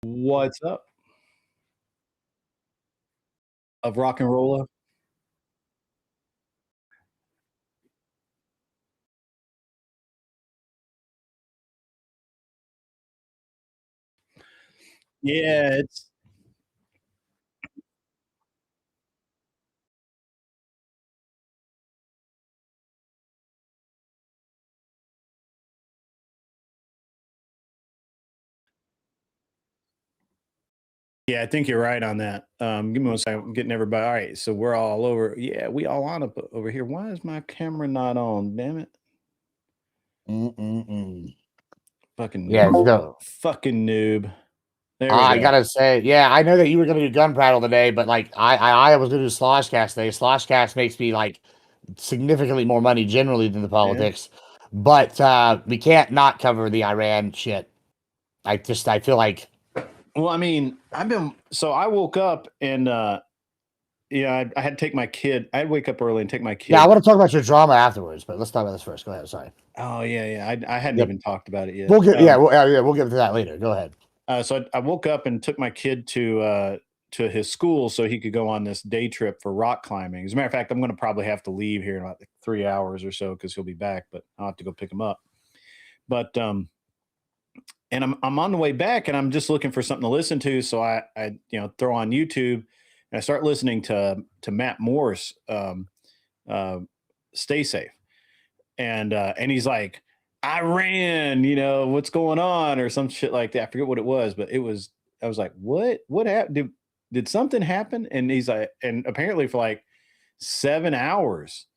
What's up? Of rock and rolla? Yeah, it's yeah, I think you're right on that. Give me one second. I'm getting everybody. All right, so we're all over. Yeah, we all on up over here. Why is my camera not on? Damn it! Mm-mm-mm. Fucking Yeah, noob. no. Fucking noob. There we I go. gotta say, yeah, I know that you were gonna do gun prattle today, but like I was gonna do Sloshcast today. Sloshcast makes me like significantly more money generally than the Yeah. politics, but we can't not cover the Iran shit. I feel like Well, I mean, I woke up and yeah, I had to take my kid. I'd wake up early and take my yeah, I kid. want to talk about your drama afterwards, but let's talk about this first. Go ahead. Sorry. Oh yeah, yeah. I hadn't Yep. even talked about it yet. We'll get yeah, we'll get to that later. Go ahead. So I woke up and took my kid to his school so he could go on this day trip for rock climbing. As a matter of fact, I'm going to probably have to leave here in about like 3 hours or so because he'll be back, but I'll have to go pick him up. But and I'm on the way back and I'm just looking for something to listen to. So I throw on YouTube and I start listening to Matt Morse, uh, "Stay Safe," and he's like, "Iran, what's going on?" or some shit like that. I forget what it was, but it was. I was like, "What? What happened? Did something happen?" And he's like, and apparently for like 7 hours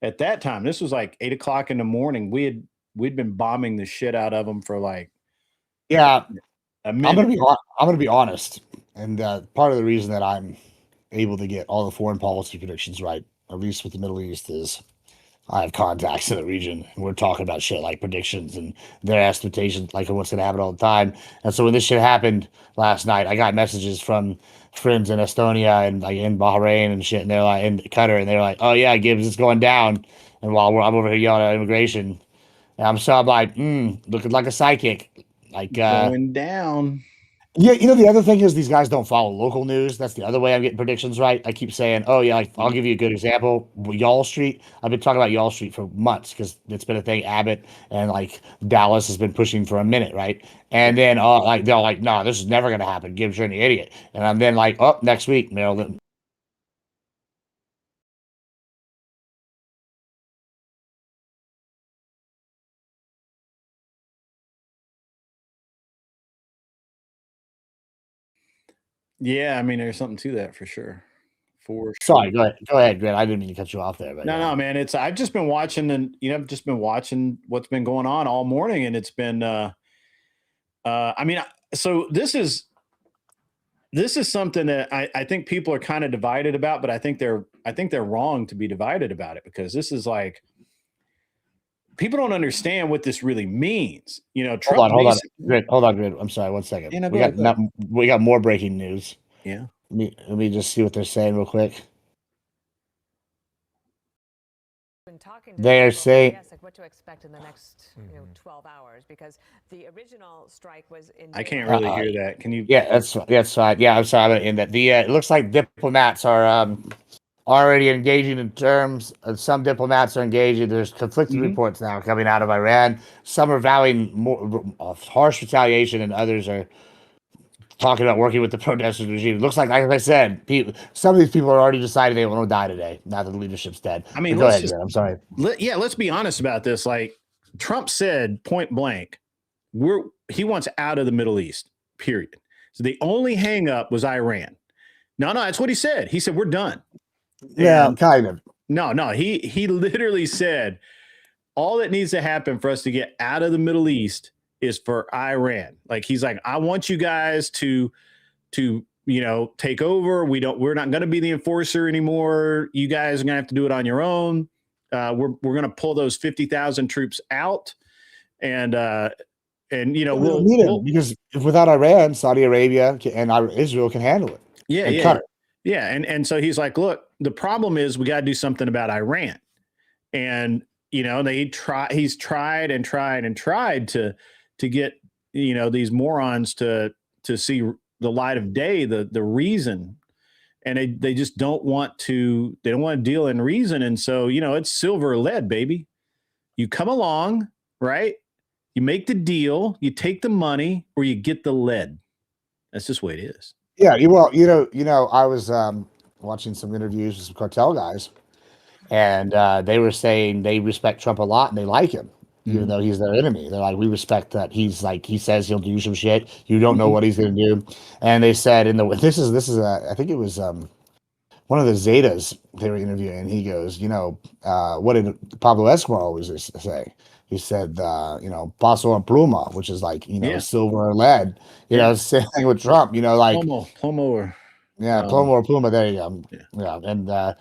at that time. This was like 8 o'clock in the morning. We'd been bombing the shit out of them for like Yeah, a minute. I'm gonna be honest, and part of the reason that I'm able to get all the foreign policy predictions right, at least with the Middle East, is I have contacts in the region, and we're talking about shit like predictions and their expectations, like what's going to happen all the time. And so when this shit happened last night, I got messages from friends in Estonia and like in Bahrain and shit, and they're like in Qatar, and they're like, "Oh yeah, Gibbs, it's going down." And while I'm over here yelling at immigration, and I'm like, looking like a psychic, like Going down. yeah, you know, the other thing is these guys don't follow local news. That's the other way I'm getting predictions right. I keep saying, oh, yeah, like, I'll give you a good example. Y'all Street. I've been talking about Y'all Street for months because it's been a thing. Abbott and like Dallas has been pushing for a minute, right? Yeah. And then like they're like, no, this is never gonna happen. Gibbs, you're an idiot. And I'm then like, oh, next week, Maryland. Yeah, I mean, there's something to that for sure. For sure. Sorry, go ahead, Grant. I didn't mean to cut you off there, but No, go no, ahead. man. I've just been watching and I've just been watching what's been going on all morning, and it's been I mean, so this is something that I think people are kind of divided about, but I think they're wrong to be divided about it because this is like people don't understand what this really means. Trump Hold on, basically. Grant. Hold on, Grant. I'm sorry. One second. Yeah, no, go ahead, go ahead. We got more breaking news. Yeah. Let me just see what they're saying real quick. Been talking to They're people, I saying guess, like what to expect in the next 12 hours because the original strike was in I can't daylight. really hear that. Can you? yeah, that's fine. Yeah, I'm sorry about in that. It looks like diplomats are already engaging in terms. Some diplomats are engaging. There's conflicting Mhm. reports now coming out of Iran. Some are vowing more harsh retaliation, and others are talking about working with the protesters regime. It looks like I said, some of these people are already deciding they want to die today. Now that the leadership's dead. I mean, But go ahead, Grant. I'm sorry. let's be honest about this. Like Trump said point blank, he wants out of the Middle East. Period. So the only hang up was Iran. No, no, that's what he said. He said we're done. Yeah, And kind of. no, he literally said all that needs to happen for us to get out of the Middle East is for Iran. Like he's like, I want you guys to take over. We're not going to be the enforcer anymore. You guys are going to have to do it on your own. We're going to pull those 50,000 troops out, and and you know, We don't need him because if without Iran, Saudi Arabia and Israel can handle it. Yeah, cut it. Yeah, and so he's like, look, the problem is we got to do something about Iran, and you know, he's tried and tried and tried to get, you know, these morons to see the light of day, the reason, and they just don't want to deal in reason, and so, you know, it's silver or lead, baby. You come along, right? You make the deal, you take the money, or you get the lead. That's just the way it is. Yeah, well, I was watching some interviews with some cartel guys, and they were saying they respect Trump a lot and they like him, even though he's their enemy. They're like, we respect that he's like, he says he'll do some shit. You don't know what he's going to do. And they said this is I think it was one of the Zetas they were interviewing, and he goes, what did Pablo Escobar always used to say? He said, paso a pluma, which is like, silver or lead, same thing with Trump, like plomo or plomo or pluma. There you go. Yeah. And,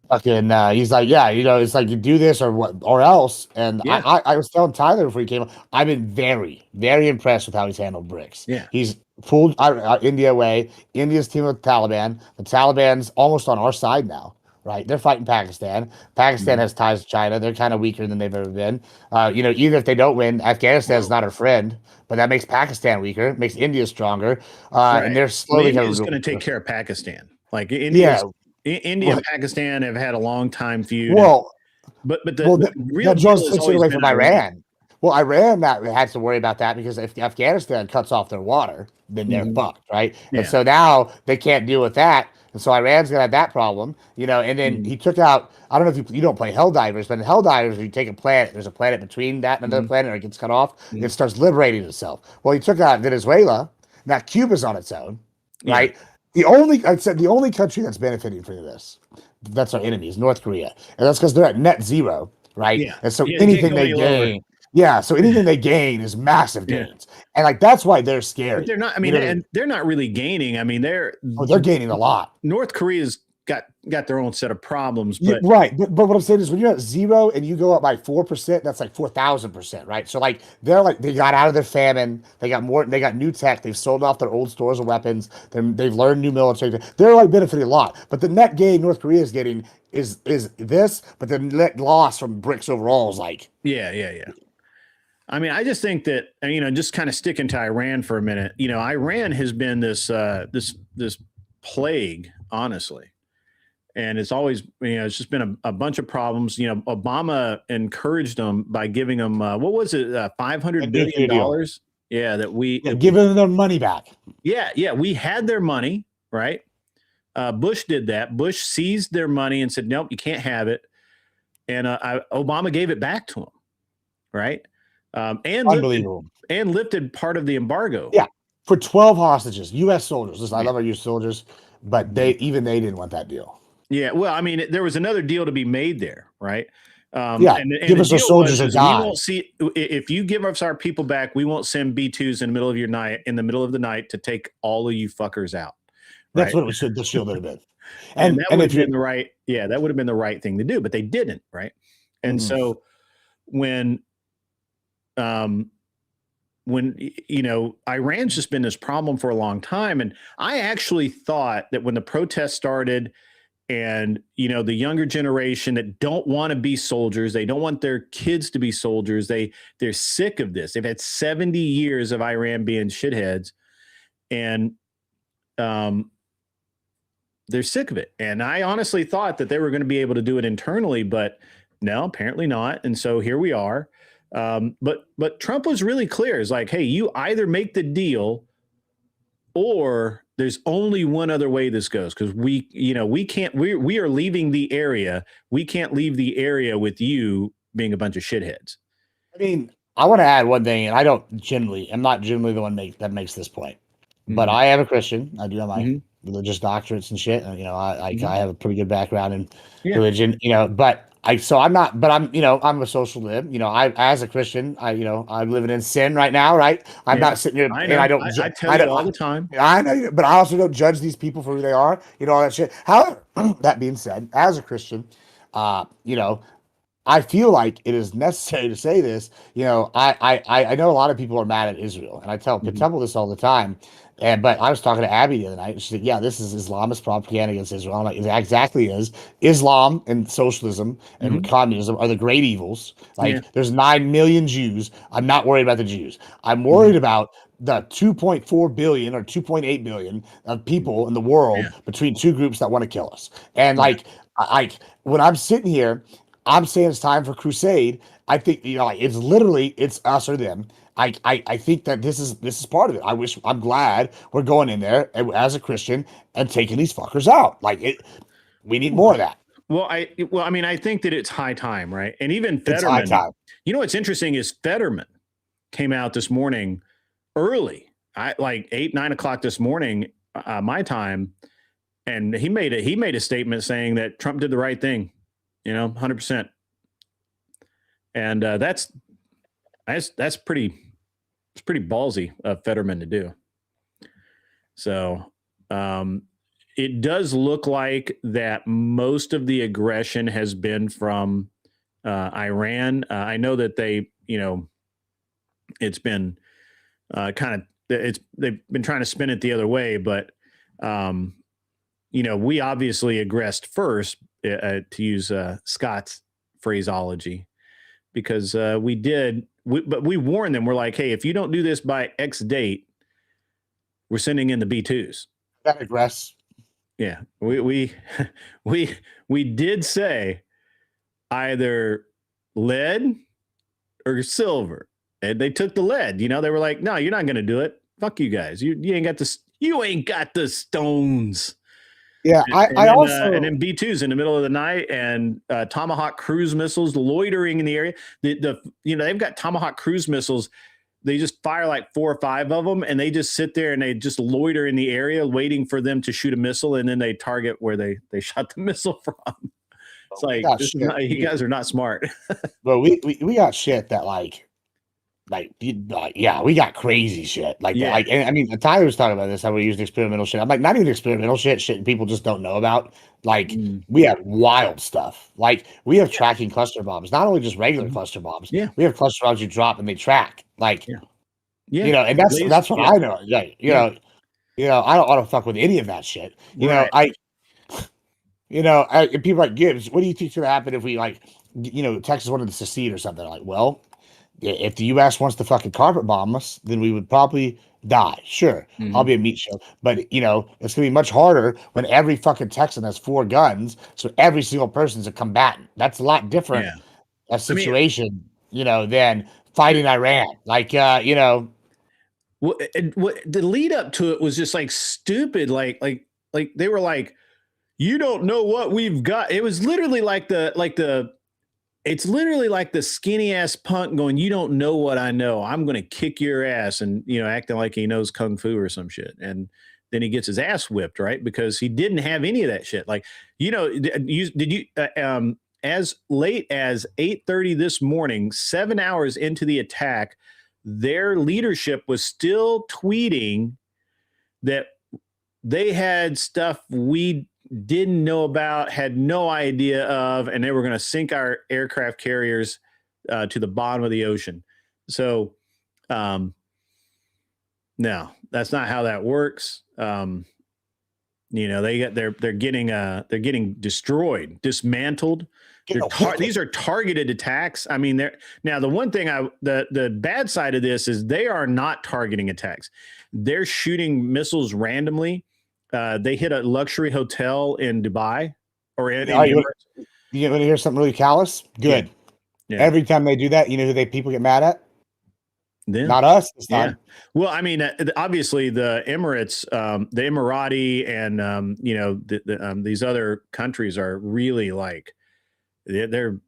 fucking, he's like, it's like you do this or what, or else. And I was telling Tyler before he came, I've been very, very impressed with how he's handled BRICS. Yeah, he's pulled India away. India's team with the Taliban. The Taliban's almost on our side now, right? They're fighting Pakistan. Pakistan has ties to China. They're kind of weaker than they've ever been. Even if they don't win, Afghanistan's not our friend, but that makes Pakistan weaker, makes India stronger. And they're slowly India's going to take care of Pakistan. Like India and Pakistan have had a long time feud. Well, the real deal is always away from Iran. Well, Iran has to worry about that because if Afghanistan cuts off their water, then they're fucked, right? Yeah. And so now they can't deal with that. And so Iran's gonna have that problem, and then he took out, I don't know if you don't play Helldivers, but in Helldivers, you take a planet, there's a planet between that and another planet, or it gets cut off, it starts liberating itself. Well, he took out Venezuela, now Cuba's on its own, right? The only country that's benefiting from this, that's our enemies, North Korea. And that's because they're at net zero, right? Yeah. And so anything they gain. Yeah, so anything they gain is massive gains, and like that's why they're scared. But they're not. I mean, and they're not really gaining. I mean, they're gaining a lot. North Korea's got their own set of problems, but right. But what I'm saying is, when you're at zero and you go up by 4%, that's like 4,000%, right? So like they got out of their famine. They got new tech. They've sold off their old stores of weapons. They've learned new military. They're like benefiting a lot. But the net gain North Korea is getting is this, but the net loss from BRICS overall is like yeah. I mean, I just think that, just kind of sticking to Iran for a minute, Iran has been this plague, honestly. And it's always, it's just been a bunch of problems. Obama encouraged them by giving them, what was it, $500 billion? Yeah, giving them money back. Yeah, we had their money, right? Bush did that. Bush seized their money and said, nope, you can't have it. And Obama gave it back to them, right? And lifted part of the embargo. Yeah, for 12 hostages, U.S. soldiers. Listen, I love our U.S. soldiers, but they didn't want that deal. Yeah, well, I mean, there was another deal to be made there, right? And give us our soldiers or die. We won't see if you give us our people back. We won't send B2s in the middle of the night to take all of you fuckers out. Right? That's what the shield would have been. And that would have been the right. Yeah, that would have been the right thing to do, but they didn't, right? And so when Iran's just been this problem for a long time. And I actually thought that when the protests started and, the younger generation that don't want to be soldiers, they don't want their kids to be soldiers. They're sick of this. They've had 70 years of Iran being shitheads, and they're sick of it. And I honestly thought that they were going to be able to do it internally, but no, apparently not. And so here we are. But Trump was really clear. It's like, hey, you either make the deal or there's only one other way this goes. Cause we are leaving the area. We can't leave the area with you being a bunch of shitheads. I mean, I want to add one thing, and I'm not generally the one that makes this point, but I am a Christian. I do have my religious doctorates and shit. And, I have a pretty good background in religion, but I'm a social lib. As a Christian, I'm living in sin right now, right? I'm not sitting here, I tell you all the time. I know, but I also don't judge these people for who they are, all that shit. However, that being said, as a Christian, I feel like it is necessary to say this. You know, I know a lot of people are mad at Israel, and I tell Temple this all the time. But I was talking to Abby the other night, and she said, "Yeah, this is Islamist propaganda against Israel." I'm like, "It exactly is. Islam and socialism and communism are the great evils. Yeah. Like, there's 9 million Jews. I'm not worried about the Jews. I'm worried about the 2.4 billion or 2.8 billion of people in the world between two groups that want to kill us. And like when I'm sitting here, I'm saying it's time for crusade. I think, you know, like, it's us or them. I think that this is part of it. I'm glad we're going in there as a Christian and taking these fuckers out. Like, we need more of that. Well, I mean, I think that it's high time, right? And even It's high Fetterman, time. you know, what's interesting is Fetterman came out this morning early, like 8, 9 o'clock this morning, my time. And he made a statement saying that Trump did the right thing, you know, 100%. And that's pretty ballsy of Fetterman to do. So it does look like that most of the aggression has been from Iran. I know that they, you know, it's been they've been trying to spin it the other way, but you know, we obviously aggressed first, to use Scott's phraseology, because but we warned them. We're like, hey, if you don't do this by X date, we're sending in the B2s. That aggress. Yeah, we did say either lead or silver, and they took the lead. You know, they were like, no, you're not going to do it. Fuck you guys. You ain't got the stones. Yeah, and then B2s in the middle of the night, and Tomahawk cruise missiles loitering in the area. You know, they've got Tomahawk cruise missiles. They just fire like 4 or 5 of them, and they just sit there and they just loiter in the area waiting for them to shoot a missile, and then they target where they shot the missile from. It's like, you guys are not smart. But we got shit that yeah, we got crazy shit. And I mean, Tyler was talking about this, how we used experimental shit. I'm like, not even experimental shit people just don't know about. Like, we have wild stuff. Like, we have tracking cluster bombs, not only just regular cluster bombs. Yeah. We have cluster bombs you drop and they track. Like, yeah. You know, and that's what I know. Like, you know, I don't want to fuck with any of that shit. You know, people like Gibbs, what do you think's gonna happen if we, like, you know, Texas wanted to secede or something? Like, well, if the U.S. wants to fucking carpet bomb us, then we would probably die. Sure, I'll be a meat show, but, you know, it's gonna be much harder when every fucking Texan has 4 guns, so every single person's a combatant. That's a lot different a situation, you know, than fighting Iran. Like, you know, what the lead up to it was just like stupid. Like they were like, you don't know what we've got. It was literally it's literally like the skinny ass punk going, you don't know what I know. I'm going to kick your ass, and, you know, acting like he knows Kung Fu or some shit. And then he gets his ass whipped, right? Because he didn't have any of that shit. Like, you know, as late as 8:30 this morning, 7 hours into the attack, their leadership was still tweeting that they had stuff we didn't know about, had no idea of, and they were going to sink our aircraft carriers to the bottom of the ocean. So, no, that's not how that works. You know, they're getting destroyed, dismantled. These are targeted attacks. I mean, now the one thing the bad side of this is they are not targeting attacks. They're shooting missiles randomly. They hit a luxury hotel in Dubai, or in you want to hear something really callous? Good. Yeah. Every time they do that, you know who people get mad at? Not us this time. Yeah. Well, I mean, obviously the Emirates, the Emirati, and you know, these other countries are really like they're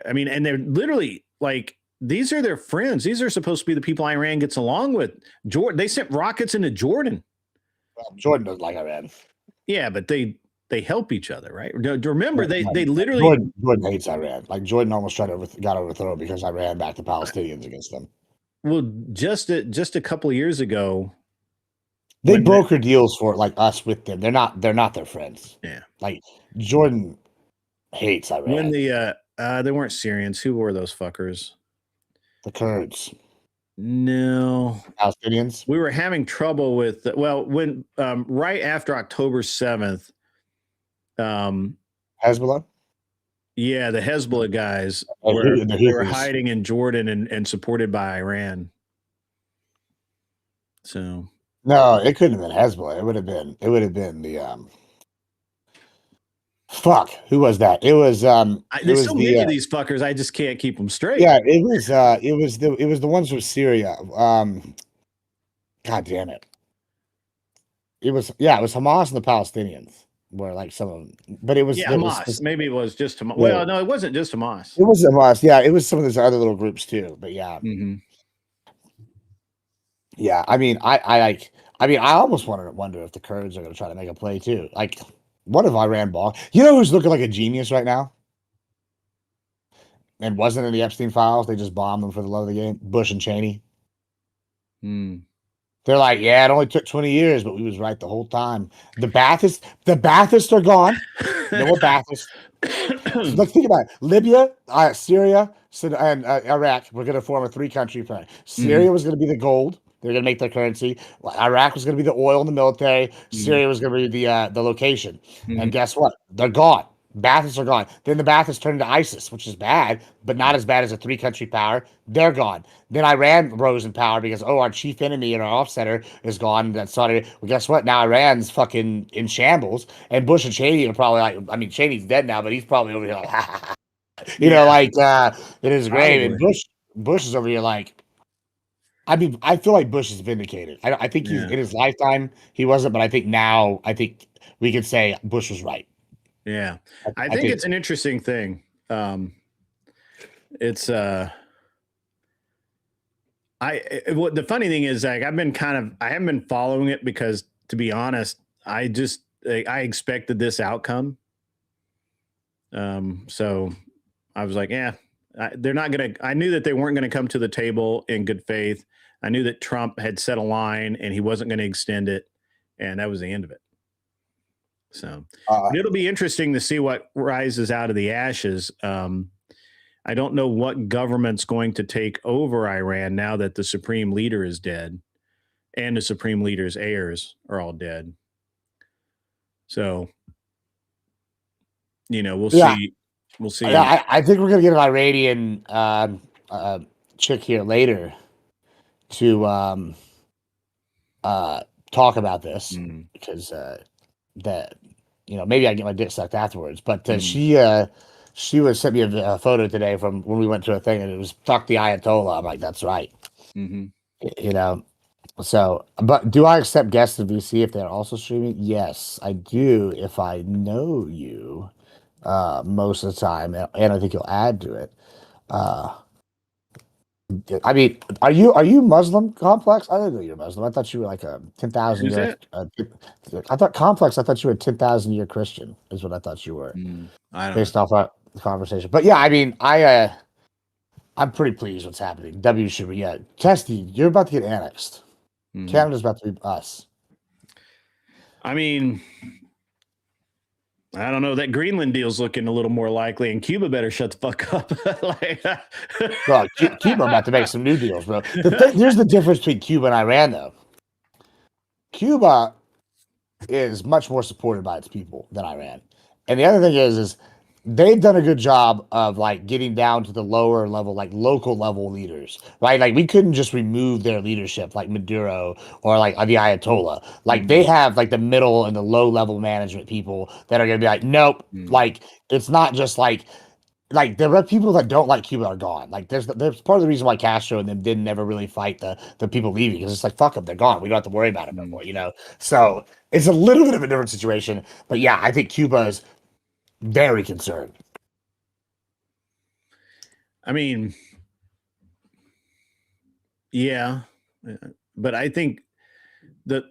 I mean, and they're literally like, these are their friends. These are supposed to be the people Iran gets along with. Jordan, they sent rockets into Jordan. Well, Jordan doesn't like Iran. Yeah, but they help each other, right? Remember, they literally Jordan hates Iran. Like, Jordan almost got overthrown because Iran backed the Palestinians against them. Well, just a couple of years ago, they broker deals for like us with them. They're not their friends. Yeah, like Jordan hates Iran. When They weren't Syrians. Who were those fuckers? The Kurds. No. Palestinians. We were having trouble with when right after October 7th. Hezbollah. Yeah, the Hezbollah guys they were hiding in Jordan and supported by Iran. So no, it couldn't have been Hezbollah. It would have been the fuck. Who was that? It was there's so many of these fuckers. I just can't keep them straight. Yeah, it was the ones from Syria. God damn it. It was Hamas and the Palestinians were like some of them, but it was Hamas. Maybe it was just Hamas. Yeah. Well, no, it wasn't just Hamas. It was Hamas. Yeah, it was some of those other little groups too. But yeah, yeah. I mean, I almost wonder if the Kurds are going to try to make a play too. Like, what if Iran ball? You know who's looking like a genius right now? And wasn't in the Epstein files. They just bombed them for the love of the game. Bush and Cheney. They're like, yeah, it only took 20 years, but we was right the whole time. The Baathists are gone. No more Baathists. Let's think about it. Libya, Syria, and Iraq. We're going to form a 3-country plan. Syria was going to be the gold. They're going to make their currency. Iraq was going to be the oil and the military. Syria was going to be the location. And guess what? They're gone. Baathists are gone. Then the Baathists turned into ISIS, which is bad, but not as bad as a 3-country power. They're gone. Then Iran rose in power because, our chief enemy and our offsetter is gone. That's Saudi. Well, guess what? Now Iran's fucking in shambles. And Bush and Cheney are probably Cheney's dead now, but he's probably over here like, ha, ha, ha. You know, like, it is great. And Bush is over here like, I feel like Bush is vindicated. I think he's in his lifetime, he wasn't, but I think now, we could say Bush was right. Yeah. I think it's an interesting thing. It's the funny thing is, like, I haven't been following it because, to be honest, I expected this outcome. So I was like, they're not going to, I knew that they weren't going to come to the table in good faith. I knew that Trump had set a line and he wasn't going to extend it. And that was the end of it. So it'll be interesting to see what rises out of the ashes. I don't know what government's going to take over Iran now that the supreme leader is dead and the supreme leader's heirs are all dead. So, we'll see. We'll see. Yeah, I think we're going to get an Iranian chick here later to talk about this because maybe I get my dick sucked afterwards. But she sent me a photo today from when we went to a thing, and it was "fuck the Ayatollah." I'm like, that's right. So, but do I accept guests in VC if they're also streaming? Yes, I do. If I know you most of the time, and I think you'll add to it. I mean, are you Muslim, Complex? I didn't know you're Muslim. I thought you were like a 10,000 year. I thought Complex. I thought you were a 10,000 year Christian. Is what I thought you were. Based off our conversation. But yeah, I mean, I'm pretty pleased what's happening. Testy, you're about to get annexed. Canada's about to be us. I mean, I don't know. That Greenland deal's looking a little more likely, and Cuba better shut the fuck up. Bro, Cuba about to make some new deals, bro. Here's the difference between Cuba and Iran, though. Cuba is much more supported by its people than Iran. And the other thing is they've done a good job of like getting down to the lower level, like local level leaders, right? Like we couldn't just remove their leadership like Maduro or like the Ayatollah. Like they have like the middle and the low level management people that are going to be like, nope. Like it's not just like the people that don't like Cuba are gone. Like there's part of the reason why Castro and them didn't ever really fight the people leaving, because it's like, fuck them, they're gone. We don't have to worry about them no more, So it's a little bit of a different situation. But yeah, I think Cuba is very concerned. I mean, yeah, but I think the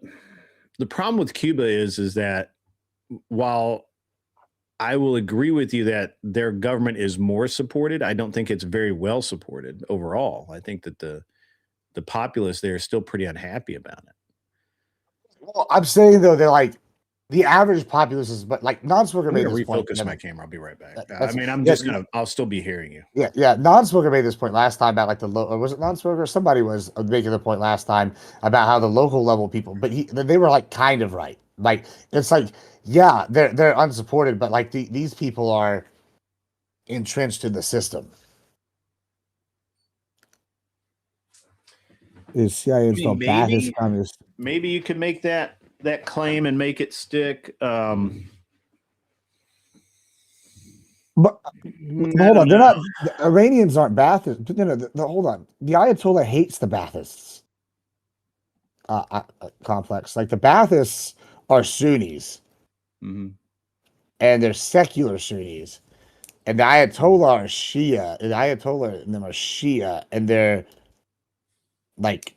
problem with Cuba is that while I will agree with you that their government is more supported, I don't think it's very well supported overall. I think that the populace there is still pretty unhappy about it. Well, I'm saying though, they're like, the average populace is, but like non-smoker I'm made gonna this point. refocus my camera. I'll be right back. I That's- mean, I'm yeah, just gonna. I'll still be hearing you. Yeah. Non-smoker made this point last time about like the low, or was it non-smoker? Somebody was making the point last time about how the local level people, but they were like kind of right. Like it's like, yeah, they're unsupported, but like these people are entrenched in the system. Is CIA installed Ba'athist communist? Maybe you could make that claim and make it stick. But I hold on, don't they're know. not. The Iranians aren't Baathists. No, hold on. The Ayatollah hates the Baathists complex. Like the Baathists are Sunnis, Mhm. and they're secular Sunnis, and the Ayatollah are Shia. And the Ayatollah and them are Shia, and they're like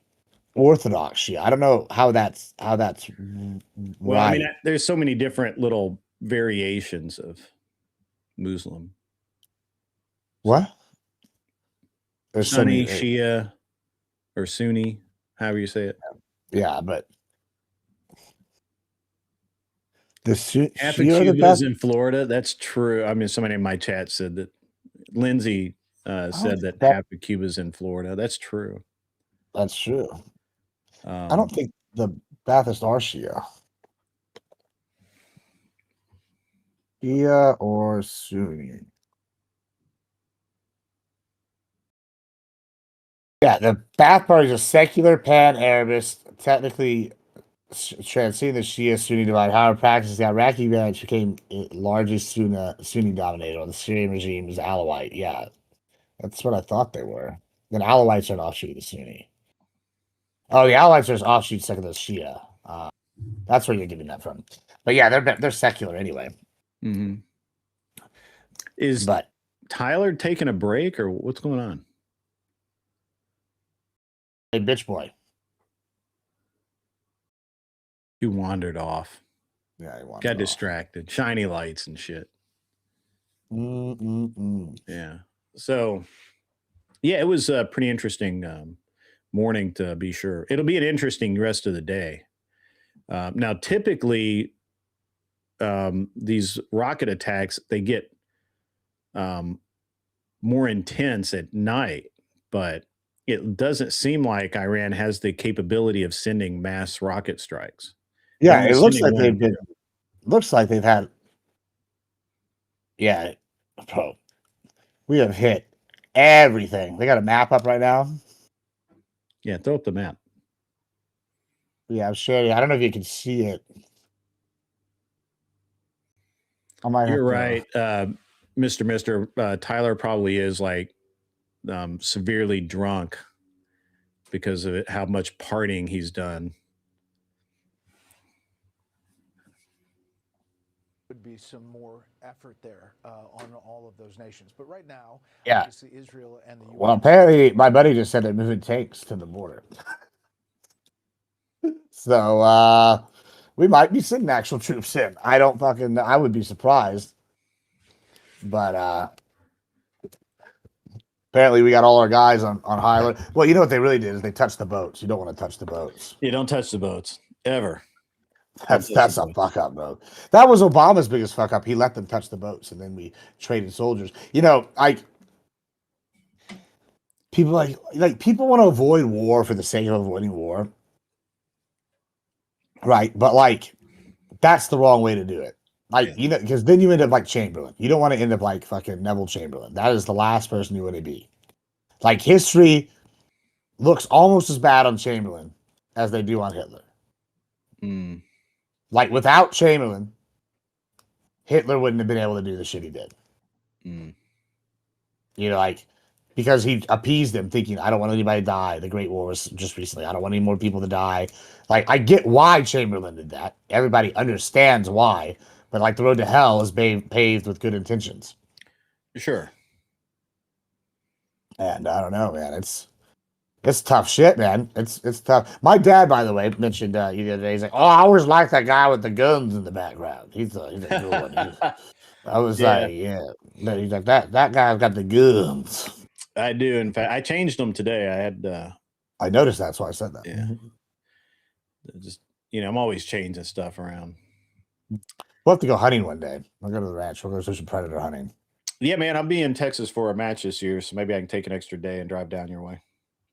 Orthodox Shia. I don't know how that's Well, I mean, right. there's so many different little variations of Muslim. What? There's so Sunni, many. Shia, or Sunni, however you say it. Yeah, but the Half of Shia are the Cuba is best. in Florida. That's true. I mean, somebody in my chat said that. Lindsay said that half of Cuba is in Florida. That's true. That's true. I don't think the Baathists are Shia. Shia or Sunni? Yeah, the Ba'ath Party is a secular pan-Arabist, technically transcending the Shia-Sunni divide. However, practice the Iraqi branch became largely Sunni dominated, while the Syrian regime is Alawite. Yeah, that's what I thought they were. Then Alawites are an offshoot of the Sunni. Oh, the Alawites are an offshoot second of the Shia. That's where you're getting that from. But yeah, they're secular anyway. Mm-hmm. Is Tyler taking a break or what's going on? Hey, bitch boy. He wandered off. Yeah, he wandered got off. distracted. Shiny lights and shit. Yeah. So, yeah, it was a pretty interesting morning to be sure. It'll be an interesting rest of the day. Now, typically, these rocket attacks, they get more intense at night, but it doesn't seem like Iran has the capability of sending mass rocket strikes. Yeah, it looks like they've been. Looks like they've had. Yeah, bro, we have hit everything. They got a map up right now. Yeah, throw up the map. Yeah, I'm sure. I don't know if you can see it. You're right, Mister. Tyler probably is like severely drunk because of how much partying he's done. Would be some more effort there on all of those nations, but right now, yeah, obviously Israel and the U.S. Well, apparently, my buddy just said they're moving tanks to the border, so we might be sending actual troops in. I don't fucking. I would be surprised, but apparently, we got all our guys on high alert. Well, you know what they really did is they touched the boats. You don't want to touch the boats. You don't touch the boats ever. That's a fuck up, bro. That was Obama's biggest fuck up. He let them touch the boats, and then we traded soldiers. You know, people like people want to avoid war for the sake of avoiding war, right? But like, that's the wrong way to do it. Like, you know, because then you end up like Chamberlain. You don't want to end up like fucking Neville Chamberlain. That is the last person you want to be. Like, history looks almost as bad on Chamberlain as they do on Hitler. Like, without Chamberlain, Hitler wouldn't have been able to do the shit he did. You know, like, because he appeased them, thinking, I don't want anybody to die. The Great War was just recently. I don't want any more people to die. Like, I get why Chamberlain did that. Everybody understands why. But, like, the road to hell is paved with good intentions. Sure. And I don't know, man. It's tough shit, man. It's tough. My dad, by the way, mentioned the other day. He's like, "Oh, I always like that guy with the guns in the background. He's a good one." I was like, "Yeah." He's like, "That guy's got the guns." I do. In fact, I changed them today. I had. I noticed that's why I said that. Yeah. Just I'm always changing stuff around. We'll have to go hunting one day. I'll go to the ranch. We'll go do some predator hunting. Yeah, man, I'll be in Texas for a match this year, so maybe I can take an extra day and drive down your way.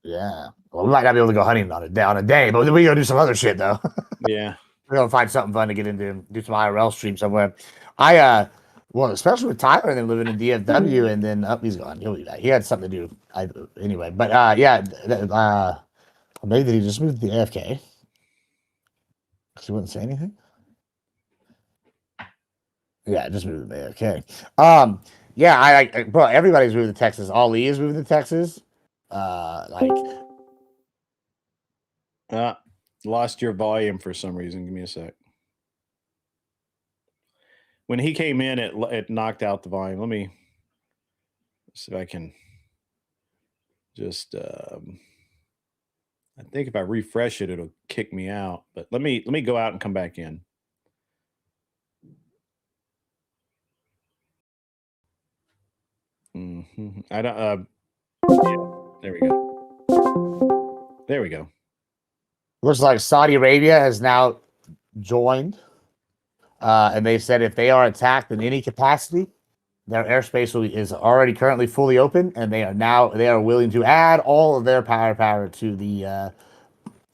Yeah. Well, we might not be able to go hunting on a day, but we go do some other shit though. Yeah. We're gonna find something fun to get into, do some IRL stream somewhere. Well, especially with Tyler and then living in DFW, and then he's gone. He'll be back. He had something to do anyway. But maybe did he just move to the AFK? Because he wouldn't say anything. Yeah, just moved to the AFK. Yeah, bro, everybody's moving to Texas. Ali is moving to Texas. Lost your volume for some reason. Give me a sec. When he came in, it knocked out the volume. Let me see if I can just. I think if I refresh it, it'll kick me out. But let me go out and come back in. I don't. Yeah, there we go. There we go. Looks like Saudi Arabia has now joined, and they said if they are attacked in any capacity, their airspace is already currently fully open, and they are willing to add all of their power to the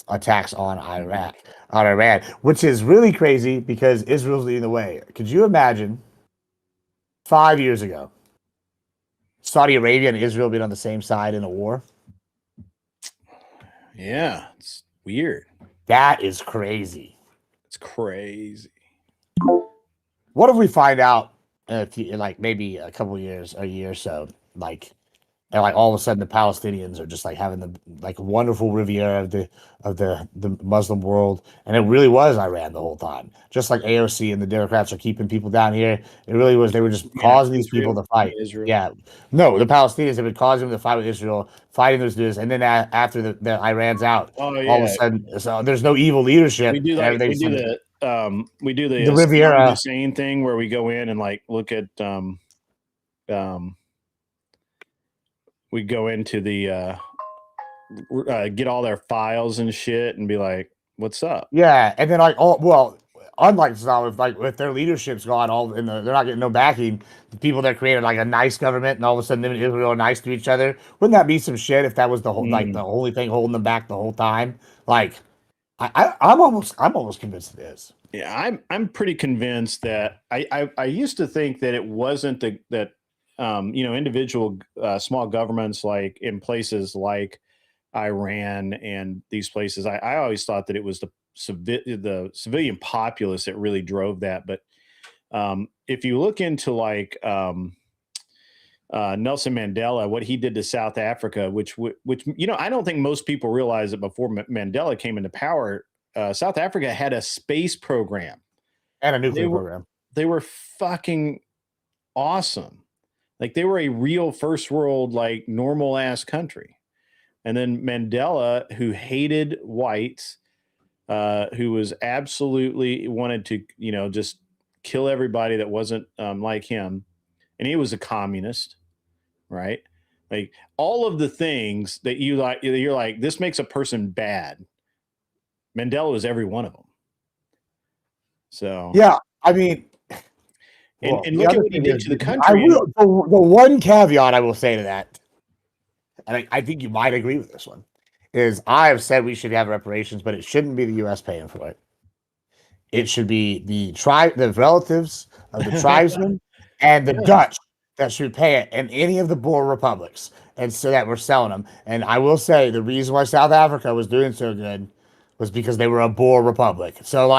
attacks on Iran, which is really crazy because Israel's leading the way. Could you imagine 5 years ago, Saudi Arabia and Israel being on the same side in a war? Yeah, it's weird. That is crazy. It's crazy. What if we find out maybe a couple years, a year or so, and all of a sudden the Palestinians are just having the wonderful Riviera of the Muslim world, and it really was Iran the whole time. Just like AOC and the Democrats are keeping people down here, it really was. They were just causing these people to fight. Israel. Yeah, no, the Palestinians have been causing them to fight with Israel, fighting those dudes, and then after the Iran's out, all of a sudden, so there's no evil leadership. We do the Riviera Hussein thing where we go in and look at we go into the get all their files and shit and be like, what's up? Yeah, and then unlike Saddam, if their leadership's gone, they're not getting no backing. The people that created a nice government, and all of a sudden them and Israel are nice to each other. Wouldn't that be some shit if that was the whole the only thing holding them back the whole time? I'm almost convinced it is. Yeah, I'm pretty convinced that I used to think that it wasn't that individual small governments in places like Iran and these places. I always thought that it was the civilian populace that really drove that. But if you look into Nelson Mandela, what he did to South Africa, which I don't think most people realize that before Mandela came into power, South Africa had a space program and a nuclear program. They were fucking awesome. They were a real first world, normal ass country. And then Mandela, who hated whites, who was absolutely wanted to, just kill everybody that wasn't like him. And he was a communist, right? All of the things that you're like, this makes a person bad. Mandela was every one of them. So, yeah, I mean, and look at what he did to the country. The one caveat I will say to that, and I think you might agree with this one, is I have said we should have reparations, but it shouldn't be the U.S. paying for it. It should be the relatives of the tribesmen and the Dutch that should pay it, and any of the Boer republics, and so that we're selling them. And I will say the reason why South Africa was doing so good was because they were a Boer republic. So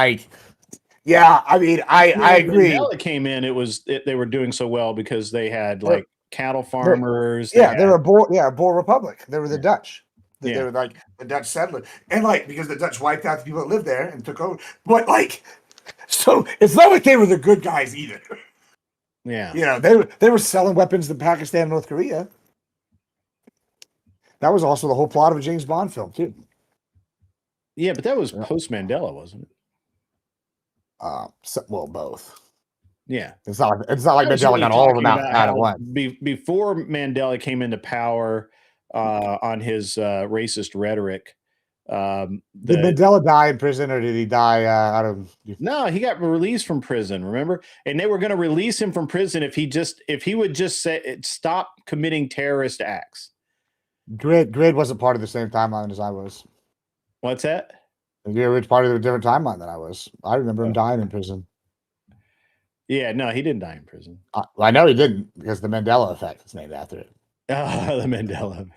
yeah, I mean, I agree. When Mandela came in, they were doing so well because they had cattle farmers. They were a Boer republic. They were the Dutch. They were the Dutch settlers, and because the Dutch wiped out the people that lived there and took over. But so it's not like they were the good guys either. Yeah, they were selling weapons to Pakistan and North Korea. That was also the whole plot of a James Bond film too. Yeah, but that was post Mandela, wasn't it? Both. Yeah, it's not like Mandela got all of them out at once. Before Mandela came into power on his racist rhetoric, Did Mandela die in prison, or did he die out of? No, he got released from prison. Remember, and they were going to release him from prison if he would just say stop committing terrorist acts. Grid wasn't part of the same timeline as I was. What's that? You were part of a different timeline than I was. I remember him dying in prison. Yeah, no, he didn't die in prison. I know he didn't, because the Mandela effect is named after it. Oh, the Mandela.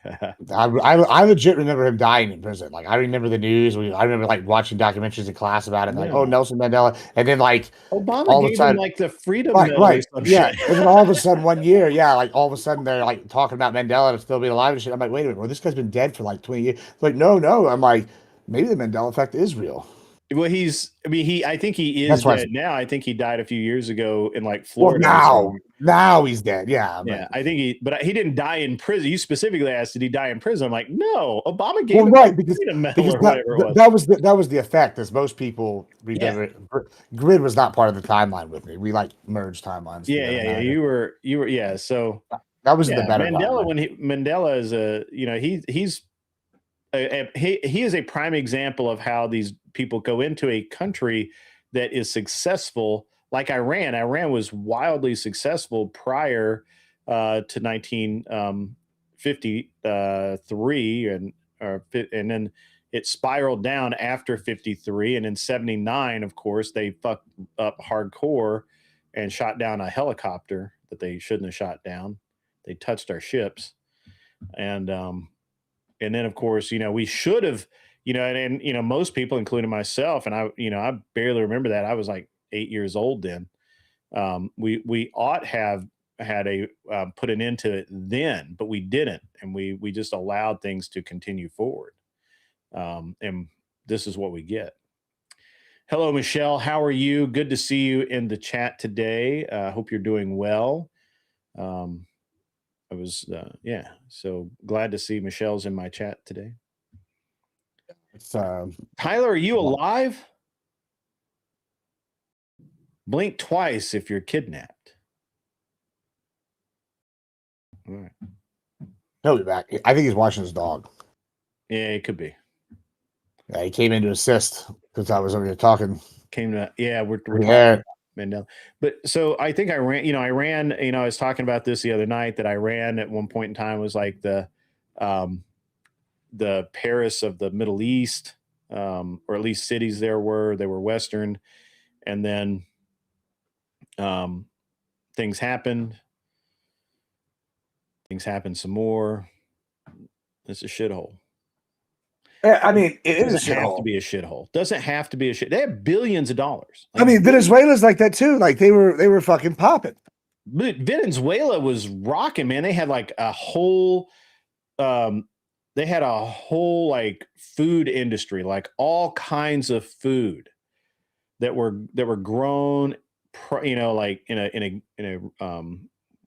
I legit remember him dying in prison. Like, I remember the news. I remember like watching documentaries in class about it. Like, oh, Nelson Mandela, and then like Obama all gave of a sudden, him like the freedom right, medal or some yeah. shit. And then all of a sudden, one year, yeah, like all of a sudden they're like talking about Mandela and still being alive and shit. I'm like, wait a minute, well, this guy's been dead for like 20 years. Like, no. I'm like, maybe the Mandela effect is real. Well, I think he is dead now. I think he died a few years ago in like Florida. Well, now he's dead. Yeah. Yeah. I think but he didn't die in prison. You specifically asked, did he die in prison? I'm like, no, Obama gave him because that was the effect, as most people remember it. Grid was not part of the timeline with me. We like merged timelines. Yeah. You were. Yeah. So that was the better Mandela. timeline. Mandela is he is a prime example of how these people go into a country that is successful, like Iran. Iran was wildly successful prior to 1953, and then it spiraled down after 53, and in 79, of course, they fucked up hardcore and shot down a helicopter that they shouldn't have shot down. They touched our ships, and then, of course, we should have, and most people, including myself, and I barely remember that. I was like 8 years old then. We ought have had put an end to it then, but we didn't, and we just allowed things to continue forward. And this is what we get. Hello, Michelle. How are you? Good to see you in the chat today. Hope you're doing well. I was, so glad to see Michelle's in my chat today. Tyler, are you alive? Blink twice if you're kidnapped. All right. He'll be back. I think he's watching his dog. Yeah, it could be. Yeah, he came in to assist because I was over here talking. We're Mandela. But so I think Iran, I was talking about this the other night, that Iran at one point in time was like the Paris of the Middle East, or at least cities they were Western. And then things happened some more. It's a shithole. I mean, it doesn't have to be a shithole. Doesn't have to be a shit. They have billions of dollars. I mean, Venezuela's like that too. Like they were fucking popping. But Venezuela was rocking, man. They had like a whole, like food industry, like all kinds of food that were grown, like in a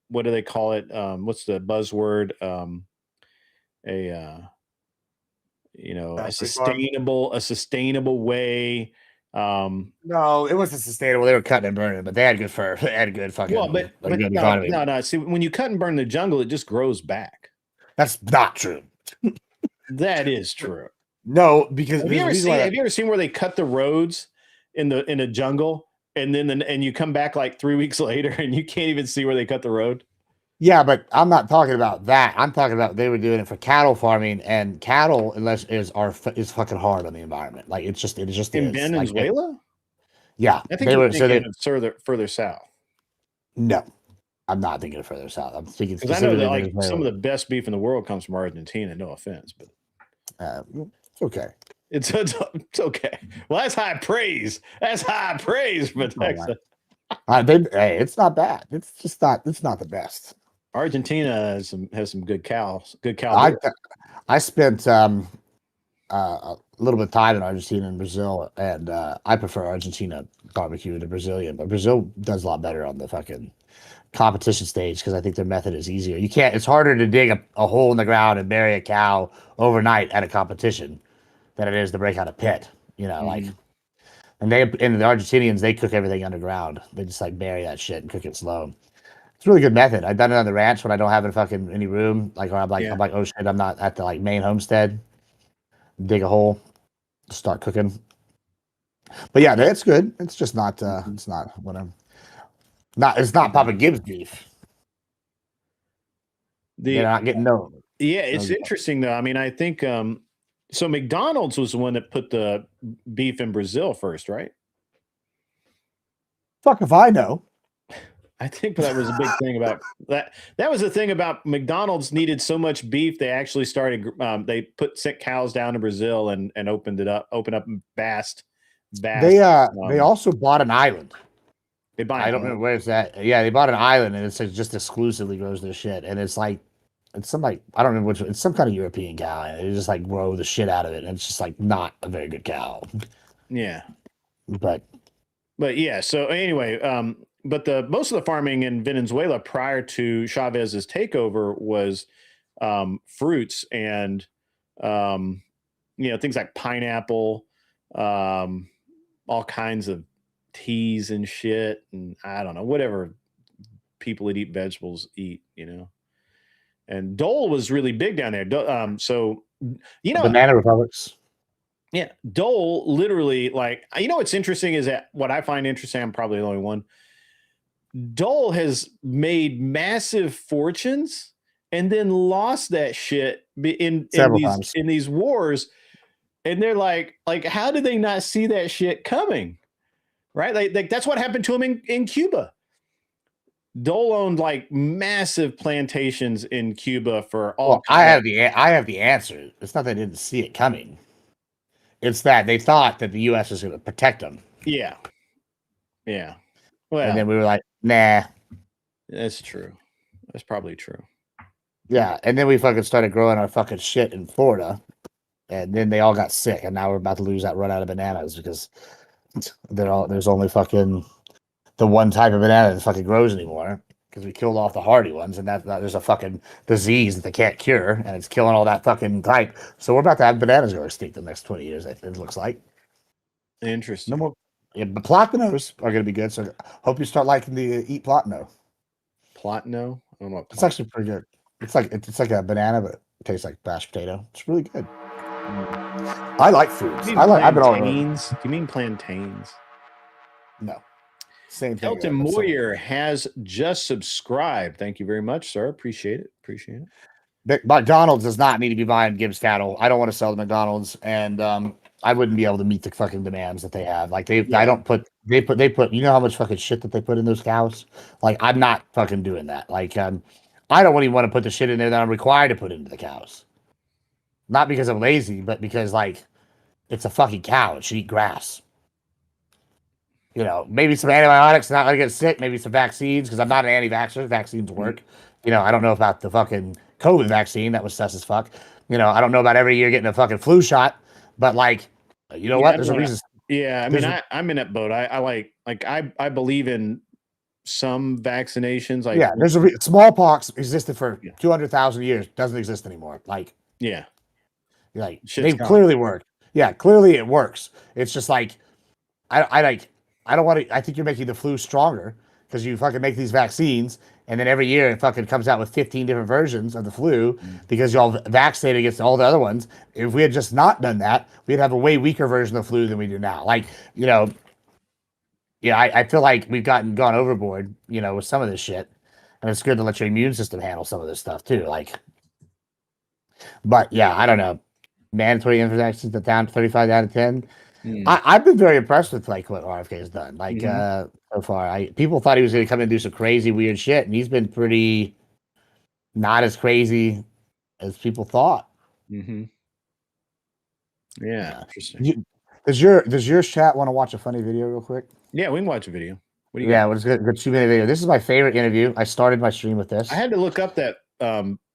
what do they call it? What's the buzzword? A sustainable way. No, it wasn't sustainable. They were cutting and burning, but they had good fur. They had good fucking. Well, but no. See, when you cut and burn the jungle, it just grows back. That's not true. That is true. No, because have you ever seen where they cut the roads in a jungle, and then you come back like 3 weeks later and you can't even see where they cut the road? Yeah, but I'm not talking about that. I'm talking about they were doing it for cattle farming, and cattle, unless is fucking hard on the environment. Like it just in is. Venezuela. Like yeah, I think they were further south. No, I'm not thinking of further south. I'm thinking because I know that like some of the best beef in the world comes from Argentina. No offense, but it's okay. It's okay. Well, that's high praise. That's high praise for Texas. Hey, it's not bad. It's just not. It's not the best. Argentina has some good cows. Good cow. I spent a little bit of time in Argentina and Brazil, and I prefer Argentina barbecue to Brazilian, but Brazil does a lot better on the fucking competition stage because I think their method is easier. It's harder to dig a hole in the ground and bury a cow overnight at a competition than it is to break out a pit. Like, and the Argentinians, they cook everything underground. They just like bury that shit and cook it slow. It's a really good method. I've done it on the ranch when I don't have any room. Like, or I'm like, oh shit, I'm not at the like main homestead. Dig a hole. start cooking. But yeah, that's good. It's just not. It's not what I'm. Not. It's not Papa Gibbs beef. They're not getting no. Yeah, it's no- interesting though. I mean, I think so McDonald's was the one that put the beef in Brazil first, right? Fuck if I know. I think that was a big thing about that. That was the thing about McDonald's needed so much beef. They actually started. They sent cows down to Brazil and opened up vast. They also bought an island. They buy. I don't remember where it's at. Yeah, they bought an island and it's like just exclusively grows their shit. And it's like it's some like I don't remember which it's some kind of European cow. And they just like grow the shit out of it. And it's just like not a very good cow. Yeah. But yeah, so anyway, but the most of the farming in Venezuela prior to Chavez's takeover was fruits and things like pineapple, all kinds of teas and shit, and I don't know, whatever people that eat vegetables eat, And Dole was really big down there. So Banana Republics. Yeah, Dole literally, like, what's interesting is that what I find interesting, I'm probably the only one. Dole has made massive fortunes and then lost that shit in these wars, and they're like, how did they not see that shit coming? Right, like that's what happened to him in Cuba. Dole owned like massive plantations in Cuba for all. Well, I have the answer. It's not that they didn't see it coming. It's that they thought that the U.S. was going to protect them. Yeah. Yeah. Well, and then we were like, nah. That's true. That's probably true. Yeah. And then we fucking started growing our fucking shit in Florida. And then they all got sick. And now we're about to lose that run out of bananas because there's only fucking the one type of banana that fucking grows anymore. Because we killed off the hardy ones, and that there's a fucking disease that they can't cure, and it's killing all that fucking type. So we're about to have bananas go extinct the next 20 years. It looks like. Interesting. No more. Yeah, but platanos are going to be good. So hope you start liking the eat platano. Platano? I don't know. It's actually pretty good. It's like a banana, but it tastes like mashed potato. It's really good. I like foods. I've been all plantains. Do you mean plantains? No. Same thing. Elton Moyer has just subscribed. Thank you very much, sir. Appreciate it. McDonald's does not need to be buying Gibbs cattle. I don't want to sell to McDonald's, and I wouldn't be able to meet the fucking demands that they have. Like they put. You know how much fucking shit that they put in those cows. Like I'm not fucking doing that. Like I don't even want to put the shit in there that I'm required to put into the cows. Not because I'm lazy, but because like it's a fucking cow. It should eat grass. Maybe some antibiotics, not gonna get sick. Maybe some vaccines because I'm not an anti-vaxxer. Vaccines work. I don't know about the fucking COVID vaccine. That was sus as fuck. I don't know about every year getting a fucking flu shot. But like, what? There's a reason. Yeah, I mean, I'm in that boat. I believe in some vaccinations. Like, yeah, there's smallpox existed for 200,000 years. Doesn't exist anymore. Like, yeah, like they clearly work. Yeah, clearly it works. It's just like, I don't want to. I think you're making the flu stronger because you fucking make these vaccines, and then every year it fucking comes out with 15 different versions of the flu because y'all vaccinated against all the other ones. If we had just not done that, we'd have a way weaker version of the flu than we do now. Like, I feel like we've gone overboard, with some of this shit, and it's good to let your immune system handle some of this stuff too. Like, but yeah, I don't know. Mandatory infant vaccines down 35 out of 10. I've been very impressed with like what RFK has done. Like so far, people thought he was going to come and do some crazy weird shit, and he's been pretty not as crazy as people thought. Mm-hmm. Yeah, interesting. Does your chat want to watch a funny video real quick? Yeah, we can watch a video. What do you got? What's a good 2-minute video? This is my favorite interview. I started my stream with this. I had to look up that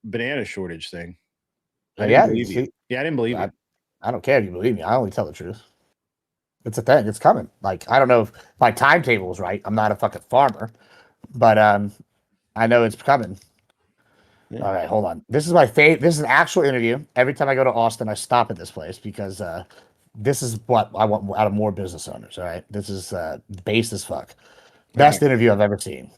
banana shortage thing. I didn't believe you. Yeah, I didn't believe it. I don't care if you believe me. I only tell the truth. It's a thing. It's coming. Like, I don't know if my timetable is right. I'm not a fucking farmer, but I know it's coming. Yeah. All right, hold on. This is my favorite. This is an actual interview. Every time I go to Austin, I stop at this place because this is what I want out of more business owners. All right, this is based as fuck. Best interview I've ever seen.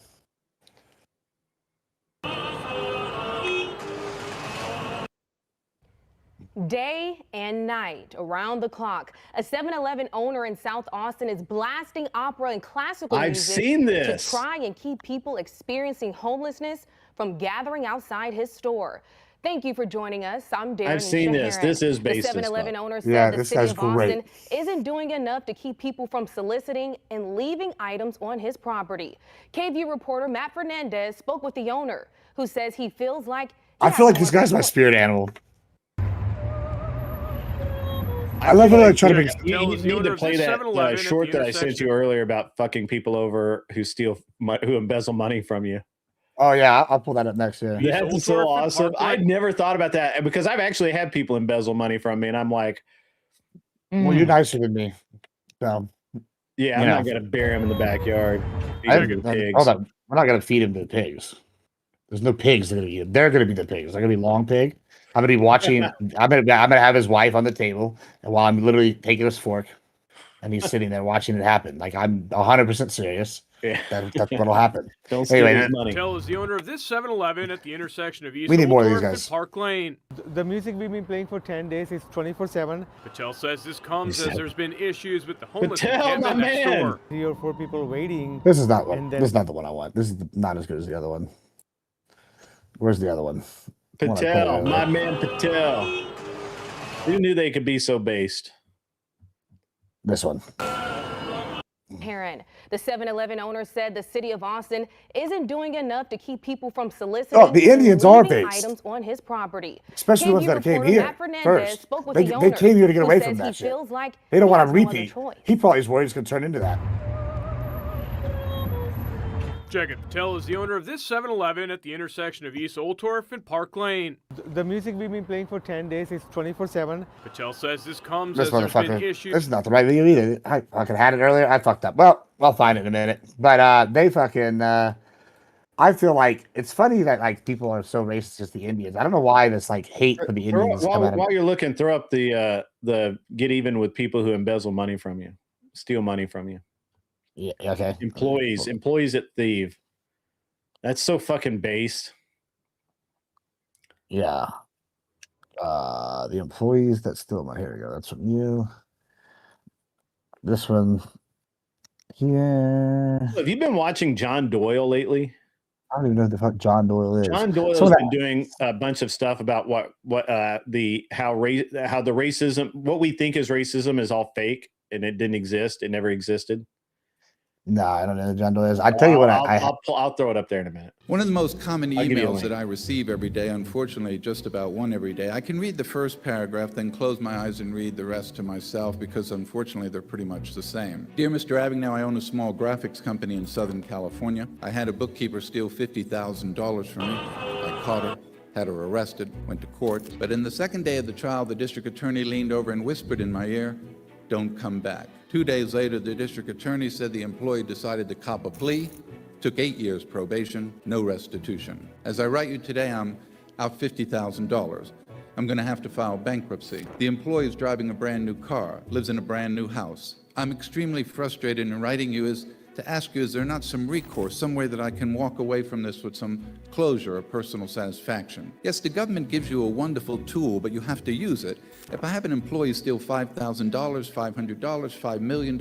Day and night, around the clock, a 7-Eleven owner in South Austin is blasting opera and classical I've music seen this. to try and keep people experiencing homelessness from gathering outside his store. Thank you for joining us. I'm Darren. I've seen this. Shaharan. This is based The as 7-Eleven fuck. owner said Yeah, the this city guy's of Austin great. isn't doing enough to keep people from soliciting and leaving items on his property. KVUE reporter Matt Fernandez spoke with the owner, who says he feels like I feel like this guy's my spirit animal. I love how I try to make. You need to play that short that I sent you earlier about fucking people over who who embezzle money from you. Oh yeah, I'll pull that up next year. That's so awesome. I'd never thought about that because I've actually had people embezzle money from me, and I'm like, Well, you're nicer than me, so yeah, I'm not gonna bury him in the backyard. Hold on, we're not gonna feed him to the pigs. There's no pigs that are gonna eat him. They're gonna be the pigs. They're gonna be long pig. I'm gonna be watching. I'm gonna have his wife on the table, and while I'm literally taking his fork, and he's sitting there watching it happen. Like I'm 100% serious. Yeah. That's what'll happen. Don't steal Anyway, his money. Patel is the owner of this 7-Eleven at the intersection of East We need more of these Oldthorpe and guys. Park Lane. The music we've been playing for 10 days is 24/7. Patel says this comes as there's been issues with the homeless Patel, my encampment next man. door. 3 or 4 people waiting. this is not one. And then- This is not the one I want. This is not as good as the other one. Where's the other one? Patel, my man Patel. Who knew they could be so based? This one. Shaharan. The 7-Eleven owner said the city of Austin isn't doing enough to keep people from soliciting Oh, the Indians and are leaving based. items on his property. Especially the ones KVUE that came reporter here Matt Fernandez first. spoke with They the owner, came here to get who away says from that he shit. feels like They don't he want has to no other repeat. choice. He probably is worried he's going to turn into that. Check it. Patel is the owner of this 7-Eleven at the intersection of East Oldthorpe and Park Lane. The music we've been playing for 10 days is 24/7. Patel says this comes This as there's been motherfucker. issues. This is not the right video either. I fucking had it earlier. I fucked up. Well, I'll find it in a minute. But they fucking. I feel like it's funny that like people are so racist against the Indians. I don't know why this like hate for the Indians. come out of- While you're looking, throw up the get even with people who embezzle money from you, steal money from you. Yeah, okay. Employees at Thieve. That's so fucking based. Yeah. The employees that steal my. Here we go. That's from you. This one. Yeah. Have you been watching John Doyle lately? I don't even know who the fuck John Doyle is. John Doyle Some has of been that- doing a bunch of stuff about how the racism, what we think is racism, is all fake and it didn't exist. It never existed. No, I don't know who John Doyle is. I tell you what, I'll throw it up there in a minute. One of the most common I'll give you a emails link. that I receive every day, unfortunately just about one every day, I can read the first paragraph, then close my eyes and read the rest to myself because unfortunately they're pretty much the same. Dear Mr. Abingnow, I own a small graphics company in Southern California. I had a bookkeeper steal $50,000 from me. I caught her, had her arrested, went to court. But in the second day of the trial, the district attorney leaned over and whispered in my ear, "Don't come back." 2 days later, the district attorney said the employee decided to cop a plea, took 8 years probation, no restitution. As I write you today, I'm out $50,000. I'm going to have to file bankruptcy. The employee is driving a brand new car, lives in a brand new house. I'm extremely frustrated in writing you to ask you, is there not some recourse, some way that I can walk away from this with some closure or personal satisfaction? Yes, the government gives you a wonderful tool, but you have to use it. If I have an employee steal $5,000, $500, $5 million,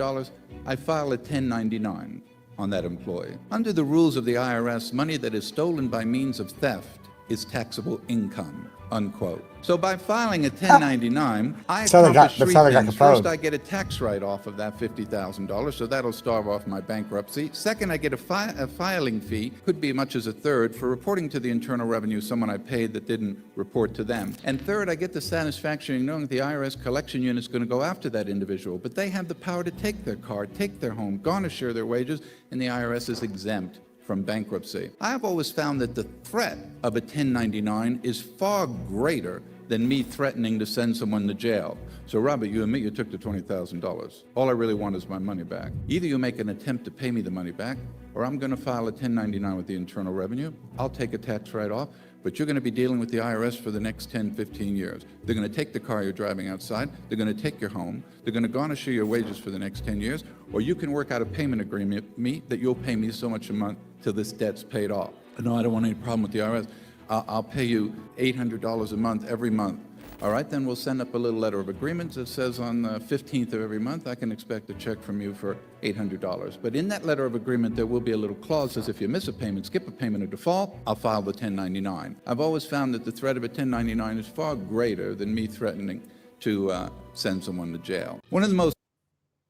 I file a 1099 on that employee. Under the rules of the IRS, money that is stolen by means of theft is taxable income, unquote. So by filing a 1099, I accomplish three things. First, I get a tax write-off of that $50,000, so that'll starve off my bankruptcy. Second, I get a filing fee, could be as much as a third, for reporting to the Internal Revenue someone I paid that didn't report to them. And third, I get the satisfaction of knowing that the IRS collection unit is going to go after that individual, but they have the power to take their car, take their home, garnish their wages, and the IRS is exempt from bankruptcy. I have always found that the threat of a 1099 is far greater than me threatening to send someone to jail. So Robert, you admit you took the $20,000. All I really want is my money back. Either you make an attempt to pay me the money back, or I'm going to file a 1099 with the Internal Revenue. I'll take a tax write-off, but you're going to be dealing with the IRS for the next 10, 15 years. They're going to take the car you're driving outside. They're going to take your home. They're going to garnish your wages for the next 10 years, or you can work out a payment agreement with me that you'll pay me so much a month till this debt's paid off. No, I don't want any problem with the IRS. I'll pay you $800 a month every month All right, then we'll send up a little letter of agreement that says on the 15th of every month I can expect a check from you for $800. But in that letter of agreement, there will be a little clause that says if you miss a payment, skip a payment, or default, I'll file the 1099. I've always found that the threat of a 1099 is far greater than me threatening to send someone to jail. One of the most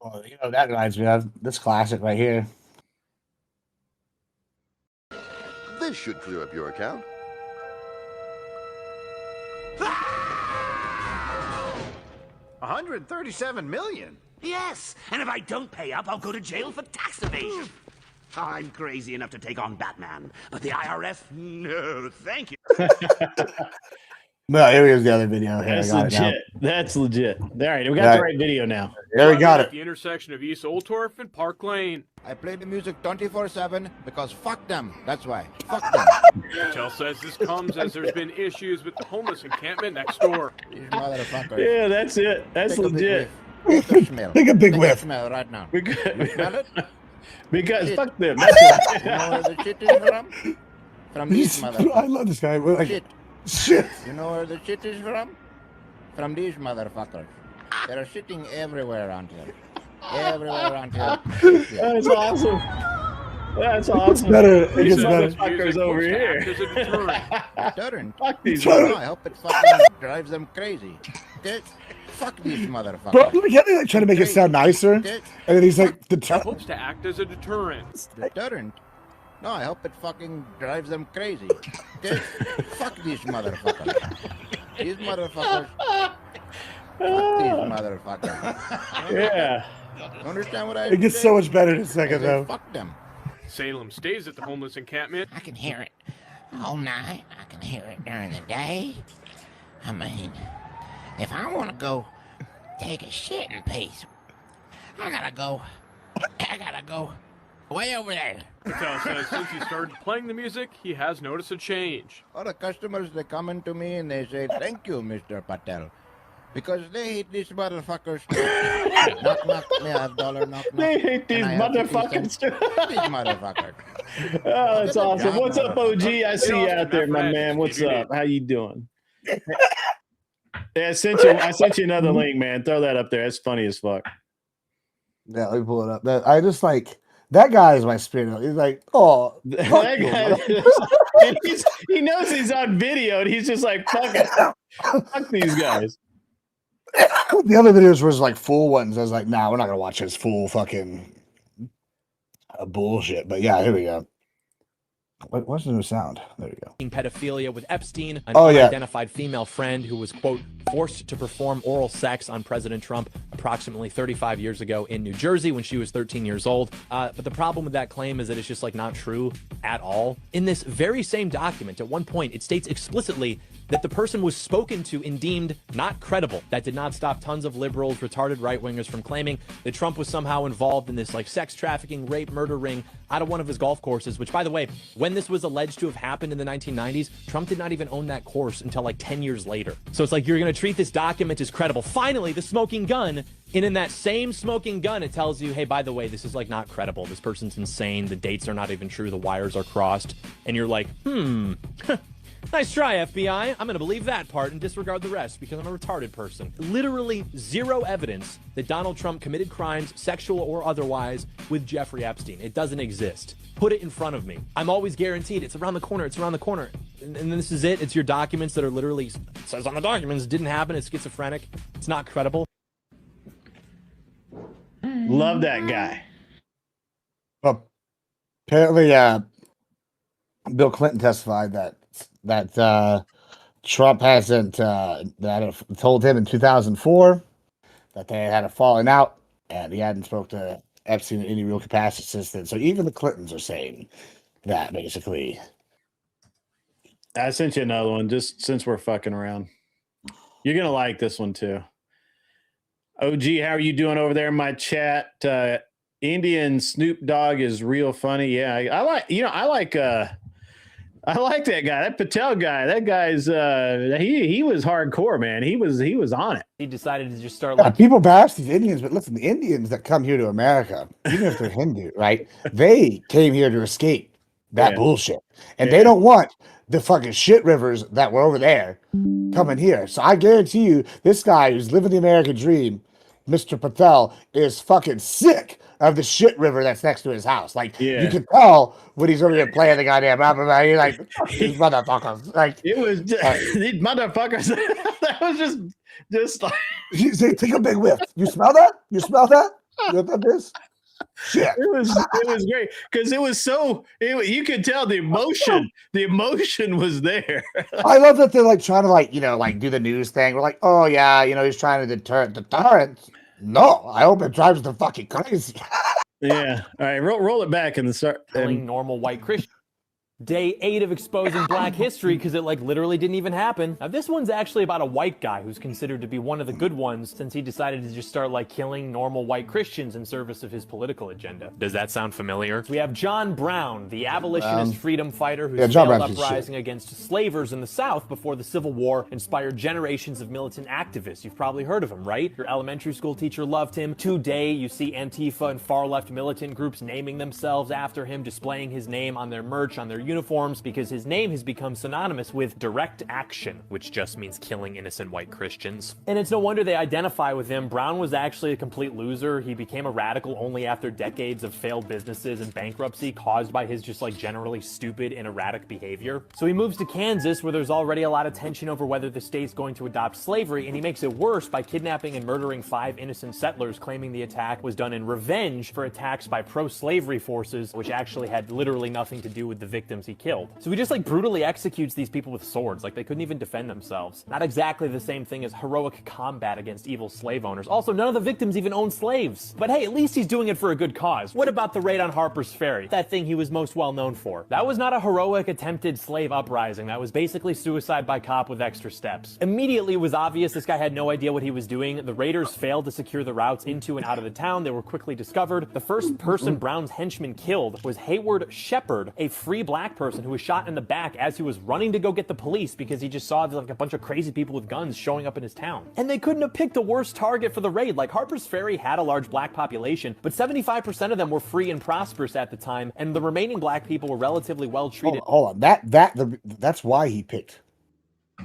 Well, that reminds me of this classic right here. This should clear up your account. 137 million? Yes, and if I don't pay up, I'll go to jail for tax evasion. I'm crazy enough to take on Batman, but the IRS, no, thank you. No, here is the other video. Here, That's I got it now. legit. That's legit. All right, we got the right video now. There we got At it. the intersection of East Old Torf and Park Lane. I play the music 24/7 because fuck them. That's why. Fuck them. Patel says this comes as there's been issues with the homeless encampment next door. These motherfuckers. Yeah, that's it. That's Take a big legit. whiff. Take a smell. Take a big Take a whiff. smell right now. We good. You smell it? Because Shit. fuck them. You know where the shit is from? From these I motherfuckers. love this guy. Like, Shit. shit. You know where the shit is from? From these motherfuckers. They're shitting everywhere around here. Everywhere around here. That's awesome. That's It gets awesome. better. It These gets better. motherfuckers over here. As a deterrent. Deterrent. Fuck these. No, I hope it fucking drives them crazy. Okay? Fuck these motherfuckers. Bro, can't they like try to make it sound nicer? And Okay? then he's like, the Hopes to act as a deterrent. Deterrent. No, I hope it fucking drives them crazy. Okay? Fuck these motherfuckers. These motherfuckers. Fuck these motherfuckers. Yeah. You understand what I it gets say? so much better in a I second, say though. fuck them. Salem stays at the homeless encampment. I can hear it all night. I can hear it during the day. I mean, if I want to go take a shit in peace, I gotta go way over there. Patel says since he started playing the music, he has noticed a change. All the customers, they come into me and they say, thank you, Mr. Patel. Because they hate these motherfuckers. Knock, knock, may I have dollar, knock, knock. They hate these Can I have 50 motherfuckers. cents? These motherfuckers. Oh, that's Get a awesome. job, What's up, OG? I see you out there, my Friends, man. What's DVD. up? How you doing? Yeah, I sent you another link, man. Throw that up there. That's funny as fuck. Yeah, let me pull it up. I just like that guy is my spirit. He's like, oh, That fuck you, guy, and he knows he's on video, and he's just like, fuck it. Fuck these guys. the other videos was like full ones. I was like, nah, we're not gonna watch this full fucking bullshit. But yeah, here we go. What's the new sound? There we go. Pedophilia with Epstein, an Oh, yeah. unidentified female friend who was, quote, forced to perform oral sex on President Trump approximately 35 years ago in New Jersey when she was 13 years old. But the problem with that claim is that it's just like not true at all. In this very same document, at one point, it states explicitly that the person was spoken to and deemed not credible. That did not stop tons of liberals, retarded right-wingers from claiming that Trump was somehow involved in this like sex trafficking, rape, murder ring out of one of his golf courses, which, by the way, when this was alleged to have happened in the 1990s, Trump did not even own that course until like 10 years later. So it's like you're going to treat this document as credible. Finally, the smoking gun. And in that same smoking gun, it tells you, hey, by the way, this is like not credible. This person's insane. The dates are not even true. The wires are crossed. And you're like, nice try, FBI. I'm going to believe that part and disregard the rest because I'm a retarded person. Literally zero evidence that Donald Trump committed crimes, sexual or otherwise, with Jeffrey Epstein. It doesn't exist. Put it in front of me. I'm always guaranteed it's around the corner. It's around the corner. And this is it. It's your documents that are literally, it says on the documents, didn't happen. It's schizophrenic. It's not credible. Love that guy. Well, apparently, Bill Clinton testified that Trump hasn't that told him in 2004 that they had a falling out and he hadn't spoke to Epstein in any real capacity since then. So even the Clintons are saying that basically. I sent you another one just since we're fucking around. You're gonna like this one too. OG, how are you doing over there in my chat? Indian Snoop Dogg is real funny. Yeah, I like that guy, that Patel guy. That guy's he was hardcore, man. He was on it. He decided to just start Yeah, people bash these Indians, but listen, the Indians that come here to America, even if they're Hindu, right? They came here to escape that bullshit. And they don't want the fucking shit rivers that were over there coming here. So I guarantee you, this guy who's living the American dream, Mr. Patel, is fucking sick of the shit river that's next to his house. Like, you can tell when he's over there playing the goddamn blah, blah, blah. You're like, fuck these motherfuckers. Like, it was just, these motherfuckers. That was just like. Take a big whiff. You smell that? You smell that? You know what that is? Shit. It was great because it was so you could tell the emotion was there. I love that they're like trying to like do the news thing. We're like, oh yeah, he's trying to deterrent. No, I hope it drives them fucking crazy. Yeah. All right, roll it back and start killing normal white Christians. Day 8 of exposing black history because it like literally didn't even happen. Now this one's actually about a white guy who's considered to be one of the good ones since he decided to just start like killing normal white Christians in service of his political agenda. Does that sound familiar? We have John Brown, the abolitionist freedom fighter who's failed uprising against slavers in the South before the Civil War inspired generations of militant activists. You've probably heard of him, right? Your elementary school teacher loved him. Today you see Antifa and far-left militant groups naming themselves after him, displaying his name on their merch, on their uniforms, because his name has become synonymous with direct action, which just means killing innocent white Christians. And it's no wonder they identify with him. Brown was actually a complete loser. He became a radical only after decades of failed businesses and bankruptcy caused by his just like generally stupid and erratic behavior. So he moves to Kansas, where there's already a lot of tension over whether the state's going to adopt slavery, and he makes it worse by kidnapping and murdering 5 innocent settlers, claiming the attack was done in revenge for attacks by pro-slavery forces, which actually had literally nothing to do with the victims he killed. So he just like brutally executes these people with swords, like they couldn't even defend themselves. Not exactly the same thing as heroic combat against evil slave owners. Also, none of the victims even owned slaves. But hey, at least he's doing it for a good cause. What about the raid on Harper's Ferry? That thing he was most well known for. That was not a heroic attempted slave uprising. That was basically suicide by cop with extra steps. Immediately it was obvious this guy had no idea what he was doing. The raiders failed to secure the routes into and out of the town. They were quickly discovered. The first person Brown's henchmen killed was Hayward Shepard, a free black person who was shot in the back as he was running to go get the police because he just saw like a bunch of crazy people with guns showing up in his town. And they couldn't have picked a worse target for the raid. Like, Harper's Ferry had a large black population, but 75% of them were free and prosperous at the time, and the remaining black people were relatively well treated. Hold on. That's why he picked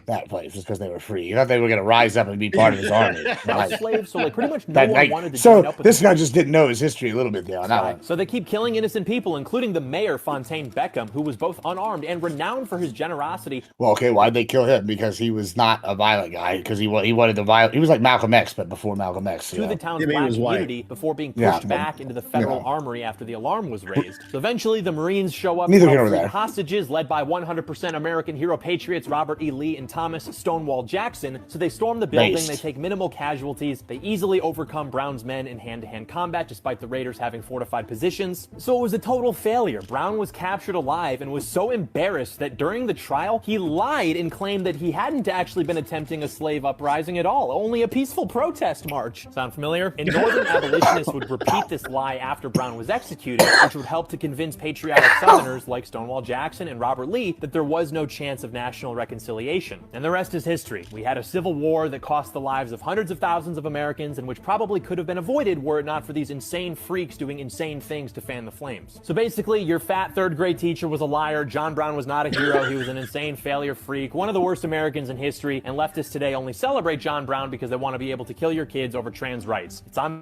that place, just because they were free. You thought they were going to rise up and be part of his army. Like, slaves, so like pretty much no one wanted to so join up with this them. guy just didn't know his history a little bit there on that one. So they keep killing innocent people, including the mayor, Fontaine Beckham, who was both unarmed and renowned for his generosity. Well, okay, why'd they kill him? Because he was not a violent guy. Because he wanted the violent. He was like Malcolm X, but before Malcolm X. To the town's black community before being pushed back into the federal armory after the alarm was raised. So eventually the Marines show up to help free hostages, led by 100% American hero patriots Robert E. Lee and Thomas Stonewall Jackson. So they storm the building, they take minimal casualties, they easily overcome Brown's men in hand-to-hand combat despite the raiders having fortified positions. So it was a total failure. Brown was captured alive and was so embarrassed that during the trial, he lied and claimed that he hadn't actually been attempting a slave uprising at all, only a peaceful protest march. Sound familiar? And Northern abolitionists would repeat this lie after Brown was executed, which would help to convince patriotic Southerners like Stonewall Jackson and Robert Lee that there was no chance of national reconciliation. And the rest is history. We had a civil war that cost the lives of hundreds of thousands of Americans, and which probably could have been avoided were it not for these insane freaks doing insane things to fan the flames. So basically, your fat third-grade teacher was a liar, John Brown was not a hero, he was an insane failure freak, one of the worst Americans in history, and leftists today only celebrate John Brown because they want to be able to kill your kids over trans rights. It's on.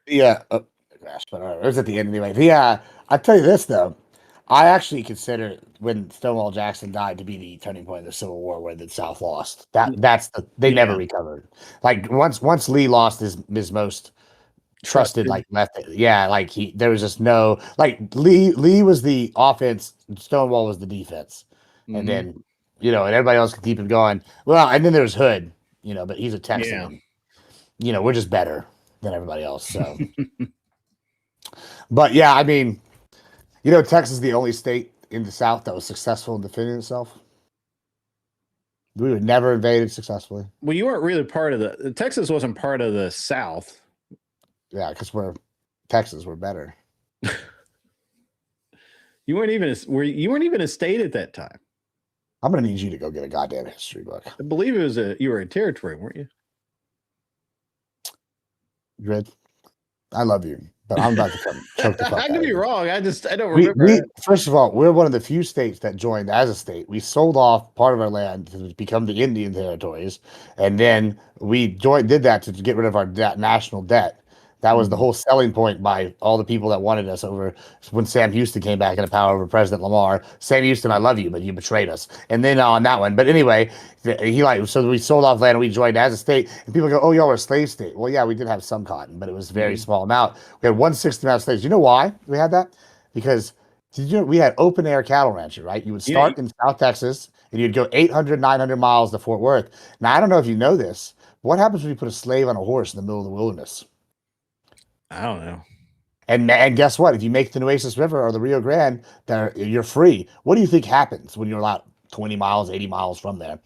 Yeah, gosh, but it was at the end anyway. Yeah, I'll tell you this though. I actually consider when Stonewall Jackson died to be the turning point of the Civil War, where the South lost. They never recovered. Like once Lee lost his most trusted like method. Yeah, like there was just no like Lee was the offense, Stonewall was the defense, and then and everybody else could keep him going. Well, and then there's Hood, but he's a Texan. And, we're just better than everybody else. So, but yeah, I mean. Texas is the only state in the South that was successful in defending itself. We were never invaded successfully. Well, you weren't really part of Texas wasn't part of the South. Yeah, because we're better. You weren't even a state at that time. I'm gonna need you to go get a goddamn history book. I believe you were a territory, weren't you? Red, I love you, But I'm about to choke the fuck I out could of be you. wrong. I don't remember. We first of all, we're one of the few states that joined as a state. We sold off part of our land to become the Indian territories, and then we did that to get rid of our national debt. That was the whole selling point by all the people that wanted us over when Sam Houston came back into power over President Lamar. Sam Houston, I love you, but you betrayed us. And then on that one, but anyway, so we sold off land and we joined as a state. And people go, "Oh, y'all were a slave state." Well, yeah, we did have some cotton, but it was a very small amount. We had 1/6 amount of slaves. You know why we had that? Because we had open air cattle ranching, right? You would start in South Texas and you'd go 800, 900 miles to Fort Worth. Now, I don't know if you know this. What happens when you put a slave on a horse in the middle of the wilderness? I don't know. And guess what? If you make the Nueces River or the Rio Grande, you're free. What do you think happens when you're about 20 miles, 80 miles from there?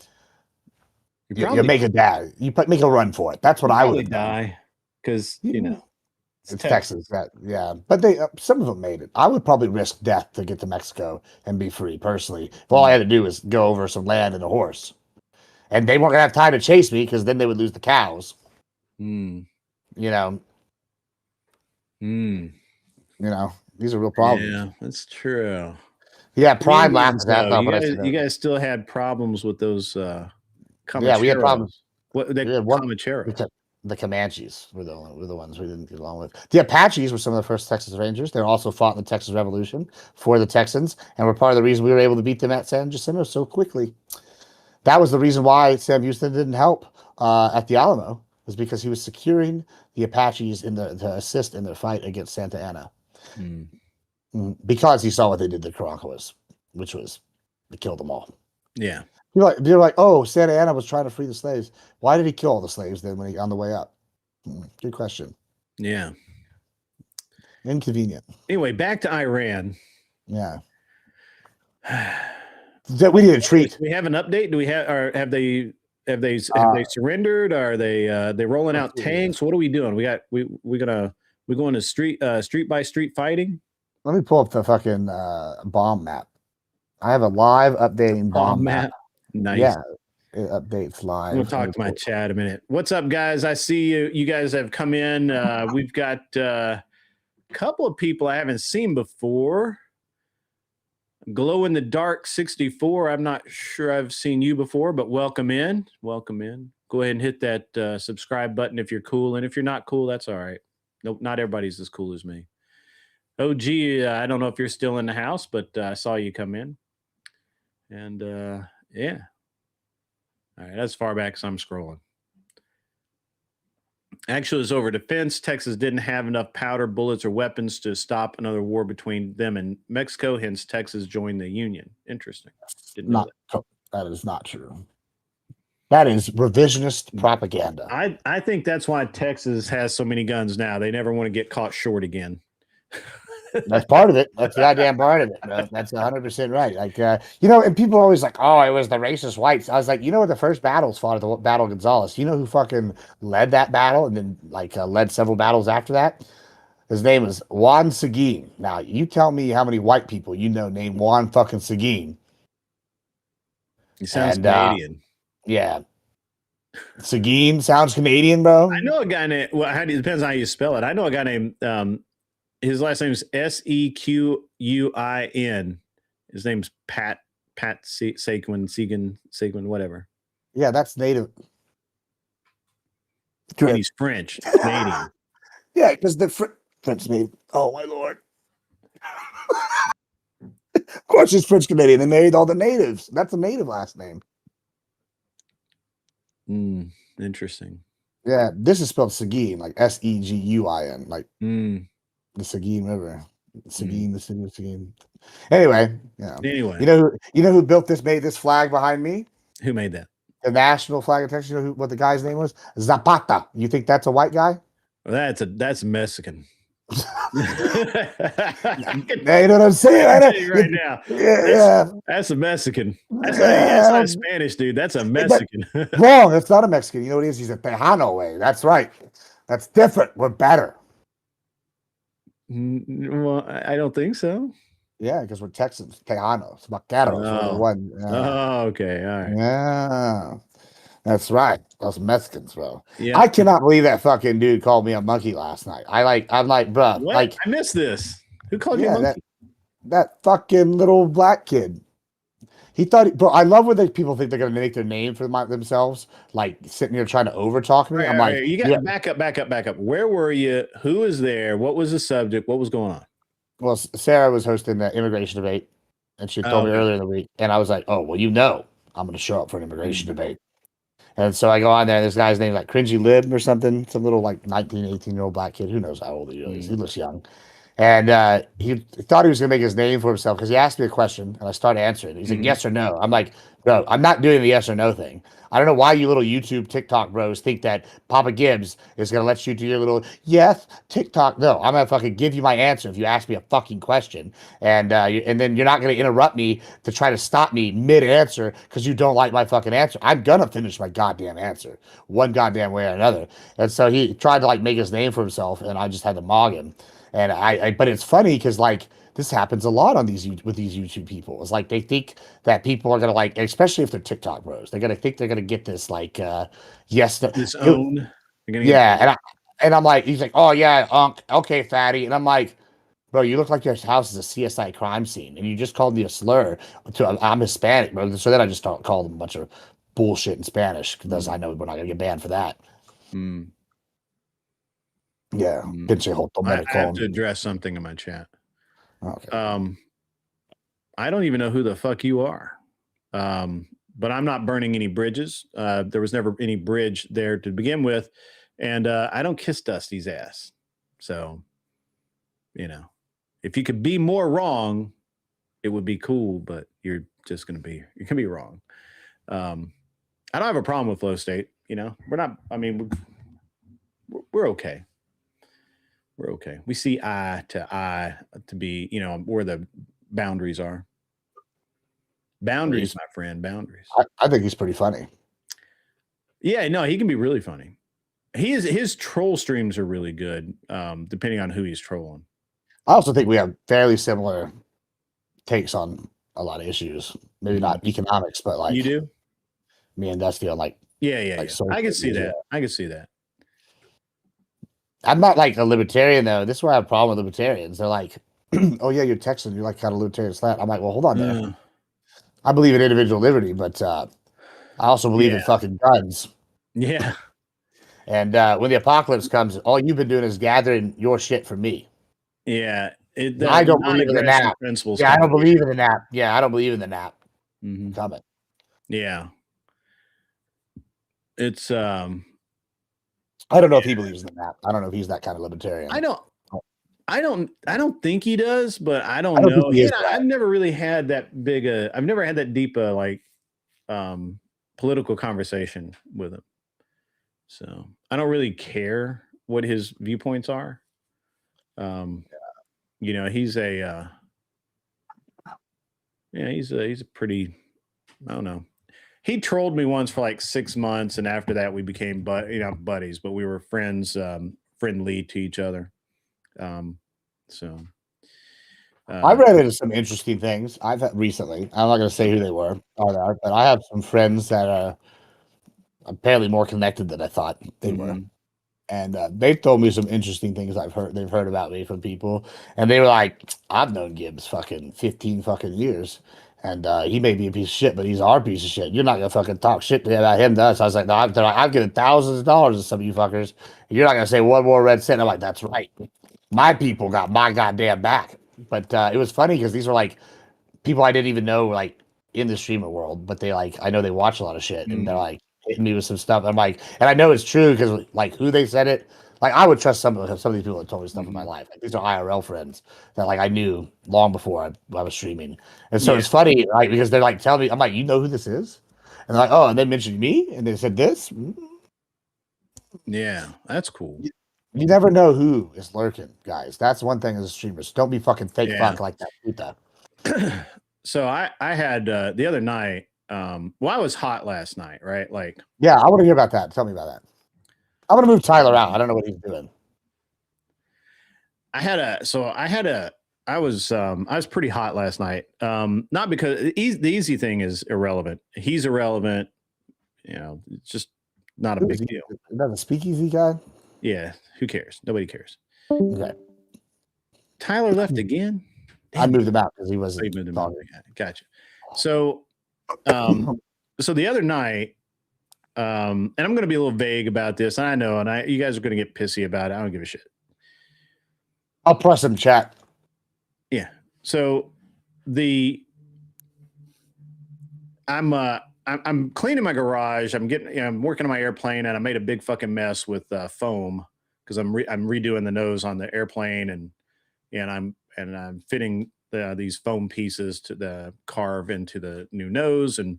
You make a dad. You make a run for it. That's what I would die because it's Texas. Yeah, but some of them made it. I would probably risk death to get to Mexico and be free personally. If all I had to do was go over some land and a horse, and they weren't gonna have time to chase me because then they would lose the cows. You know. These are real problems. Yeah, that's true. Yeah, Prime Indians, laughed at though, you guys still had problems with those Yeah, we had problems. What they Comancheros? The Comanches were the ones we didn't get along with. The Apaches were some of the first Texas Rangers. They also fought in the Texas Revolution for the Texans and were part of the reason we were able to beat them at San Jacinto so quickly. That was the reason why Sam Houston didn't help at the Alamo, was because he was securing the Apaches to assist in their fight against Santa Anna. Because he saw what they did to the Karankawas, which was to kill them all. Yeah. They're like, oh, Santa Anna was trying to free the slaves. Why did he kill all the slaves then when he on the way up? Good question. Yeah. Inconvenient. Anyway, back to Iran. Yeah. We need a treat. Do we have an update? Do we have, or have they surrendered? Are they rolling out tanks? What are we doing? We going to street by street fighting? Let me pull up the fucking bomb map. I have a live updating bomb map. Nice. Yeah, it updates live. We'll talk to my chat a minute. What's up, guys? I see you. You guys have come in. We've got a couple of people I haven't seen before. Glow in the Dark 64. I'm not sure I've seen you before, but welcome in. Welcome in. Go ahead and hit that subscribe button if you're cool. And if you're not cool, that's all right. Nope, not everybody's as cool as me. OG, I don't know if you're still in the house, but I saw you come in. And yeah. All right, that's far back as I'm scrolling. Actually, it was over defense. Texas didn't have enough powder, bullets, or weapons to stop another war between them and Mexico. Hence, Texas joined the Union. Interesting. That is not true. That is revisionist propaganda. I think that's why Texas has so many guns now. They never want to get caught short again. That's part of it. That's the goddamn part of it. Bro. That's 100% right. Like, and people are always like, oh, it was the racist whites. I was like, what the first battles fought at the Battle of Gonzales? You know who fucking led that battle and then led several battles after that? His name is Juan Seguin. Now, you tell me how many white people you know named Juan fucking Seguin. He sounds Canadian. Yeah. Seguin sounds Canadian, bro. I know a guy named, it depends on how you spell it. I know a guy named, his last name is Sequin. His name's Pat Seguin, whatever. Yeah, that's native. And he's French, Canadian. Yeah, because the French made. Oh my lord! Of course, he's French Canadian. They married all the natives. That's a native last name. Interesting. Yeah, this is spelled Seguin, like Seguin, like the Seguin River. Seguin, the city of Seguin. Anyway, yeah. Anyway, you know who made this flag behind me? Who made that? The national flag of Texas. You know what the guy's name was? Zapata. You think that's a white guy? Well, that's Mexican. You know what I'm saying? Right now. That's a Mexican. That's not Spanish, dude. That's a Mexican. Wrong. It's not a Mexican. You know what it is? He's a Tejano way. That's right. That's different. We're better. Well, I don't think so. Yeah, because we're Texans, Tejanos, Vaqueros. Oh. One. Oh, okay. All right. Yeah. That's right. Those Mexicans, bro. Yeah. I cannot believe that fucking dude called me a monkey last night. I'm like, bro, What? like I missed this. Who called you a yeah, monkey? that fucking little black kid. He thought, bro. I love when people think they're gonna make their name for themselves, like sitting here trying to overtalk me. All right, I'm all like, right, you got back up. Where were you? Who was there? What was the subject? What was going on? well, Sarah was hosting the immigration debate, and she told me okay. earlier in the week, and I was like, oh, well, I'm gonna show up for an immigration debate. And so I go on there, and this guy's name like Cringy Lib or something, some little like 19, 18-year-old black kid. Who knows how old he is? He looks young. And he thought he was going to make his name for himself because he asked me a question and I started answering. He's like, yes or no. I'm like, bro, I'm not doing the yes or no thing. I don't know why you little YouTube TikTok bros think that Papa Gibbs is going to let you do your little yes TikTok. No, I'm going to fucking give you my answer if you ask me a fucking question. And then you're not going to interrupt me to try to stop me mid-answer because you don't like my fucking answer. I'm going to finish my goddamn answer one goddamn way or another. And so he tried to like make his name for himself and I just had to mog him. And but it's funny because like this happens a lot on with these YouTube people. It's like they think that people are gonna like, especially if they're TikTok bros, they're gonna think they're gonna get this like yes, This own. Yeah, and I'm like, he's like, oh yeah, okay, fatty, and I'm like, bro, you look like your house is a CSI crime scene, and you just called me a slur. I'm Hispanic, bro. So then I just called him a bunch of bullshit in Spanish because I know we're not gonna get banned for that. Yeah, I have to address something in my chat. Okay. I don't even know who the fuck you are. But I'm not burning any bridges. There was never any bridge there to begin with. And I don't kiss Dusty's ass. So, you know, if you could be more wrong, it would be cool, but you're going to be wrong. I don't have a problem with Low State. You know, we're okay. We're okay. We see eye to be, you know, where the boundaries are. Boundaries, my friend, boundaries. I think he's pretty funny. Yeah, no, he can be really funny. His troll streams are really good, depending on who he's trolling. I also think we have fairly similar takes on a lot of issues. Maybe not economics, but like you do. Me and Dusty on like yeah. I can see that. I can see that. I'm not like a libertarian though. This is where I have a problem with libertarians. They're like, "Oh yeah, you're Texan. You're like kind of libertarian slant." I'm like, "Well, hold on there. I believe in individual liberty, but I also believe in fucking guns." Yeah. And when the apocalypse comes, all you've been doing is gathering your shit from me. Yeah. I don't believe in the nap. Yeah, I don't believe in the nap. Yeah, I don't believe in the nap. Coming. Yeah. It's I don't know if he believes in the nap. I don't know if he's that kind of libertarian. I don't think he does, but I don't know. I've never really had that big I've never had that deep like political conversation with him. So I don't really care what his viewpoints are. You know, he's a he's a pretty, I don't know. He trolled me once for like 6 months, and after that we became buddies, but we were friends, friendly to each other. So I ran into some interesting things I've had recently. I'm not going to say who they were, but I have some friends that are apparently more connected than I thought they were. And they've told me some interesting things they've heard about me from people. And they were like, I've known Gibbs fucking 15 fucking years. And he may be a piece of shit, but he's our piece of shit. You're not going to fucking talk shit about him to us. I was like, no, I've given thousands of dollars to some of you fuckers. You're not going to say one more red cent. I'm like, that's right. My people got my goddamn back. But it was funny because these were like people I didn't even know like in the streamer world, but they like, I know they watch a lot of shit and they're like hitting me with some stuff. I'm like, and I know it's true because like who they said it, like I would trust some of these people that told me stuff in my life. Like, these are IRL friends that like I knew long before I was streaming. And so it's funny, like, because they're like telling me, I'm like, you know who this is? And they're like, oh, and they mentioned me and they said this. Yeah, that's cool. You never know who is lurking, guys. That's one thing as a streamer. Don't be fucking fake fuck like that puta. So I had the other night, I was hot last night, right? Like, yeah, I want to hear about that. Tell me about that. I'm gonna move Tyler out. I don't know what he's doing. I was pretty hot last night. Not because the easy thing is irrelevant. He's irrelevant. You know, it's just not a big deal. Is that a speakeasy guy? Yeah, who cares? Nobody cares. Okay. Tyler left again. I moved him out because he Oh, wasn't. you moved him talking. out. Gotcha. So, so the other night, and I'm going to be a little vague about this. And I know, and you guys are going to get pissy about it. I don't give a shit. I'll press him, chat. Yeah. So I'm cleaning my garage. I'm working on my airplane, and I made a big fucking mess with foam because I'm redoing the nose on the airplane, and I'm fitting these foam pieces to the carve into the new nose, and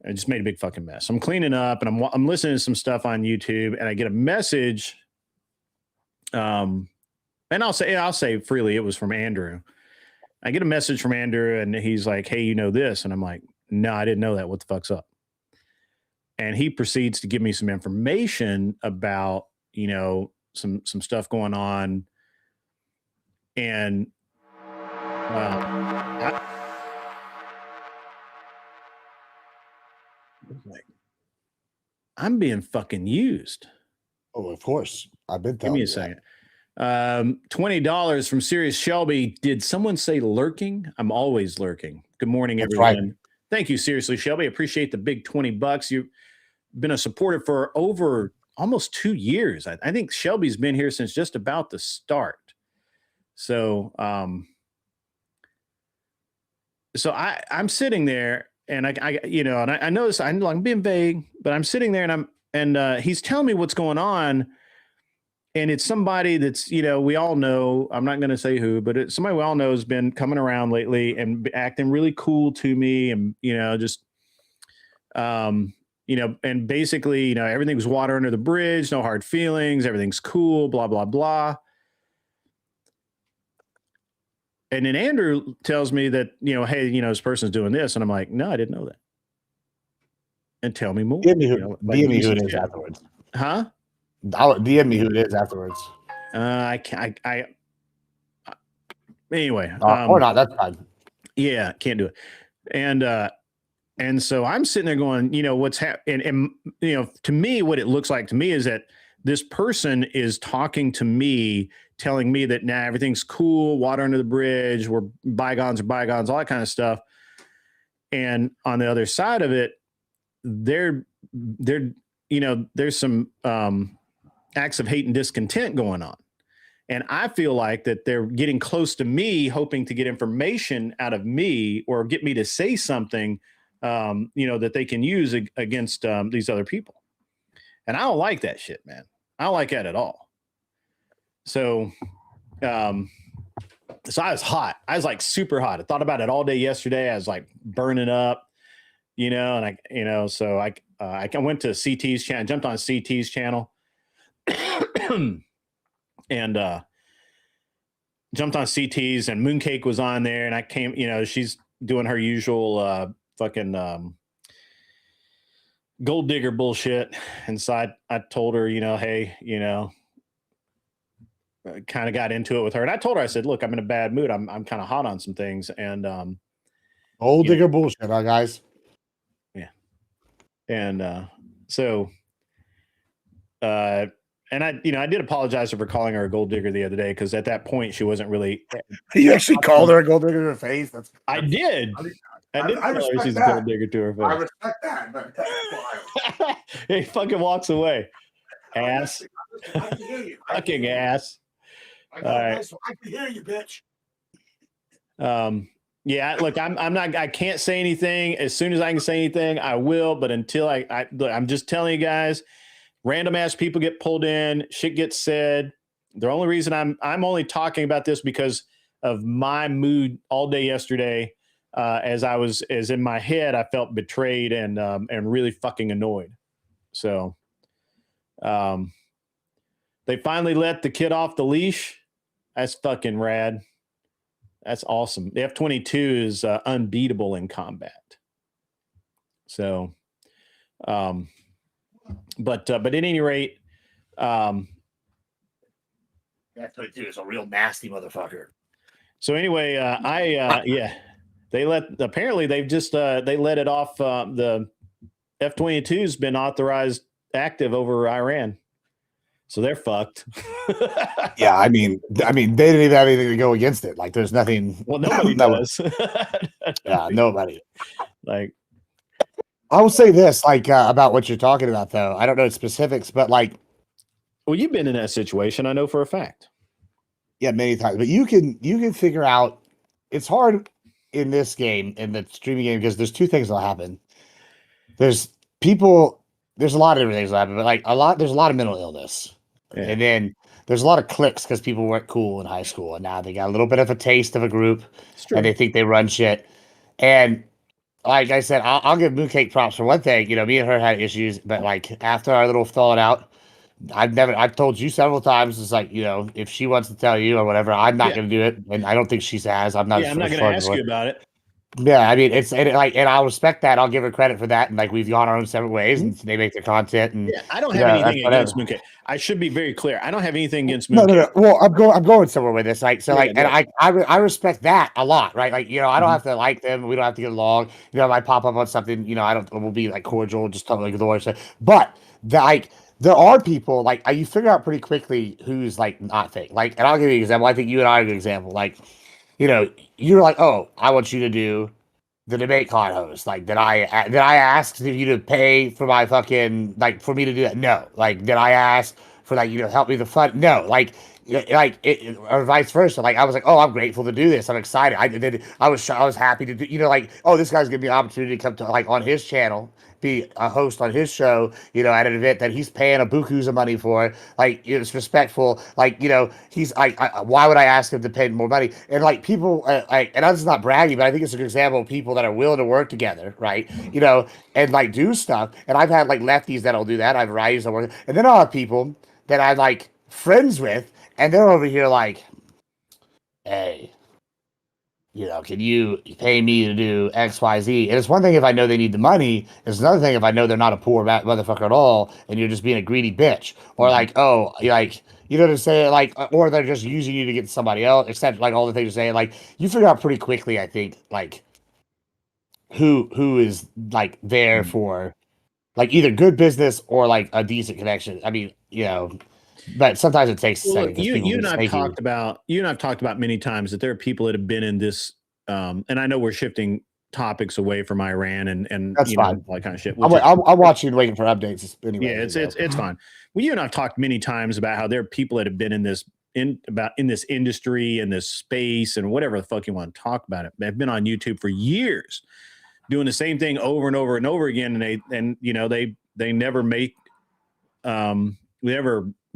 I just made a big fucking mess. I'm cleaning up, and I'm listening to some stuff on YouTube, and I get a message. And I'll say freely, it was from Andrew. I get a message from Andrew, and he's like, "Hey, you know this?" And I'm like, "No, I didn't know that. What the fuck's up?" And he proceeds to give me some information about, you know, some stuff going on. And I'm being fucking used. Oh, of course. I've been Give telling me a you second. $20 from Sirius Shelby. Did someone say lurking? I'm always lurking. Good morning, That's everyone. right. Thank you, seriously, Shelby. Appreciate the big $20. You've been a supporter for over almost 2 years. I think Shelby's been here since just about the start. So, I'm sitting there, and I notice I'm being vague, but I'm sitting there, and he's telling me what's going on. And it's somebody that's, you know, we all know, I'm not going to say who, but it's somebody we all know has been coming around lately and acting really cool to me. And, you know, just, you know, and basically, you know, everything's water under the bridge, no hard feelings, everything's cool, blah, blah, blah. And then Andrew tells me that, you know, hey, you know, this person's doing this. And I'm like, no, I didn't know that. And tell me more. DM me who it is afterwards. Huh? I'll DM me who it is afterwards. Anyway. Or not, that's fine. Yeah, can't do it. And so I'm sitting there going, you know, what's happening? And, you know, to me, what it looks like to me is that this person is talking to me, telling me that, nah, everything's cool, water under the bridge, we're bygones are bygones, all that kind of stuff. And on the other side of it, they're, you know, there's some acts of hate and discontent going on. And I feel like that they're getting close to me, hoping to get information out of me or get me to say something, you know, that they can use against these other people. And I don't like that shit, man. I don't like that at all. So, so I was hot. I was like super hot. I thought about it all day yesterday. I was like burning up, you know, and so I went to CT's channel, jumped on CT's channel. And jumped on CT's, and Mooncake was on there, and I came, you know, she's doing her usual fucking gold digger bullshit. And so I told her, you know, hey, you know, kind of got into it with her, and I told her, I said, look, I'm in a bad mood. I'm kind of hot on some things, and gold digger bullshit, huh, guys? Yeah. And so and I did apologize for calling her a gold digger the other day, because at that point she wasn't really. You actually called her a gold digger to her face? I did. I did I tell her she's respect a gold digger to her face. I respect that, but that's wild. He fucking walks away. Ass. I can hear you. Fucking ass. I All right. can hear you, bitch. Yeah, look, I can't say anything. As soon as I can say anything, I will. But until I'm just telling you guys, random ass people get pulled in, shit gets said. The only reason I'm only talking about this because of my mood all day yesterday. As in my head, I felt betrayed and really fucking annoyed. So, they finally let the kid off the leash. That's fucking rad. That's awesome. The F-22 is unbeatable in combat. So, but at any rate, F-22 is a real nasty motherfucker. So anyway, yeah, apparently they've just they let it off the F-22's been authorized active over Iran. So they're fucked. Yeah, I mean, they didn't even have anything to go against it. Like, there's nothing. Well, nobody no, does. Yeah, nobody. Like, I will say this, like, about what you're talking about, though. I don't know specifics, but like, well, you've been in that situation, I know for a fact. yeah, many times. But you can figure out. It's hard in this game, in the streaming game, because there's two things that'll happen. There's people. There's a lot of different things that happen, but like there's a lot of mental illness, and then there's a lot of cliques because people weren't cool in high school, and now they got a little bit of a taste of a group, and they think they run shit. And like I said, I'll give Mooncake props for one thing. You know, me and her had issues, but like after our little falling out, I've told you several times. It's like, you know, if she wants to tell you or whatever, I'm not going to do it, and I don't think she has. I'm not. Yeah, I'm not going to ask you about it. Yeah, I mean, and I'll respect that. I'll give her credit for that. And like, we've gone our own separate ways, and they make their content. And yeah, I don't have anything against Mooncake. I should be very clear. I don't have anything against Mooncake. No. Well, I'm going somewhere with this. Like, so, like, and I respect that a lot, right? Like, you know, I don't have to like them. We don't have to get along. You know, I might pop up on something. You know, we'll be like cordial, just talk like the way I say. But there are people like you figure out pretty quickly who's like not fake. Like, and I'll give you an example. I think you and I are a good example. Like, you know, you're like, oh, I want you to do the debate con host. Like, did I ask you to pay for my fucking, like, for me to do that? No. Like, did I ask for, like, you know, help me the fund? No. Like or vice versa. Like, I was like, oh, I'm grateful to do this. I'm excited. I was happy to do, you know, like, oh, this guy's gonna be an opportunity to come to, like, on his channel, be a host on his show, you know, at an event that he's paying a bukus of money for. Like, it's respectful. Like, you know, he's like, why would I ask him to pay more money? And like people, like, and I'm just not bragging, but I think it's a good example of people that are willing to work together, right? You know, and like do stuff. And I've had like lefties that'll do that. I've righties that work, and then I'll have people that I'm like friends with, and they're over here like, hey, you know, can you pay me to do X, Y, Z? And it's one thing if I know they need the money. It's another thing if I know they're not a poor motherfucker at all, and you're just being a greedy bitch, or like, oh, like, you know what I'm saying? Like, or they're just using you to get somebody else. Except like all the things you're saying, like, you figure out pretty quickly, I think, like who is like there for like either good business or like a decent connection. I mean, you know. But sometimes it takes a second. You and I've talked about many times that there are people that have been in this, and I know we're shifting topics away from Iran and that's fine. All that kind of shit. I'm watching, waiting for updates anyway. Yeah, it's fine. Well, you and I've talked many times about how there are people that have been in this industry, in this space, and whatever the fuck you want to talk about it. They've been on YouTube for years, doing the same thing over and over and over again, and they never make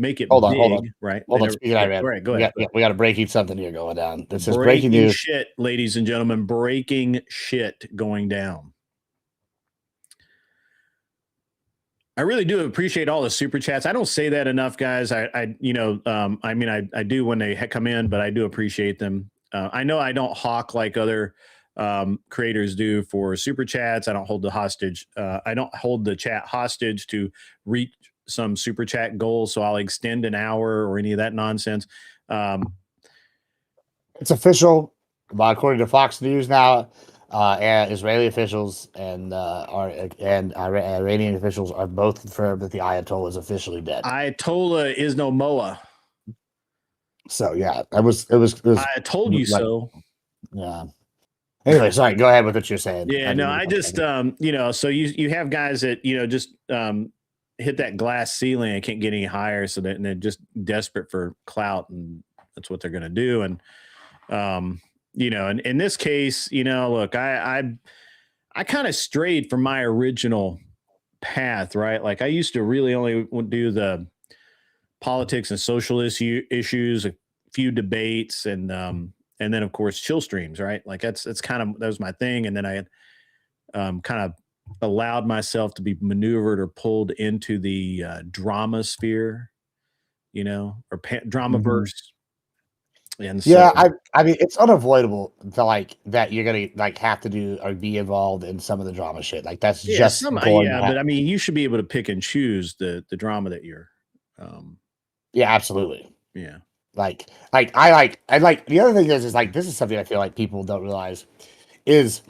make it big, right? Hold on. Speaking of Iran, right, go ahead. We got a breaking something here going down. This is breaking news. Shit, ladies and gentlemen, breaking shit going down. I really do appreciate all the super chats. I don't say that enough, guys. I do when they come in, but I do appreciate them. I know I don't hawk like other creators do for super chats. I don't hold the chat hostage to reach some super chat goals, so I'll extend an hour or any of that nonsense. It's official, according to Fox News now. And Israeli officials and Iranian officials are both confirmed that the Ayatollah is officially dead. Ayatollah is no Moa. So yeah, it was. I told you so. Yeah. Anyway, sorry. Go ahead with what you're saying. Yeah. No, I just so you have guys that just hit that glass ceiling and can't get any higher, so that and they're just desperate for clout, and that's what they're going to do. And and in this case, look, I kind of strayed from my original path, right? Like I used to really only do the politics and social issues, a few debates, and then of course chill streams, right? Like that was my thing. And then I had kind of allowed myself to be maneuvered or pulled into the drama sphere, or dramaverse. And so, yeah, I mean, it's unavoidable to like that you're gonna like have to do or be involved in some of the drama shit. Like that's but I mean, you should be able to pick and choose the drama that you're. Yeah, absolutely. Yeah. Like I like the other thing is like this is something I feel like people don't realize is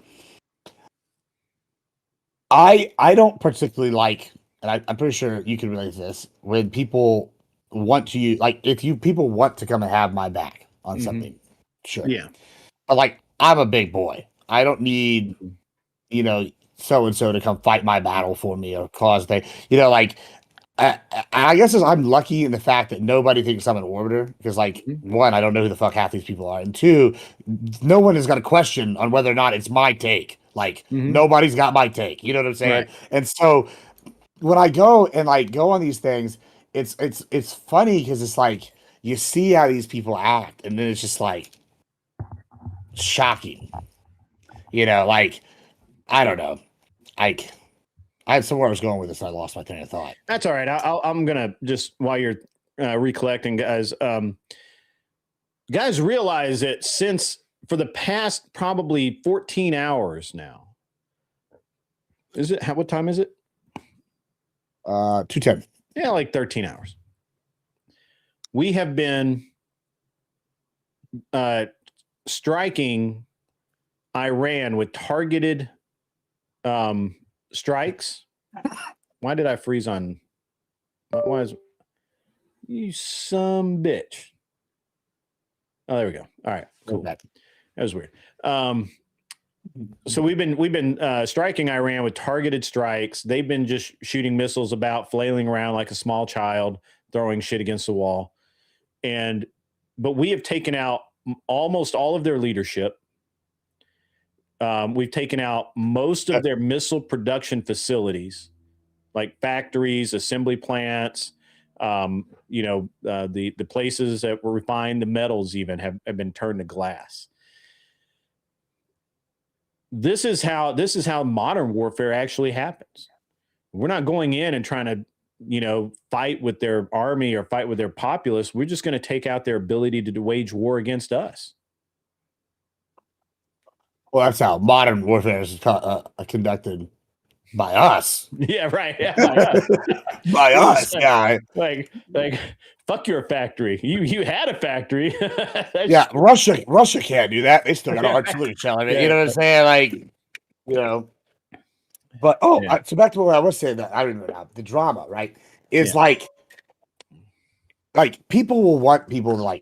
I don't particularly like, and I'm pretty sure you can relate to this, when people want to use, like, if people want to come and have my back on something, sure. Yeah. But like, I'm a big boy. I don't need, so and so to come fight my battle for me or cause like. I guess I'm lucky in the fact that nobody thinks I'm an orbiter because, like, one, I don't know who the fuck half these people are, and two, no one is going to question on whether or not it's my take. Like, nobody's got my take. You know what I'm saying? Right. And so when I go and like go on these things, it's funny because it's like you see how these people act, and then it's just like shocking. Like, I don't know, like. I had somewhere I was going with this. And I lost my train of thought. That's all right. I'm gonna just while you're recollecting, guys. Guys, realize that since for the past probably 14 hours now, is it? What time is it? 2:10. Yeah, like 13 hours. We have been striking Iran with targeted strikes. Why did I freeze on? Why is you some bitch? Oh, there we go. All right, cool. That was weird. So we've been striking Iran with targeted strikes. They've been just shooting missiles about, flailing around like a small child, throwing shit against the wall. But we have taken out almost all of their leadership. We've taken out most of their missile production facilities, like factories, assembly plants, the places that were refined the metals even have been turned to glass. This is how modern warfare actually happens. We're not going in and trying to, fight with their army or fight with their populace. We're just going to take out their ability to wage war against us. Well, that's how modern warfare is conducted by us. Yeah, right. Yeah, by us. By us, guy. Like, fuck your factory. You had a factory. Yeah, Russia can't do that. They still got artillery shelling it. You know what I'm saying? Like, But so back to what I was saying. That I remember now. The drama, right? Is like people will want people to like,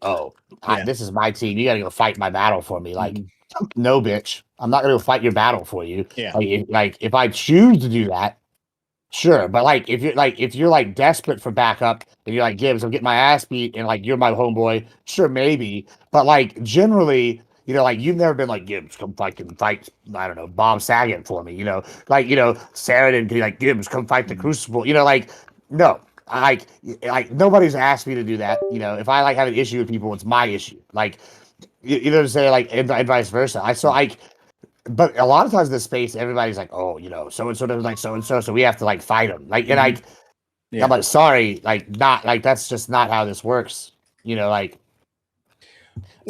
this is my team. You got to go fight my battle for me. Like. No, bitch. I'm not going to fight your battle for you. Yeah. If I choose to do that, sure. But if you're desperate for backup and you're like, Gibbs, I'm getting my ass beat, and like you're my homeboy, sure, maybe. But generally, you've never been like, Gibbs, come fight, I don't know, Bob Saget for me. Sarah didn't be like, Gibbs, come fight the Crucible. No. Nobody's asked me to do that. If I have an issue with people, it's my issue. You know what I'm saying? And vice versa. But a lot of times in this space, everybody's like, so and so doesn't like so and so, so we have to fight them. I'm like, sorry, not that's just not how this works. It's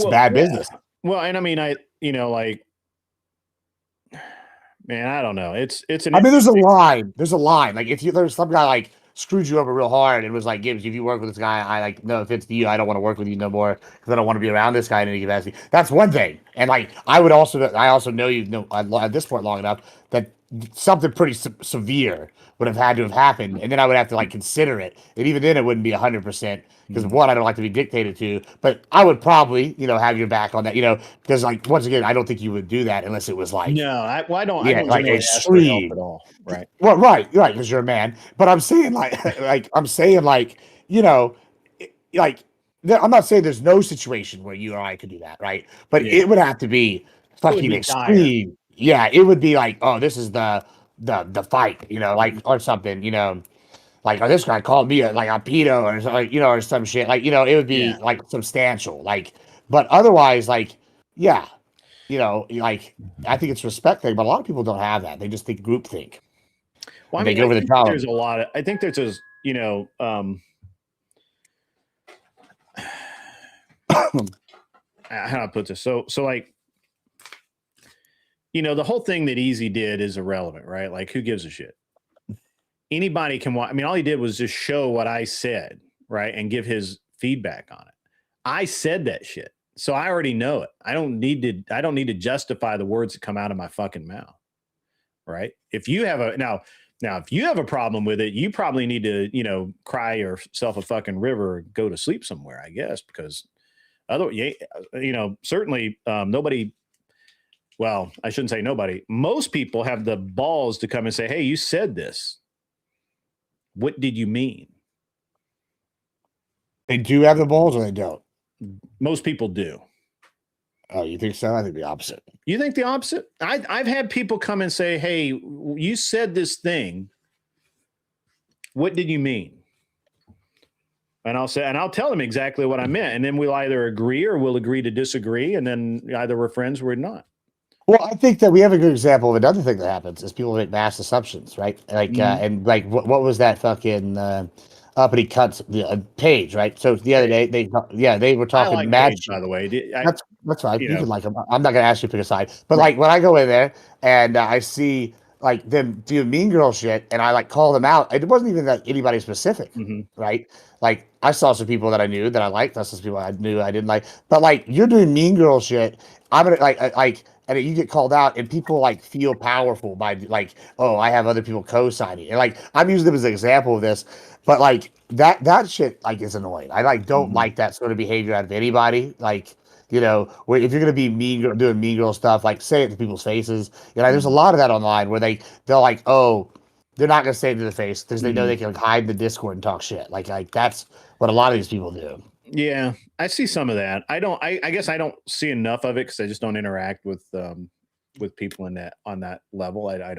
bad business. Well, and I mean, man, I don't know. It's there's a line. There's a line. If there's some guy screwed you over real hard and was like, Gibbs, if you work with this guy, I no offense to you, I don't want to work with you no more because I don't want to be around this guy in any capacity. That's one thing. And I also know at this point long enough that something pretty severe would have had to have happened, and then I would have to consider it. And even then, it wouldn't be 100% because one, I don't like to be dictated to, but I would probably have your back on that, because once again, I don't think you would do that unless it was no, I don't generally ask for help at all, right? Well, right, because you're a man. But I'm saying I'm not saying there's no situation where you or I could do that, right? But it would have to be fucking extreme. Dire. Yeah, it would be this is the fight, or something, or this guy called me a pedo or or some shit. It would be substantial. But otherwise, I think it's respect thing, but a lot of people don't have that. They just think group think. Well, they go over the top. There's a lot of, I think there's this, how do I put this? So the whole thing that Easy did is irrelevant, right? Who gives a shit? Anybody can watch. I mean, all he did was just show what I said, right? And give his feedback on it. I said that shit. So I already know it. I don't need to justify the words that come out of my fucking mouth. right? If you have if you have a problem with it, you probably need to, cry yourself a fucking river or go to sleep somewhere, I guess, because otherwise, certainly nobody. Well, I shouldn't say nobody. Most people have the balls to come and say, "Hey, you said this. What did you mean?" They do have the balls, or they don't. Most people do. Oh, you think so? I think the opposite. You think the opposite? I've had people come and say, "Hey, you said this thing. What did you mean?" And I'll tell them exactly what I meant, and then we'll either agree or we'll agree to disagree, and then either we're friends or we're not. Well, I think that we have a good example of another thing that happens is people make mass assumptions, right? Like, and like, what was that fucking uppity cuts Page, right? So the other day, they were talking I like mad Page, by the way. That's fine. You can like them. I'm not gonna ask you to pick a side, but like when I go in there and I see like them do mean girl shit, and I like call them out. It wasn't even that anybody specific, right? Like I saw some people that I knew that I liked. That's some people I knew I didn't like. But like you're doing mean girl shit. I'm gonna like. And you get called out, and people like feel powerful by like, oh, I have other people co-signing, and like I'm using them as an example of this, but like that shit like is annoying. I like don't like that sort of behavior out of anybody. Like where if you're gonna be doing mean girl stuff, like say it to people's faces. There's a lot of that online where they'll like, oh, they're not gonna say it to the face because they know they can like, hide in the Discord and talk shit. Like that's what a lot of these people do. Yeah, I see some of that. I guess I don't see enough of it because I just don't interact with people on that level. I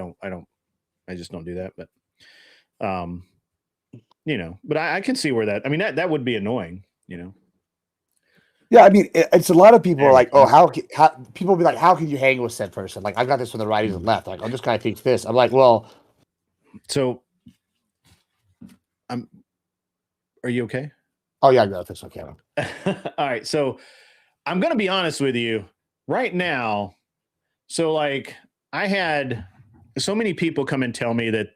just don't do that. But but I can see where that. I mean, that would be annoying. Yeah, I mean, it's a lot of people are like, oh, how people be like, how can you hang with said person? Like, I got this from the righties and left. Like, oh, this guy thinks this. I'm like, well, so are you okay? Oh yeah, I got this. Okay. All right, so I'm gonna be honest with you right now. So like, I had so many people come and tell me that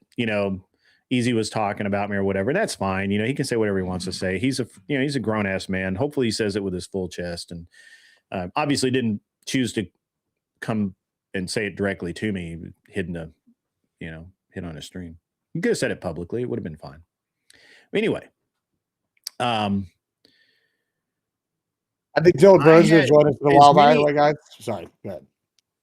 Easy was talking about me or whatever. That's fine. He can say whatever he wants to say. He's a grown ass man. Hopefully, he says it with his full chest, and obviously didn't choose to come and say it directly to me. Hid on a stream. He could have said it publicly. It would have been fine. Anyway. I think Joe Burns will join us in a while, by the way, guys. Sorry, go ahead.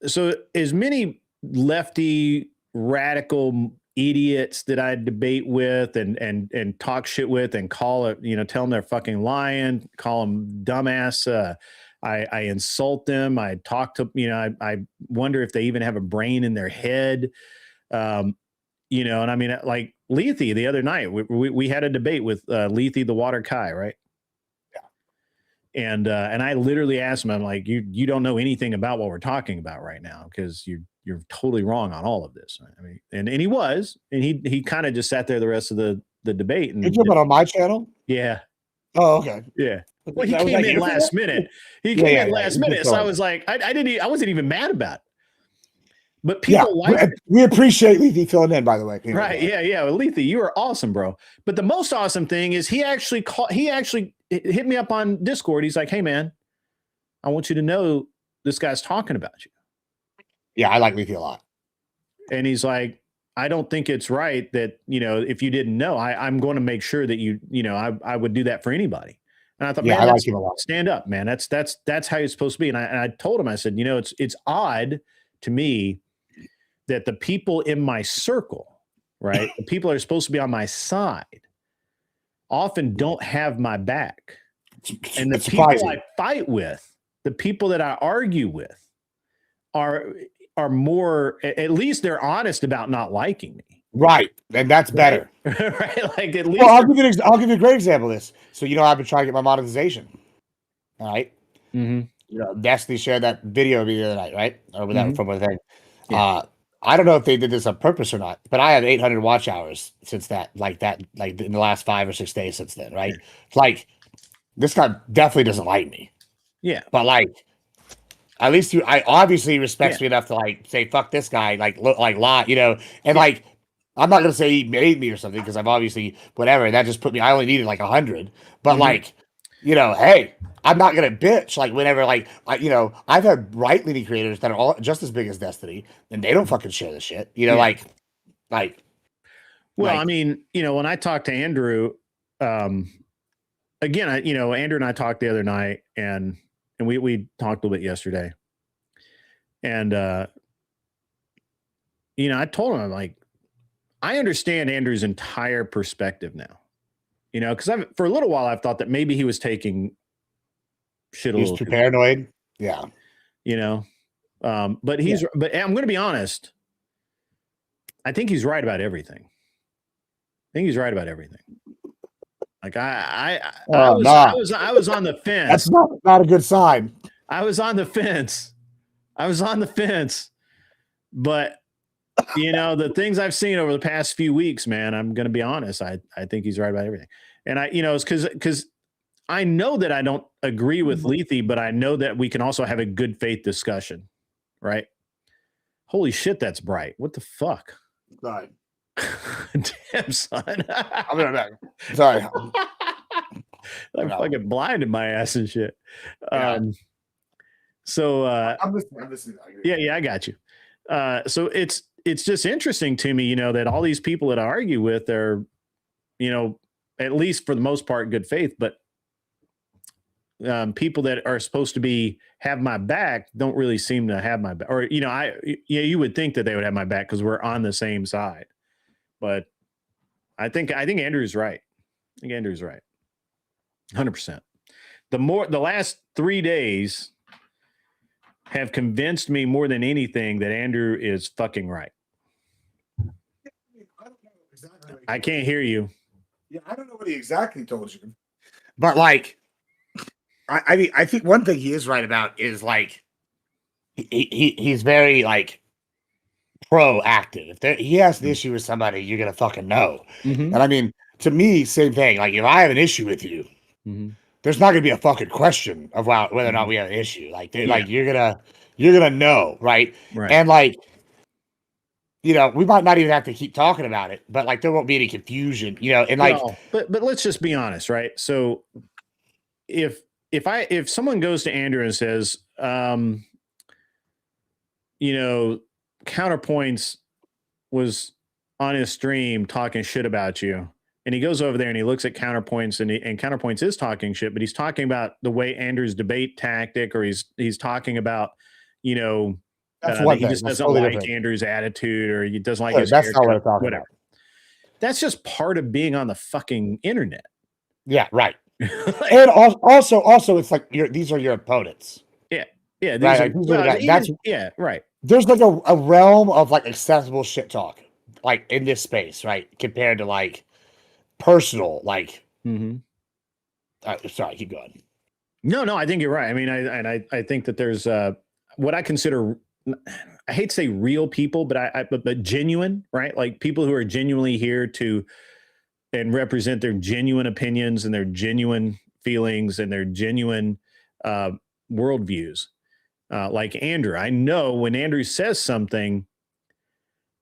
So as many lefty radical idiots that I debate with and talk shit with and call it, tell them they're fucking lying, call them dumbass. I insult them. I talk to, I wonder if they even have a brain in their head. And I mean, like Lethe the other night, we had a debate with Lethe the Water Kai, right? Yeah. And I literally asked him, I'm like, you don't know anything about what we're talking about right now because you're totally wrong on all of this. I mean, and he was, and he kind of just sat there the rest of the debate. And you talking about on my channel? Yeah. Oh, okay. Yeah. Well, he came in last minute. He came in last minute, so I was like, I wasn't even mad about it. But people we appreciate Lethe filling in, by the way. Right? Yeah. Well, Lethe, you are awesome, bro. But the most awesome thing is he actually hit me up on Discord. He's like, "Hey, man, I want you to know this guy's talking about you." Yeah, I like Lethe a lot. And he's like, "I don't think it's right that if you didn't know, I'm going to make sure that I would do that for anybody." And I thought, man, I like him a lot. Stand up, man. That's how you're supposed to be. And I told him, I said, it's odd to me that the people in my circle, right, the people that are supposed to be on my side, often don't have my back. And the people I fight with, the people that I argue with, are more, at least they're honest about not liking me. Right, and that's better. Right, like at least. Well, I'll give you a great example of this. So I've been trying to get my monetization. All right. Mm-hmm. Destiny shared that video the other night, right? Or without from a thing. Yeah. I don't know if they did this on purpose or not, but I have 800 watch hours since that, like in the last 5 or 6 days since then, right? Like, this guy definitely doesn't like me. Yeah. But like, at least I obviously respects me enough to like say fuck this guy, like lie, and like I'm not gonna say he made me or something because I've obviously whatever. That just put me. I only needed like 100, but like you know, hey, I'm not gonna bitch like whenever like I've had right leaning creators that are all just as big as Destiny, and they don't fucking share the shit. You know, Yeah. like. Well, like- I mean, when I talked to Andrew, again, Andrew and I talked the other night, and we talked a little bit yesterday, and I told him, I'm like, I understand Andrew's entire perspective now, because for a little while I've thought that maybe he was taking shit a He's little too paranoid. Yeah. But but I'm going to be honest. I think he's right about everything. Like I was on the fence. That's not a good sign. I was on the fence, but the things I've seen over the past few weeks, man, I'm going to be honest. I think he's right about everything. And it's because I know that I don't agree with Lethe, but I know that we can also have a good faith discussion, right? Holy shit, that's bright. What the fuck? Sorry. Damn, son. I'll be right back. Sorry. I fucking blinded my ass and shit. Yeah. So I'm listening. Yeah, I got you. So it's just interesting to me, that all these people that I argue with are, at least for the most part, good faith, but people that are supposed to have my back don't really seem to have my back. Or, you would think that they would have my back because we're on the same side. But I think Andrew's right. 100%. The last 3 days have convinced me more than anything that Andrew is fucking right. I can't hear you. Yeah, I don't know what he exactly told you, but like, I mean, I think one thing he is right about is like, he's very like proactive. If he has an issue with somebody, you're gonna fucking know. Mm-hmm. And I mean, to me, same thing. Like, if I have an issue with you, there's not gonna be a fucking question of whether or not we have an issue. Like, like you're gonna know, right? Right. And like, we might not even have to keep talking about it, but like, there won't be any confusion, and like, no, but let's just be honest, right? So if someone goes to Andrew and says, Counterpoints was on his stream talking shit about you, and he goes over there and he looks at Counterpoints, and Counterpoints is talking shit, but he's talking about the way Andrew's debate tactic, or he's talking about, that he just doesn't like Andrew's attitude, or he doesn't like his that's not what I'm talking whatever. That's just part of being on the fucking internet. Yeah, right. And also, it's like these are your opponents. Yeah, right. Yeah, right. There's like a realm of like accessible shit talk, like in this space, right? Compared to like personal, like. Sorry, keep going. No, I think you're right. I mean, I think that there's what I consider, I hate to say real people, but genuine, right? Like people who are genuinely here to and represent their genuine opinions and their genuine feelings and their genuine worldviews. Like Andrew, I know when Andrew says something,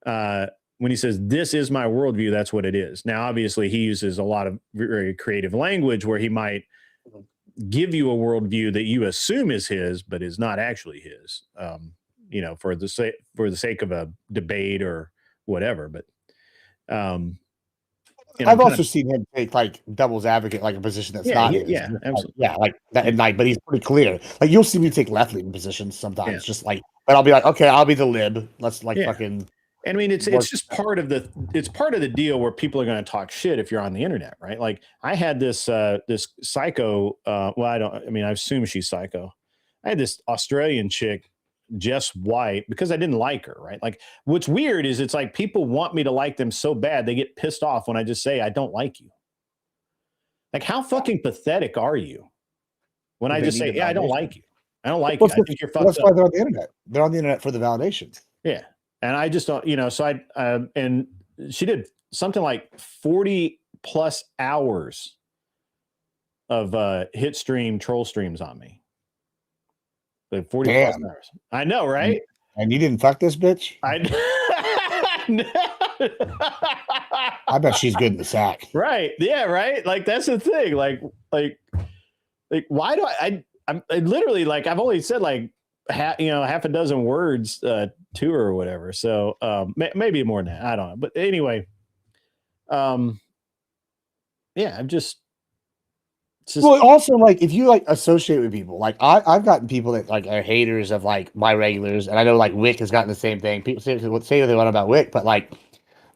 when he says, this is my worldview, that's what it is. Now, obviously, he uses a lot of very creative language where he might give you a worldview that you assume is his, but is not actually his, for the sake of a debate or whatever. But I've also seen him take like devil's advocate, like a position that's not his. Yeah, absolutely. Yeah, like that, and like, but he's pretty clear. Like you'll see me take left leaning positions sometimes, just like, but I'll be like, okay, I'll be the lib. Let's like fucking. And I mean, it's just part of the deal where people are going to talk shit if you're on the internet, right? Like I had this psycho. I assume she's psycho. I had this Australian chick, Jess White, because I didn't like her, right? Like what's weird is it's like people want me to like them so bad they get pissed off when I just say I don't like you. Like how fucking pathetic are you when I just say, I don't like you. I don't like you. I think you're fucked up. That's why they're on the internet. They're on the internet for the validation. Yeah. And I just don't, so and she did something like 40 plus hours of hit stream troll streams on me. Like 40 plus hours. I know, right? And you didn't fuck this bitch? I bet she's good in the sack. Right. Yeah, right. Like that's the thing. Like Like, why do I'm literally like, I've only said like half a dozen words to her or whatever. So maybe more than that. I don't know. But anyway, yeah, I'm just well, also like if you like associate with people, like I've gotten people that like are haters of like my regulars, and I know like Wick has gotten the same thing. People say what they want about Wick, but like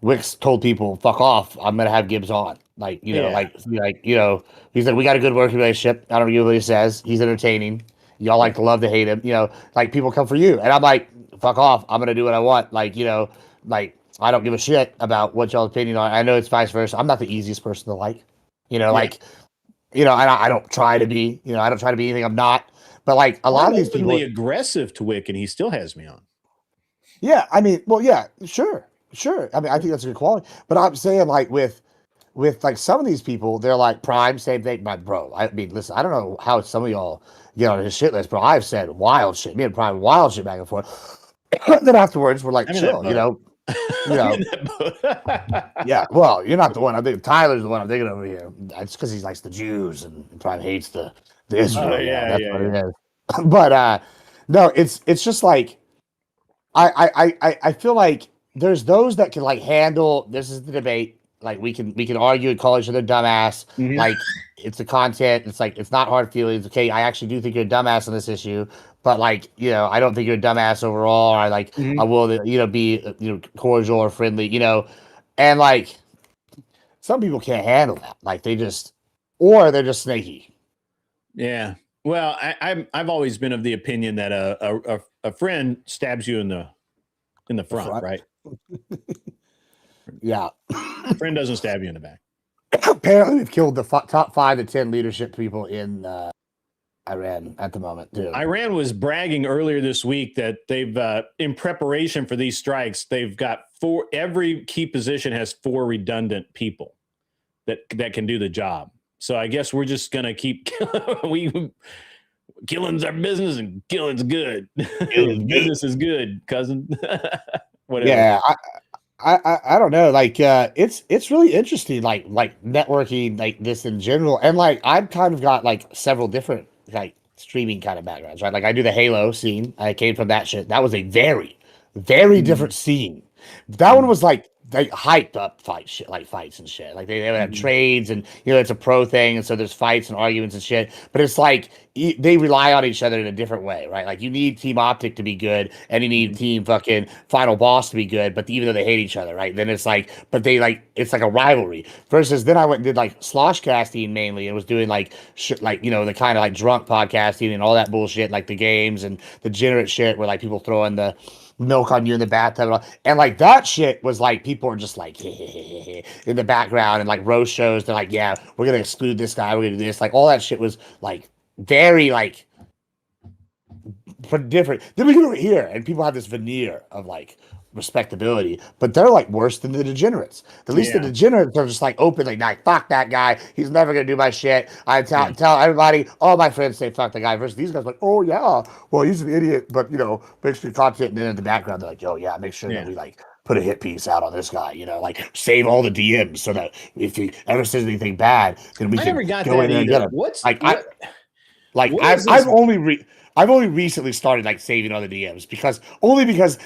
Wick's told people, "Fuck off! I'm gonna have Gibbs on." Like he's like, we got a good working relationship. I don't know what he says. He's entertaining. Y'all like to love to hate him. Like people come for you, and I'm like, fuck off! I'm gonna do what I want. Like like I don't give a shit about what y'all's opinion on. I know it's vice versa. I'm not the easiest person to like. Like. I don't try to be, I don't try to be anything I'm not. But like a lot of these people, aggressive to Wick, and he still has me on. Yeah, I mean, well, yeah, sure. I mean, I think that's a good quality. But I'm saying like with like some of these people, they're like Prime, same thing. But bro, I mean, listen, I don't know how some of y'all get on his shit list, bro. I've said wild shit. Me and Prime, wild shit back and forth. Then afterwards, we're like, chill, yeah, well, you're not the one. I think Tyler's the one I'm thinking over here. It's because he likes the Jews and probably hates the Israel. That's what it is. But no, it's just like I feel like there's those that can like handle this is the debate. Like we can argue and call each other dumbass. Mm-hmm. Like it's the content. It's like it's not hard feelings. Okay, I actually do think you're a dumbass on this issue, but like I don't think you're a dumbass overall. I like I will be cordial or friendly. And like some people can't handle that. Like they're just snaky. Yeah. Well, I've always been of the opinion that a friend stabs you in the front, right? Yeah. A friend doesn't stab you in the back. Apparently, we've killed the top 5 to 10 leadership people in Iran at the moment, too. Iran was bragging earlier this week that they've, in preparation for these strikes, they've got every key position has 4 redundant people that can do the job. So I guess we're just gonna keep killing's our business and killing's good. Business is good, cousin. Whatever. Yeah, I don't know. Like it's really interesting, like networking like this in general. And like I've kind of got like several different like streaming kind of backgrounds, right? Like I do the Halo scene. I came from that shit. That was a very, very different scene. That one was like they hyped up fights and shit. Like they would have trades and it's a pro thing, and so there's fights and arguments and shit. But it's like they rely on each other in a different way, right? Like you need Team Optic to be good, and you need Team fucking Final Boss to be good. But even though they hate each other, right? Then it's like, but they like it's like a rivalry. Versus then I went and did like slosh casting mainly, and was doing like shit like the kind of like drunk podcasting and all that bullshit, like the games and the degenerate shit where like people throw in the milk on you in the bathtub, and like that shit was like people are just like in the background, and like roast shows they're like, yeah, we're gonna exclude this guy, we're gonna do this, like all that shit was like very like different. Then we get over here and people have this veneer of like respectability, but they're like worse than the degenerates. At least the degenerates are just like openly like, fuck that guy, he's never gonna do my shit. I tell everybody, all my friends say fuck the guy, versus these guys like, oh yeah, well he's an idiot, but makes good content. And then in the background they're like, oh yeah, make sure that we like put a hit piece out on this guy, like save all the DMs so that if he ever says anything bad, then we can go in there and get him. I've only recently started like saving other DMs because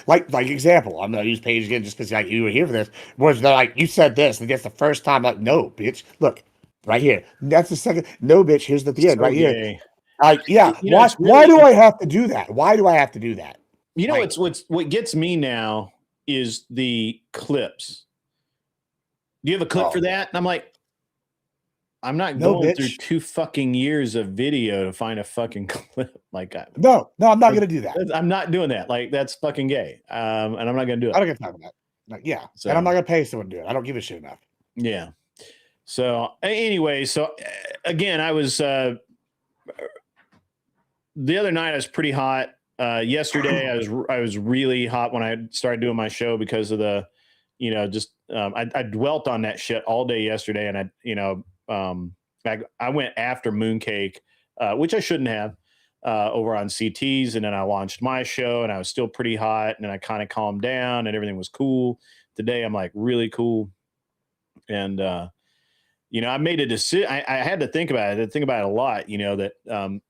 like example, I'm gonna use Paige again just because like you were here for this. Was they're like, you said this, and that's the first time. Like, no, bitch, look right here. That's the second. No, bitch, here's the end right here. Like, yeah. Why do I have to do that? Why do I have to do that? What gets me now is the clips. Do you have a clip for that? And I'm like, I'm not going through 2 fucking years of video to find a fucking clip. Like, no, I'm not gonna do that. I'm not doing that. Like, that's fucking gay. And I'm not gonna do it. I don't get time for that. Like, yeah, so, and I'm not gonna pay someone to do it. I don't give a shit enough. Yeah. So anyway, again, I was the other night I was pretty hot. Yesterday I was really hot when I started doing my show because of the, I dwelt on that shit all day yesterday, and I went after Mooncake, which I shouldn't have, over on CT's, and then I launched my show, and I was still pretty hot, and then I kind of calmed down, and everything was cool. Today I'm like really cool, and I made a decision. I had to think about it. I had to think about it a lot, that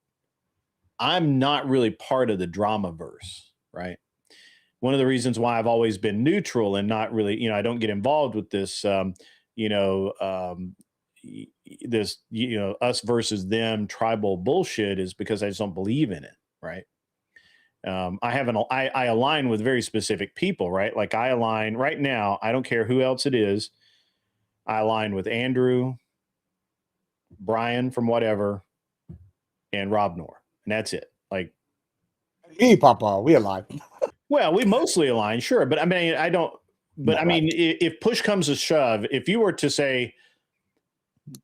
I'm not really part of the drama verse, right? One of the reasons why I've always been neutral and not really, I don't get involved with this, you know, um, this, us versus them tribal bullshit is because I just don't believe in it, right? I align with very specific people, right? Like I align right now, I don't care who else it is. I align with Andrew, Brian from whatever, and Rob Noor. And that's it. Like, Me, Papa, we alive. well, we mostly align, sure. But I mean, I don't, but No, I mean, if push comes to shove, if you were to say,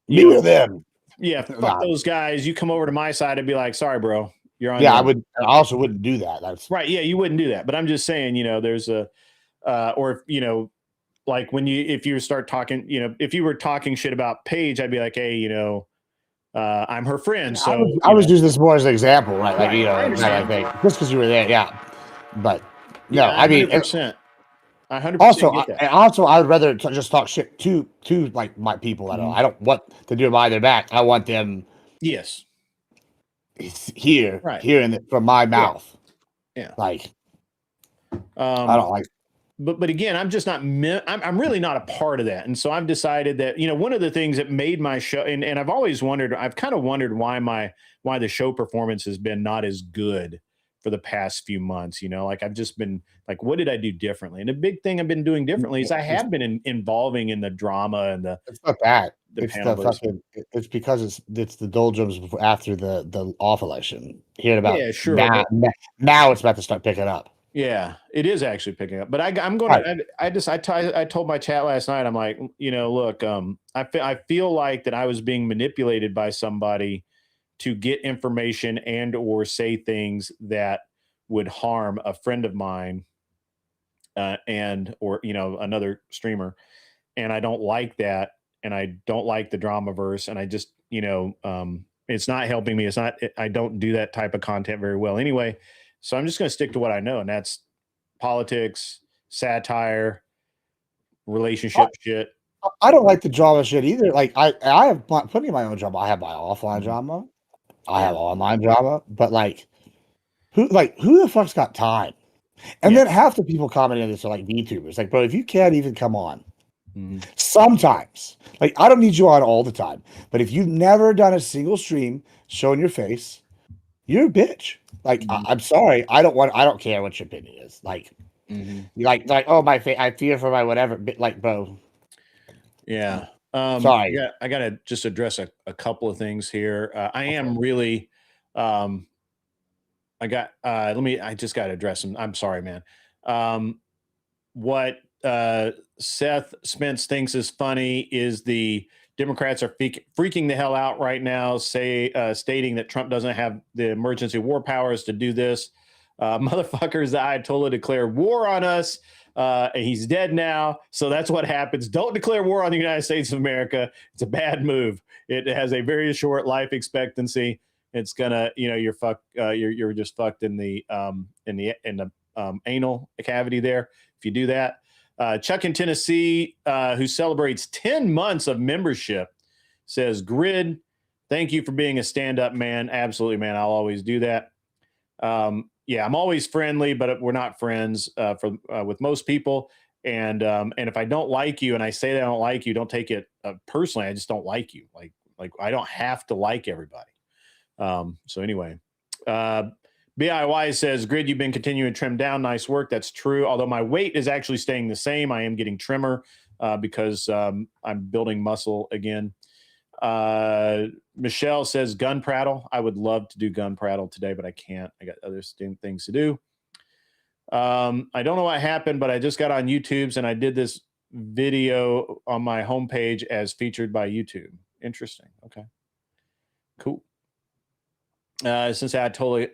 Me or them. yeah, fuck Nah. those guys, you come over to my side, I'd be like, sorry, bro, you're on. Yeah, your own. I also wouldn't do that. That's right. Yeah, you wouldn't do that. But I'm just saying, there's a, or, like if you start talking, if you were talking shit about Paige, I'd be like, hey, I'm her friend. So I was using this more as an example, right? Like, Right, I understand. I think just because you were there, yeah. But no, yeah, I mean, 100%. I 100% also, get that. I would rather just talk shit to like my people that I don't want to do it behind their back. I want them yes here, Right. hearing it from my mouth. Yeah. Like, I don't like. But again, I'm just not. I'm really not a part of that, and so I've decided that one of the things that made my show, and I've always wondered. I've kind of wondered why the show performance has been not as good for the past few months. Like I've just been like, what did I do differently? And the big thing I've been doing differently is I have been involving in the drama and the. It's not that. It's It's because it's the doldrums after the off election. Hearing about sure. Now it's about to start picking up. Yeah, it is actually picking up. But I'm going to. I told my chat last night. I'm like, look, I feel like that I was being manipulated by somebody to get information and or say things that would harm a friend of mine, and or another streamer, and I don't like that, and I don't like the drama verse, and I just it's not helping me. It's not. I don't do that type of content very well anyway. So I'm just going to stick to what I know, and that's politics, satire, relationship shit. I don't like the drama shit either. Like I have plenty of my own drama. I have my offline drama. I have online drama. But like who the fuck's got time? And then half the people commenting on this are like VTubers. Like, bro, if you can't even come on sometimes, like I don't need you on all the time. But if you've never done a single stream showing your face, you're a bitch. Like, I'm sorry. I don't care what your opinion is. Like, like, oh, I fear for my whatever. Like, bro. Yeah. Sorry. Yeah, I got to just address a couple of things here. I am really, I just got to address them. I'm sorry, man. What Seth Spence thinks is funny is the Democrats are freaking the hell out right now, stating that Trump doesn't have the emergency war powers to do this. Motherfuckers, the Ayatollah declared war on us. And he's dead now. So that's what happens. Don't declare war on the United States of America. It's a bad move. It has a very short life expectancy. It's gonna, you're fucked. You're just fucked in the anal cavity there if you do that. Chuck in Tennessee, who celebrates 10 months of membership, says, Grid, thank you for being a stand-up man. Absolutely, man. I'll always do that. Yeah, I'm always friendly, but we're not friends with most people. And if I don't like you and I say that I don't like you, don't take it personally. I just don't like you. Like I don't have to like everybody. So anyway, BIY says, Grid, you've been continuing to trim down. Nice work. That's true. Although my weight is actually staying the same. I am getting trimmer because I'm building muscle again. Michelle says gun prattle. I would love to do gun prattle today, but I can't. I got other things to do. I don't know what happened, but I just got on YouTube's and I did this video on my homepage as featured by YouTube. Interesting. Okay. Cool. Since Ayatollah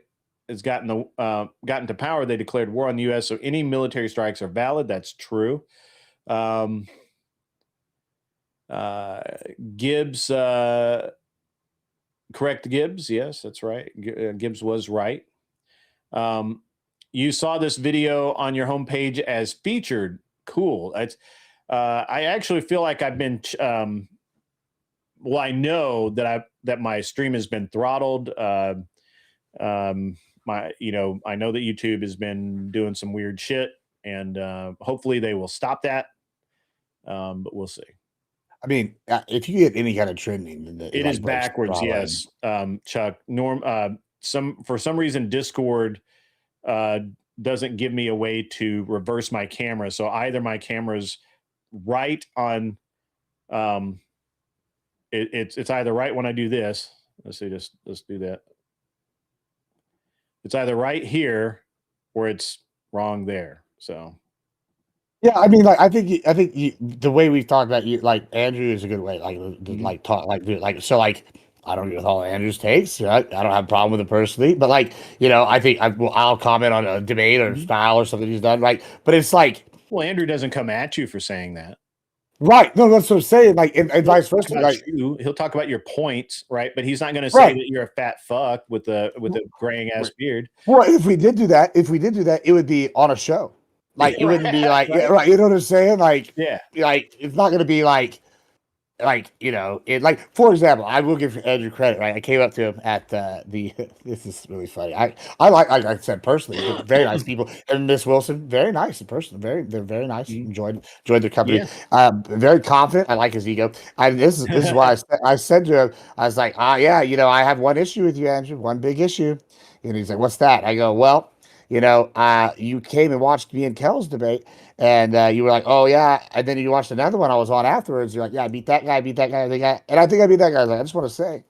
has gotten to power, they declared war on the U.S. So any military strikes are valid. That's true. Gibbs, correct Gibbs. Yes, that's right. Gibbs was right. You saw this video on your homepage as featured. Cool. It's, I actually feel like I've been well, I know that my stream has been throttled. I know that YouTube has been doing some weird shit, and hopefully they will stop that. But we'll see. I mean, if you get any kind of trending, then It is backwards. Yes, Chuck. For some reason, Discord doesn't give me a way to reverse my camera. So either my camera's right on, it's either right when I do this. Let's do that. It's either right here or it's wrong there. So. Yeah, I mean, like I think the way we've talked about you, like Andrew is a good way, like talk, so like I don't agree with all Andrew's takes. I don't have a problem with it personally, but like I think I'll comment on a debate or style or something he's done, right? But it's like, well, Andrew doesn't come at you for saying that, right? No, that's what I'm saying. Like, and vice versa. Like, he'll talk about your points, right? But he's not going to say that you're a fat fuck with a graying ass beard. Well, if we did do that, it would be on a show. Like it wouldn't be like right. You know what I'm saying? Like like it's not going to be like for example, I will give Andrew credit, right? I came up to him at the this is really funny. I like I said personally, very nice people, and Miss Wilson, very nice in person, they're very nice. Enjoyed their company. Very confident. I like his ego. This is why I said to him, I was like, I have one issue with you, Andrew, one big issue, and he's like, what's that? I go, well, you came and watched me and Kel's debate, and you were like, oh, yeah. And then you watched another one I was on afterwards. You're like, yeah, I beat that guy, and I think I beat that guy. I was like, I just want to say,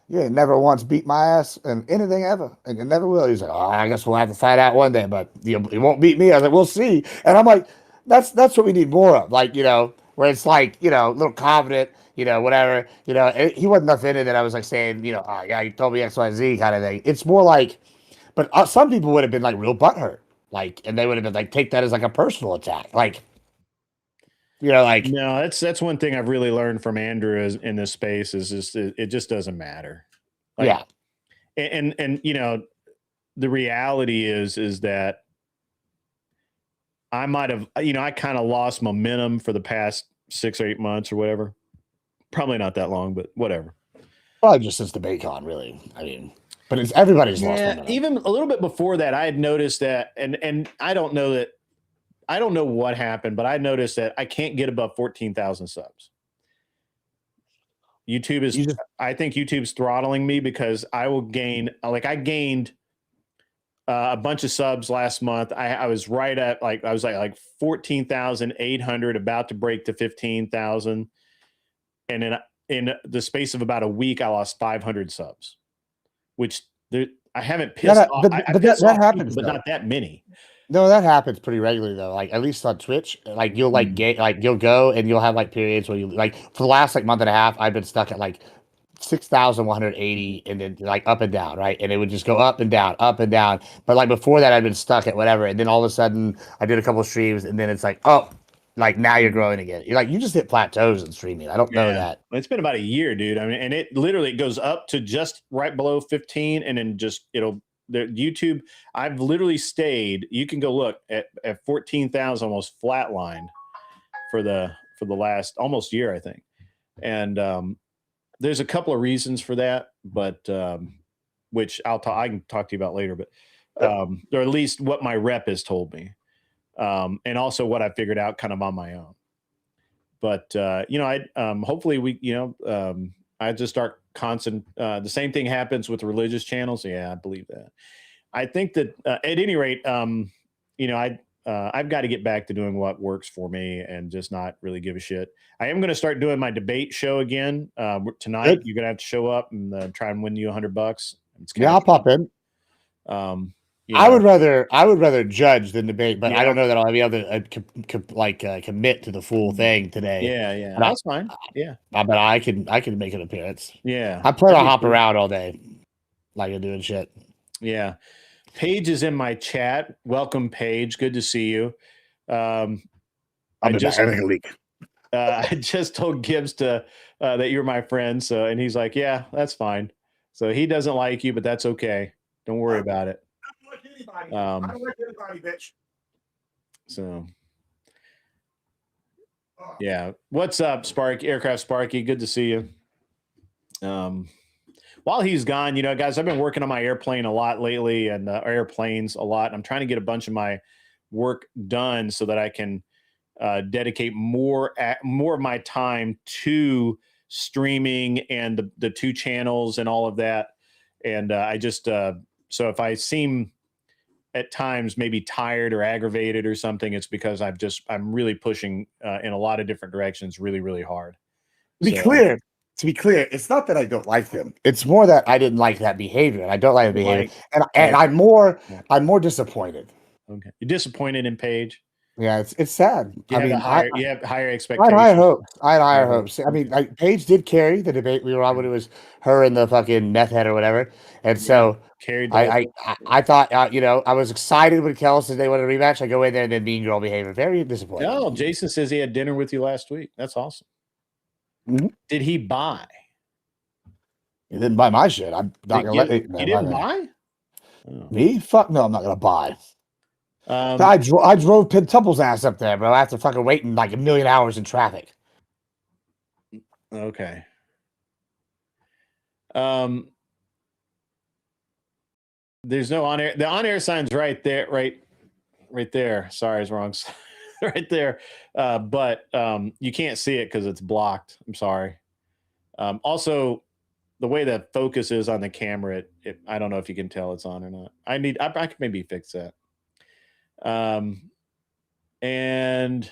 you ain't never once beat my ass in anything ever, and you never will. He's like, oh, I guess we'll have to fight out one day, but you won't beat me. I was like, we'll see. And I'm like, that's what we need more of, like, where it's like, a little confident, whatever, he wasn't offended that I was like saying, oh, yeah, you told me X, Y, Z kind of thing. It's more like, but some people would have been like real butthurt, like, and they would have been like, take that as like a personal attack, like, like. No, that's one thing I've really learned from Andrew in this space is just it just doesn't matter. Like, yeah, and the reality is that I might have I kind of lost momentum for the past 6 or 8 months or whatever. Probably not that long, but whatever. Probably just since the BayCon, really. I mean. But it's everybody's lost momentum. Even a little bit before that, I had noticed that, and I don't know what happened, but I noticed that I can't get above 14,000 subs. YouTube is, I think YouTube's throttling me because I will gain, like I gained a bunch of subs last month. I was right at like 14,800, about to break to 15,000. And in the space of about a week, I lost 500 subs. Which I haven't pissed off. But that happens, but not that many. No, that happens pretty regularly though. Like at least on Twitch, like you'll you'll go and you'll have like periods where you like for the last like month and a half, I've been stuck at like 6,180 and then like up and down, right? And it would just go up and down, up and down. But like before that, I'd been stuck at whatever, and then all of a sudden, I did a couple of streams, and then it's like, oh. Like now you're growing again. You're like you just hit plateaus in streaming. I don't know that. It's been about a year, dude. I mean, and it literally goes up to just right below 15, and then just YouTube. I've literally stayed. You can go look at 14,000, almost flatlined for the last almost year, I think. And there's a couple of reasons for that, but which I can talk to you about later. But or at least what my rep has told me. And also what I figured out kind of on my own. But, hopefully I just start the same thing happens with religious channels. Yeah, I believe that. I think that at any rate, I've got to get back to doing what works for me and just not really give a shit. I am going to start doing my debate show again tonight. Good. You're going to have to show up and try and win you $100. I'll pop in. I would rather judge than debate, but I don't know that I'll be able to commit to the full thing today. Yeah, that's fine. Yeah, but I can make an appearance. Yeah, I plan to hop around all day, like I'm doing shit. Yeah, Paige is in my chat. Welcome, Paige. Good to see you. I just told Gibbs that you're my friend, and he's like, yeah, that's fine. So he doesn't like you, but that's okay. Don't worry about it. I don't like anybody, bitch. So, yeah. What's up, Sparky? Aircraft Sparky? Good to see you. while he's gone, guys, I've been working on my airplane a lot lately, and airplanes a lot. I'm trying to get a bunch of my work done so that I can dedicate more of my time to streaming and the 2 channels and all of that. And I just so if I seem at times maybe tired or aggravated or something, it's because I'm really pushing in a lot of different directions really, really hard. To be clear, it's not that I don't like them. It's more that I didn't like that behavior. I don't like the behavior, and I'm more disappointed. Okay, you're disappointed in Paige. Yeah, it's sad. You have higher I expectations. had higher hopes. I had higher hopes. I mean, like Paige did carry the debate we were on when it was her and the fucking meth head or whatever, and so carried. I thought I was excited when Kel said they wanted a rematch. I go in there and then mean girl behavior. Very disappointed. No, Jason says he had dinner with you last week. That's awesome. Mm-hmm. Did he buy? He didn't buy my shit. I'm not gonna let it. He didn't buy? Oh. Me? Fuck no, I'm not gonna buy. I drove Pentuple's ass up there, bro, after fucking waiting like 1,000,000 hours in traffic. Okay. There's no on air. The on air sign's right there, right there. Sorry, it's wrong. Right there. But you can't see it because it's blocked. I'm sorry. Also, the way the focus is on the camera, I don't know if you can tell it's on or not. I could maybe fix that. And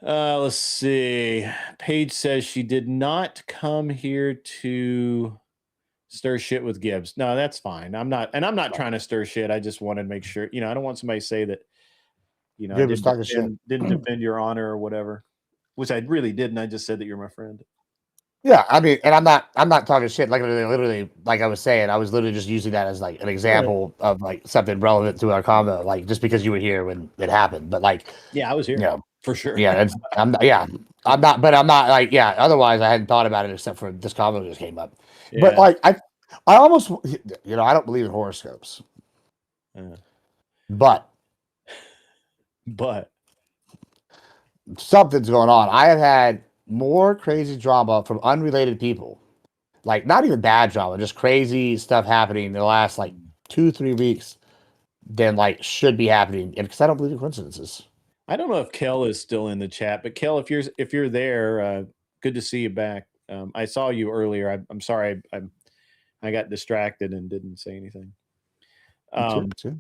let's see. Paige says she did not come here to stir shit with Gibbs. No, that's fine. I'm not trying to stir shit. I just wanted to make sure, I don't want somebody to say that, I didn't defend your honor or whatever, which I really didn't. I just said that you're my friend. Yeah, I mean, and I'm not talking shit. Like literally, like I was saying, I was literally just using that as like an example of like something relevant to our combo. Like just because you were here when it happened, but like, yeah, I was here, for sure. Yeah, I'm not like, otherwise I hadn't thought about it except for this combo that just came up. Yeah. But like, I almost, I don't believe in horoscopes, but something's going on. I have had more crazy drama from unrelated people, like not even bad drama, just crazy stuff happening in the last like 2-3 weeks than like should be happening, and because I don't believe in coincidences. I don't know if Kel is still in the chat, but Kel, if you're there, good to see you back. I saw you earlier. I'm sorry, I got distracted and didn't say anything. Hopefully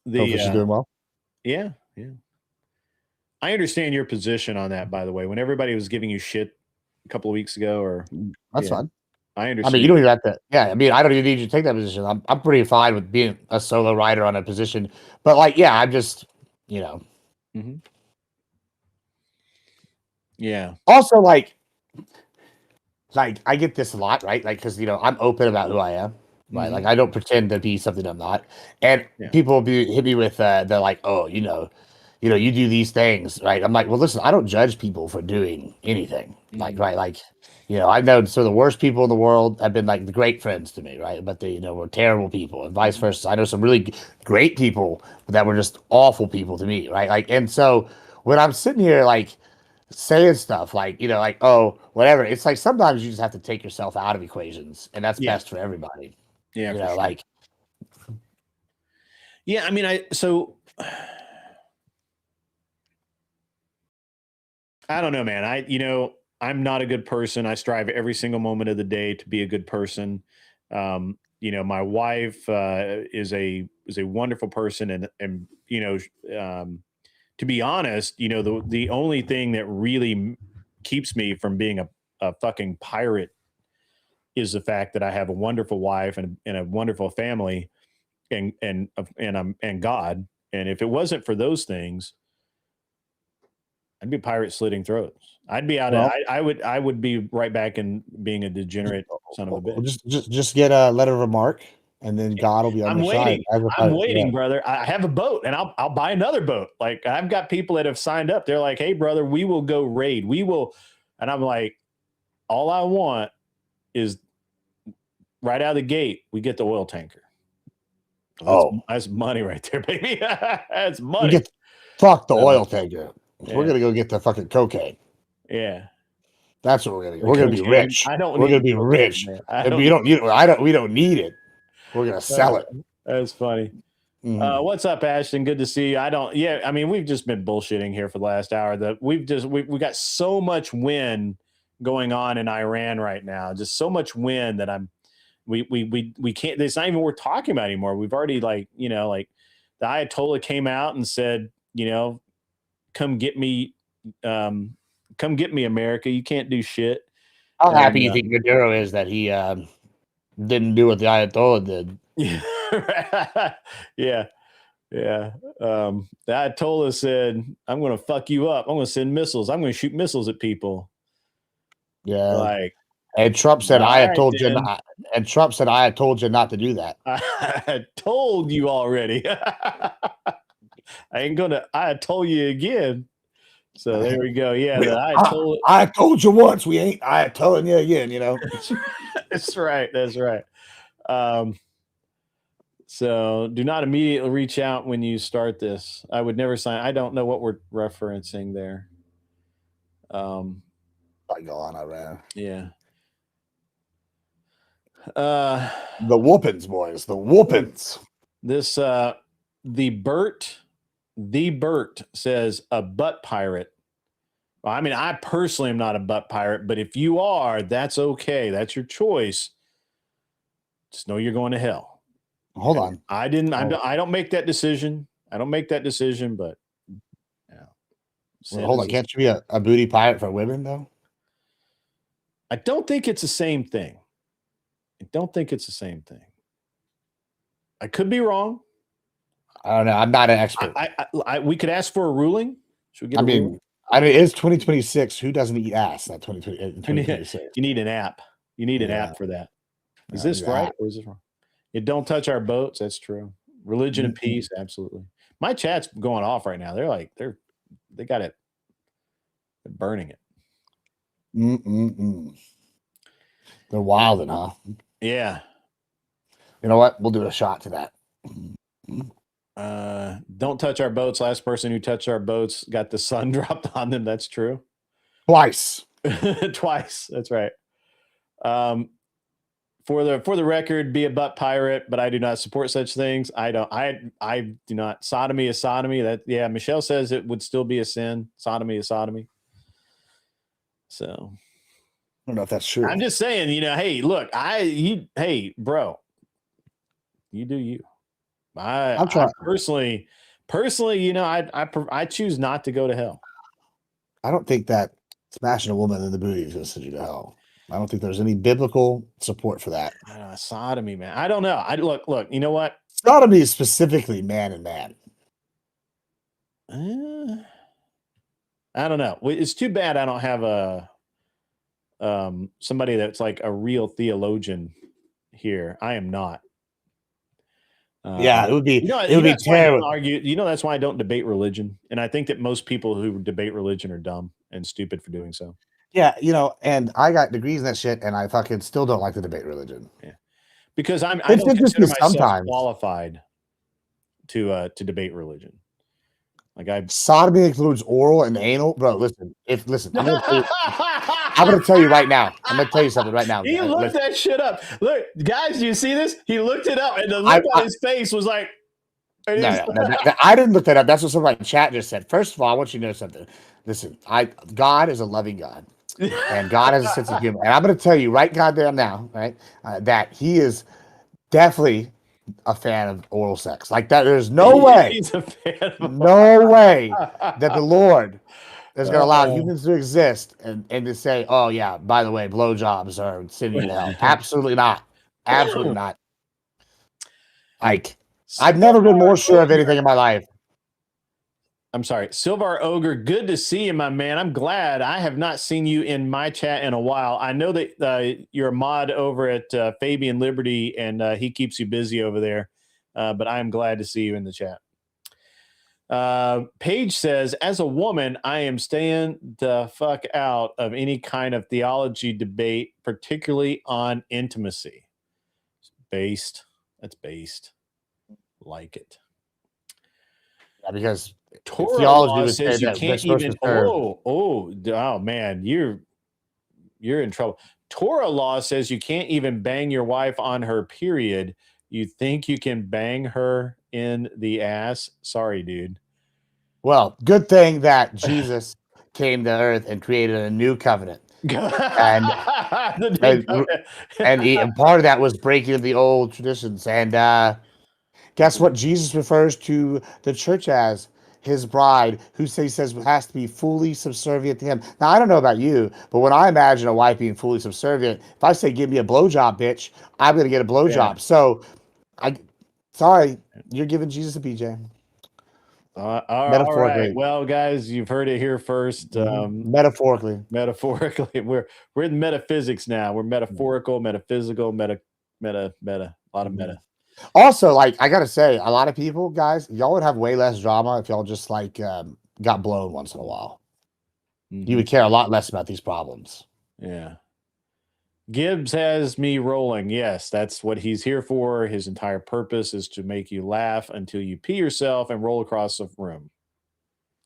she's doing well. Yeah. I understand your position on that, by the way. When everybody was giving you shit a couple of weeks ago, that's fine. I understand. I mean, you don't even have to. Yeah, I mean, I don't even need you to take that position. I'm pretty fine with being a solo writer on a position, but like, I'm just, Mm-hmm. Yeah. Also, like I get this a lot, right? Like, because I'm open about who I am, right? Mm-hmm. Like, I don't pretend to be something I'm not, and people will hit me with they're like, oh, you do these things, right? I'm like, well, listen, I don't judge people for doing anything, like, right? Like, I've known some of the worst people in the world have been like the great friends to me, right? But they, were terrible people, and vice versa. I know some really great people that were just awful people to me, right? Like, and so when I'm sitting here, like, saying stuff like, like, oh, whatever, it's like sometimes you just have to take yourself out of equations, and that's best for everybody. Yeah, for sure. Like, yeah, I mean, I don't know, man. I'm not a good person. I strive every single moment of the day to be a good person. My wife is a wonderful person, and to be honest, the only thing that really keeps me from being a fucking pirate is the fact that I have a wonderful wife and a wonderful family, and God. And if it wasn't for those things, I'd be a pirate slitting throats. I'd be out. I would be right back in being a degenerate son of a bitch. Just get a letter of remark, and then God will be on your side. I'm waiting, brother. I have a boat, and I'll buy another boat. Like, I've got people that have signed up. They're like, hey, brother, we will go raid. We will. And I'm like, all I want is right out of the gate, we get the oil tanker. That's money right there, baby. That's money. Fuck the oil tanker. Yeah. We're going to go get the fucking cocaine. Yeah. That's what we're gonna get. We're gonna be Cocaine. rich. I don't We're need gonna be cocaine, rich. man. And we don't need. We don't need it. We're gonna sell it. That's funny. Mhm. What's up, Ashton? Good to see you. I mean, we've just been bullshitting here for the last hour. We got so much wind going on in Iran right now. Just so much wind that we can't. It's not even worth talking about anymore. We've already like the Ayatollah came out and said, come get me, America. You can't do shit. How happy you think Maduro is that he didn't do what the Ayatollah did? Yeah. The Ayatollah said, I'm going to fuck you up. I'm going to send missiles. I'm going to shoot missiles at people. Yeah. Like, and Trump said, I told you not. And Trump said, I told you not to do that. I told you already. I told you again. So there we go. Yeah. I told you once, I telling you again, That's right. That's right. So do not immediately reach out when you start this. I would never sign. I don't know what we're referencing there. Go on, Iran. Yeah. The whoopins, boys. The whoopins. This the Bert says a butt pirate. Well, I mean, I personally am not a butt pirate, but if you are, that's okay. That's your choice. Just know you're going to hell. Hold on. I don't make that decision. But yeah. Well, hold on. Can't you be a booty pirate for women though? I don't think it's the same thing. I could be wrong. I don't know. I'm not an expert. We could ask for a ruling. Should we get ruling? It is 2026. Who doesn't eat ass? That 2026. You need an app. You need an app for that. Is this right or is this wrong? It don't touch our boats. That's true. Religion and peace. Absolutely. My chat's going off right now. They got it. They're burning it. They're wilding, huh? Yeah. You know what? We'll do a shot to that. Don't touch our boats. Last person who touched our boats got the sun dropped on them. That's true. Twice. Twice. That's right. For the record, be a butt pirate, but I do not support such things. I do not. Sodomy is sodomy. Michelle says it would still be a sin. Sodomy is sodomy. So I don't know if that's true. I'm just saying, hey, look, hey, bro, you do you. I'm trying personally, I choose not to go to hell. I don't think that smashing a woman in the booty is going to send you to hell. I don't think there's any biblical support for that. Sodomy, man. I don't know. Look. You know what? Sodomy is specifically man and man. I don't know. It's too bad I don't have somebody that's like a real theologian here. I am not. It would be. It would be terrible. That's why I don't debate religion, and I think that most people who debate religion are dumb and stupid for doing so. Yeah, and I got degrees in that shit, and I fucking still don't like to debate religion. Yeah, because I don't consider myself qualified to debate religion. Sodomy includes oral and anal, bro. Listen, I'm gonna tell you right now. I'm gonna tell you something right now. He looked that shit up. Look, guys, do you see this? He looked it up, and the look on his face was like. No, I didn't look that up. That's what somebody in chat just said. First of all, I want you to know something. Listen, God is a loving God, and God has a sense of humor. And I'm going to tell you right goddamn now, right, that He is definitely a fan of oral sex. Like that, there's no way, He's a fan of no way that the Lord is going to allow humans to exist and to say, oh yeah, by the way, blowjobs are sending you to hell. Absolutely not. Absolutely not. Like. I've never been more sure of anything in my life. I'm sorry. Silvar Ogre, good to see you, my man. I'm glad. I have not seen you in my chat in a while. I know that you're a mod over at Fabian Liberty, and he keeps you busy over there. But I am glad to see you in the chat. Paige says, as a woman, I am staying the fuck out of any kind of theology debate, particularly on intimacy. Based. That's based. Like it. Yeah, because Torah law says you can't even. Oh man, you're in trouble. Torah law says you can't even bang your wife on her period. You think you can bang her in the ass? Sorry, dude. Well, good thing that Jesus came to earth and created a new covenant. And and part of that was breaking the old traditions. And guess what? Jesus refers to the church as his bride, who he says has to be fully subservient to him. Now, I don't know about you, but when I imagine a wife being fully subservient, if I say, give me a blowjob, bitch, I'm going to get a blowjob. Yeah. So, sorry, you're giving Jesus a BJ. All right. Well, guys, you've heard it here first. Metaphorically, we're in metaphysics now. We're metaphorical, metaphysical, meta, a lot of meta. Also, like, I gotta say, a lot of people, guys, y'all would have way less drama if y'all just like got blown once in a while. You would care a lot less about these problems. Yeah. Gibbs has me rolling. Yes, that's what he's here for. His entire purpose is to make you laugh until you pee yourself and roll across the room.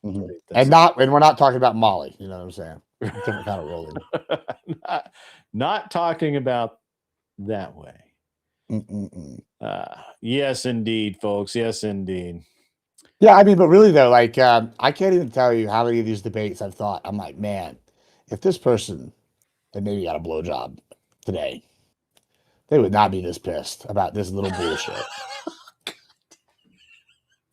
And we're not talking about Molly. You know what I'm saying? Different kind of rolling. not talking about that way. Yes, indeed, folks. Yes, indeed. Yeah, I mean, but really though, like, I can't even tell you how many of these debates I've thought. I'm like, man, if this person had maybe got a blowjob today, they would not be this pissed about this little bullshit.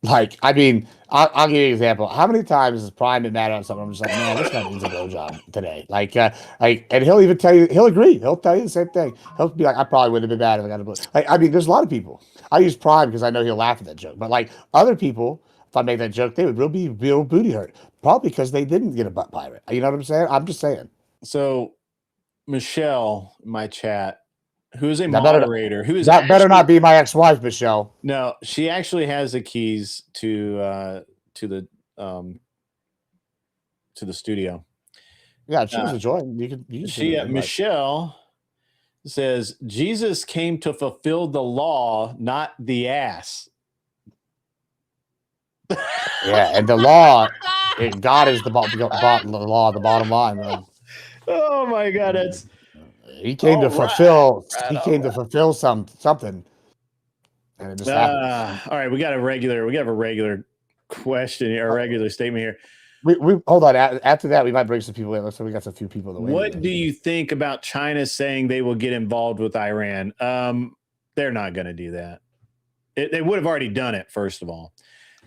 Like, I mean, I'll give you an example. How many times has Prime been mad on something? I'm just like, man, this guy needs a blowjob today. Like, and he'll even tell you, he'll agree. He'll tell you the same thing. He'll be like, I probably wouldn't have been mad if I got a blowjob. Like, I mean, there's a lot of people. I use Prime because I know he'll laugh at that joke. But like other people, if I make that joke, they would be real booty hurt. Probably because they didn't get a butt pirate. You know what I'm saying? I'm just saying. So, Michelle, my chat, who is a moderator, who is that better not be my ex-wife, Michelle. No, she actually has the keys to the studio. Yeah, she was a joy. You can Michelle says Jesus came to fulfill the law, not the ass. Yeah, and the law, God is the law, the bottom line, man. Oh my God, that's he came to fulfill. He came to fulfill something, and it just happens. All right, we have a regular question or a regular statement here. We hold on. After that, we might bring some people in. Looks like we got some few people in the way. What do you think about China saying they will get involved with Iran? They're not going to do that. They would have already done it, first of all.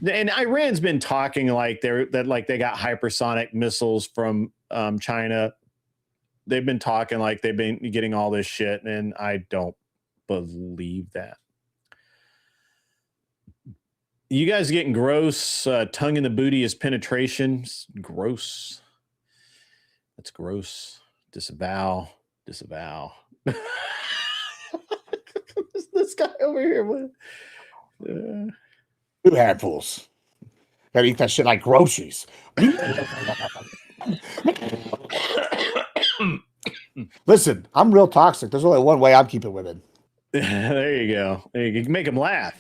And Iran's been talking like they got hypersonic missiles from China. They've been talking like they've been getting all this shit, and I don't believe that. You guys getting gross? Tongue in the booty is penetration. Gross. That's gross. Disavow. This guy over here. What? 2 handfuls. Gotta eat that shit like groceries. Listen, I'm real toxic. There's only one way I'm keeping women. There you go. You can make them laugh.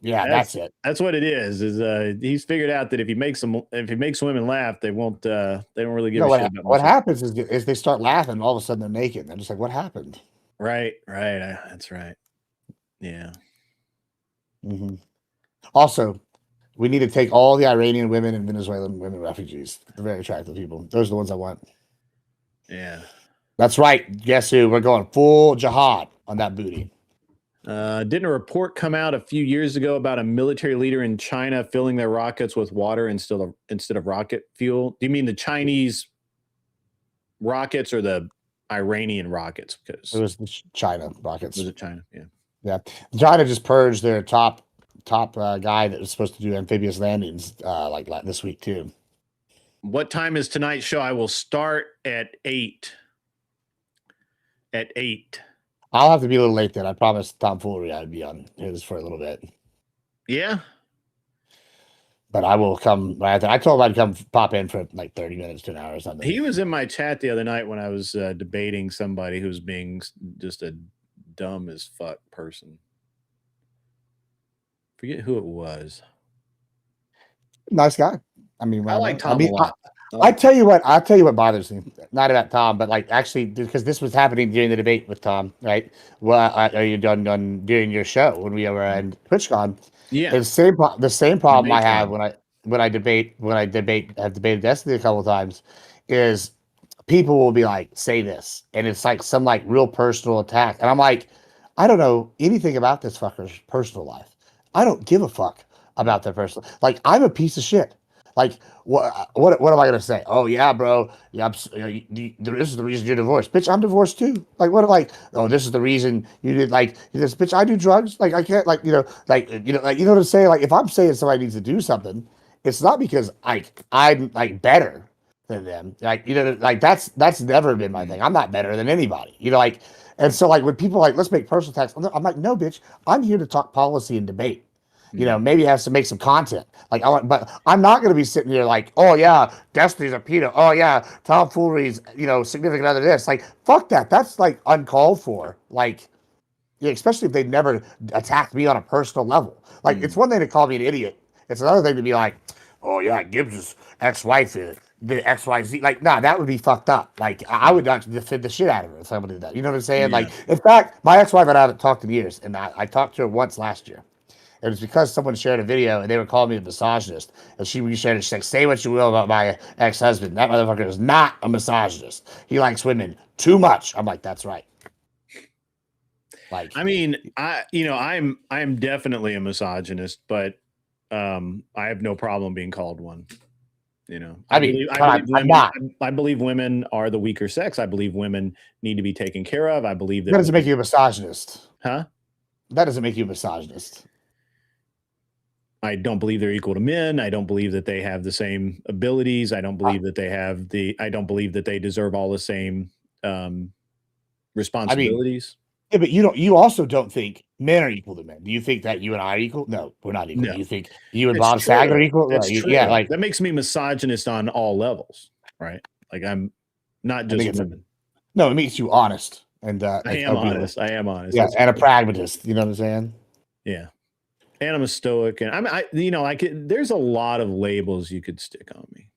Yeah, that's it. That's what it is. He's figured out that if he makes women laugh, they won't. They don't really give a shit about what happens is they start laughing, and all of a sudden they're naked. They're just like, "What happened?" Right. That's right. Yeah. Mm-hmm. Also, we need to take all the Iranian women and Venezuelan women refugees. They're very attractive people. Those are the ones I want. Yeah. That's right. Guess who? We're going full jihad on that booty. Didn't a report come out a few years ago about a military leader in China filling their rockets with water instead of rocket fuel? Do you mean the Chinese rockets or the Iranian rockets? Because it was the China rockets. Was it China? Yeah. Yeah. China just purged their top guy that was supposed to do amphibious landings like this week too. What time is tonight's show? I will start at 8. At 8. I'll have to be a little late then. I promised Tom Foolery I'd be on his for a little bit. Yeah. But I will come right after. I told him I'd come pop in for like 30 minutes to an hour or something. He was in my chat the other night when I was debating somebody who's being just a dumb as fuck person. Forget who it was. Nice guy. I mean, I like Tom a lot. I tell you what bothers me. Not about Tom, but like actually because this was happening during the debate with Tom, right? Well, are you done during your show when we were in TwitchCon? Yeah. The same problem I have Debate when I have debated Destiny a couple of times is people will be like, say this, and it's like some like real personal attack. And I'm like, I don't know anything about this fucker's personal life. I don't give a fuck about their personal. Like, I'm a piece of shit. Like, what am I gonna say? Oh yeah, bro. Yeah, this is the reason you're divorced, bitch. I'm divorced too. Like, what? Like, oh, this is the reason you did. Like, this bitch. I do drugs. Like, I can't. Like, you know what I'm saying. Like, if I'm saying somebody needs to do something, it's not because I'm like better than them. Like, like that's never been my thing. I'm not better than anybody. Like, and so like when people are like, let's make personal attacks, I'm like, no, bitch. I'm here to talk policy and debate. Maybe have to make some content. Like but I'm not going to be sitting here like, oh yeah, Destiny's a pedo. Oh yeah, tomfoolery's significant other this. Like, fuck that. That's like uncalled for. Like, especially if they've never attacked me on a personal level. Like, it's one thing to call me an idiot. It's another thing to be like, oh yeah, Gibbs' ex-wife is the XYZ. Like, nah, that would be fucked up. Like, I would not defend the shit out of her if somebody did that. You know what I'm saying? Yeah. Like, in fact, my ex-wife and I haven't talked in years, and I talked to her once last year. It was because someone shared a video and they were calling me a misogynist. And she reshared it. She's like, say what you will about my ex-husband. That motherfucker is not a misogynist. He likes women too much. I'm like, that's right. Like, I mean, I'm definitely a misogynist, but I have no problem being called one. I believe women are the weaker sex. I believe women need to be taken care of. I believe that doesn't make you a misogynist. Huh? That doesn't make you a misogynist. I don't believe they're equal to men. I don't believe that they have the same abilities. I don't believe that they have I don't believe that they deserve all the same responsibilities. Yeah, but you also don't think men are equal to men. Do you think that you and I are equal? No, we're not equal. No. Do you think you and It's Bob Sag are true. equal? That's Right. true. Yeah, like that makes me misogynist on all levels, right? Like, I'm not just women. No, it makes you honest. And I am honest. Yeah, and a pragmatist. You know what I'm saying? Yeah. And I'm a stoic, and there's a lot of labels you could stick on me.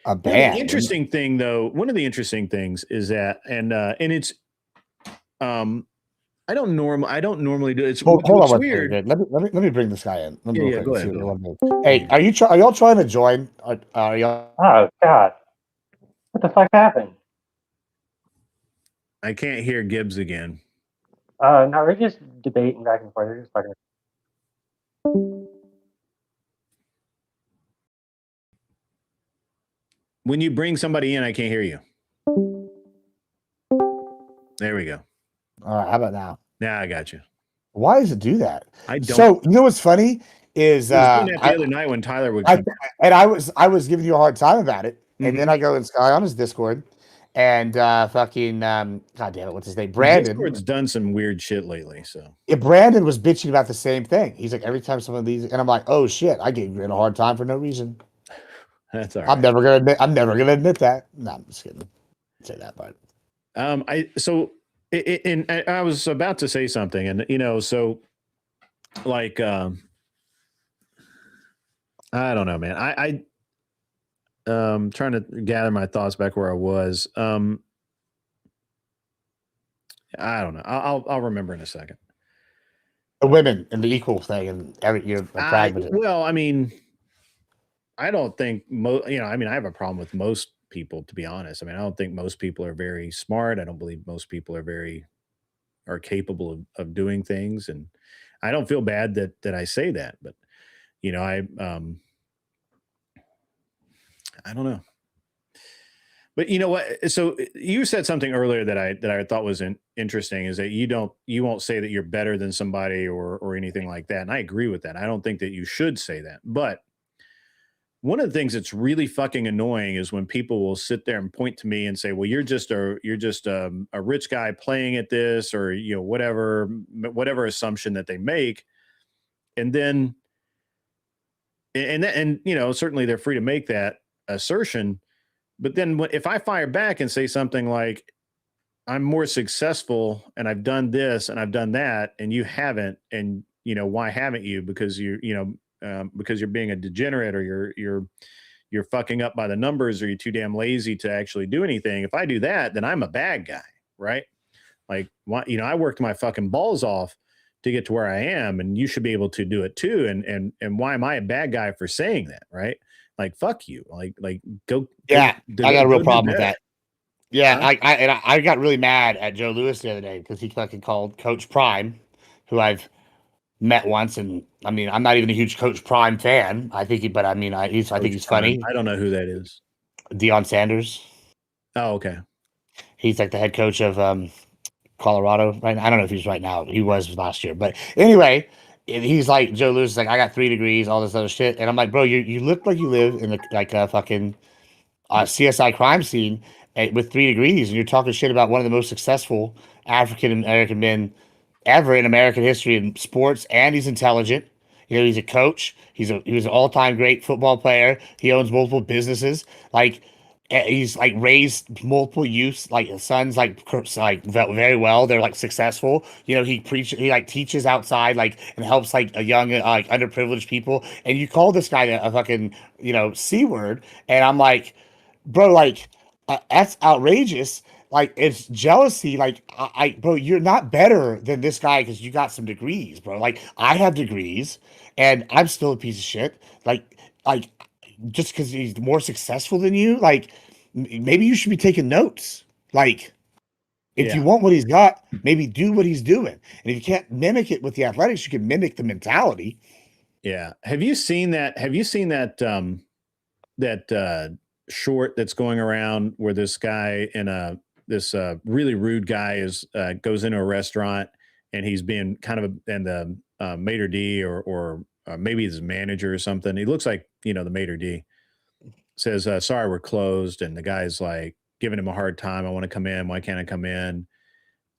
A band. The interesting thing, though, one of the interesting things is that, and it's, I don't normally do it. It's, hold on, weird. Let me bring this guy in. Yeah, go ahead. Hey, are y'all trying to join? Are y'all? Oh God, what the fuck happened? I can't hear Gibbs again. No, we're just debating back and forth. We're just talking. When you bring somebody in, I can't hear you. There we go. All right, how about now? Now I got you. Why does it do that? I don't. So you know what's funny is He was doing that the other night when Tyler would come. I was giving you a hard time about it, and then Mhm. I go in Sky on his Discord, and fucking God damn it, what's his name? Brandon. Discord's done some weird shit lately. So yeah, Brandon was bitching about the same thing. He's like, every time some of these, and I'm like, oh shit, I gave you a hard time for no reason. That's all right. I'm never gonna admit that. No, I'm just kidding. Say that part. I was about to say something, and so like I don't know, man. I trying to gather my thoughts back where I was. I don't know. I'll remember in a second. The women and the equal thing, and you're a pragmatist. Well, I mean, I don't think I have a problem with most people, to be honest. I mean, I don't think most people are very smart. I don't believe most people are capable of doing things, and I don't feel bad that I say that, but I don't know. But you know what? So you said something earlier that I thought was interesting, is that you won't say that you're better than somebody or anything like that. And I agree with that. I don't think that you should say that. But one of the things that's really fucking annoying is when people will sit there and point to me and say, well, you're just a rich guy playing at this, or whatever assumption that they make. And then and certainly they're free to make that assertion. But then if I fire back and say something like, I'm more successful and I've done this and I've done that, and you haven't, and why haven't you? Because because you're being a degenerate, or you're fucking up by the numbers, or you're too damn lazy to actually do anything. If I do that, then I'm a bad guy, right? Like, why, I worked my fucking balls off to get to where I am, and you should be able to do it too. And why am I a bad guy for saying that, right? Like, fuck you. Like go. Yeah, I got a real do problem with better. that. Yeah, Huh? I got really mad at Joe Lewis the other day because he fucking called Coach Prime, who I've met once, and I mean, I'm not even a huge Coach Prime fan. I think I think he's funny. I don't know who that is. Deion Sanders. Oh, okay. He's like the head coach of Colorado right now. I don't know if he's right now. He was last year, but anyway, he's like, Joe Lewis is like, I got 3 degrees, all this other shit, and I'm like, bro, you look like you live in a fucking CSI crime scene with 3 degrees, and you're talking shit about one of the most successful African American men ever in American history in sports, and he's intelligent. He's a coach. He was an all-time great football player. He owns multiple businesses. Like, he's like raised multiple youths, like sons, like very well. They're like successful. He like teaches outside, like, and helps like a young like underprivileged people. And you call this guy a fucking C word, and I'm like, bro, like, that's outrageous. Like, it's jealousy. Like, bro, you're not better than this guy because you got some degrees, bro. Like, I have degrees, and I'm still a piece of shit. Like, just because he's more successful than you, like, maybe you should be taking notes. Like, if you want what he's got, maybe do what he's doing. And if you can't mimic it with the athletics, you can mimic the mentality. Yeah. Have you seen that? Short that's going around where this guy this really rude guy goes into a restaurant, and he's being kind of the maitre d' or maybe his manager or something. He looks like the maitre d' says, sorry, we're closed, and the guy's like giving him a hard time. I want to come in. Why can't I come in?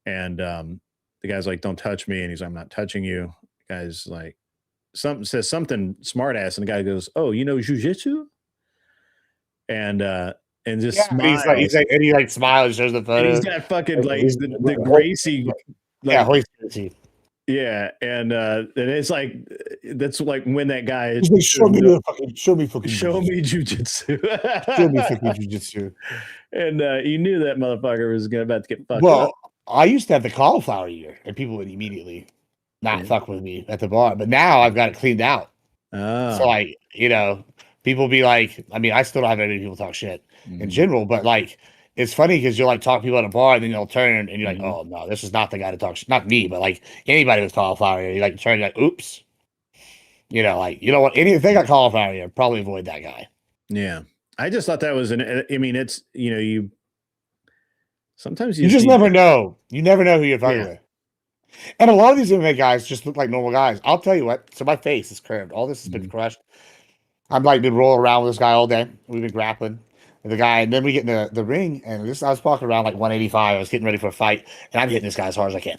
And the guy's like, don't touch me. And he's like, I'm not touching you. The guy's like, says something smart ass, and the guy goes, oh, jujitsu? And just smiles. And he smiles, shows the photo. And he's got fucking like the Gracie, like, yeah, and it's like that's like when that guy is like, show me fucking show me jujitsu. Show me fucking jujitsu. And you knew that motherfucker was about to get fucked Well, up. I used to have the cauliflower ear, and people would immediately not fuck with me at the bar. But now I've got it cleaned out. Oh. So, like, people be like, I mean, I still don't have any people talk shit in general, but like, it's funny because you'll like talk to people at a bar, and then you'll turn and you're like, oh no, this is not the guy to talk shit. Not me, but like anybody with cauliflower ear, you like turn, you're like, oops. Like, you know what? If they got cauliflower ear, probably avoid that guy. Yeah. I just thought that was it's, you sometimes you just never know. You never know who you're fucking with. And a lot of these MMA guys just look like normal guys. I'll tell you what. So my face is curved. All this has been crushed. I'm like been rolling around with this guy all day. We've been grappling with the guy, and then we get in the ring, and I was walking around like 185. I was getting ready for a fight, and I'm hitting this guy as hard as I can.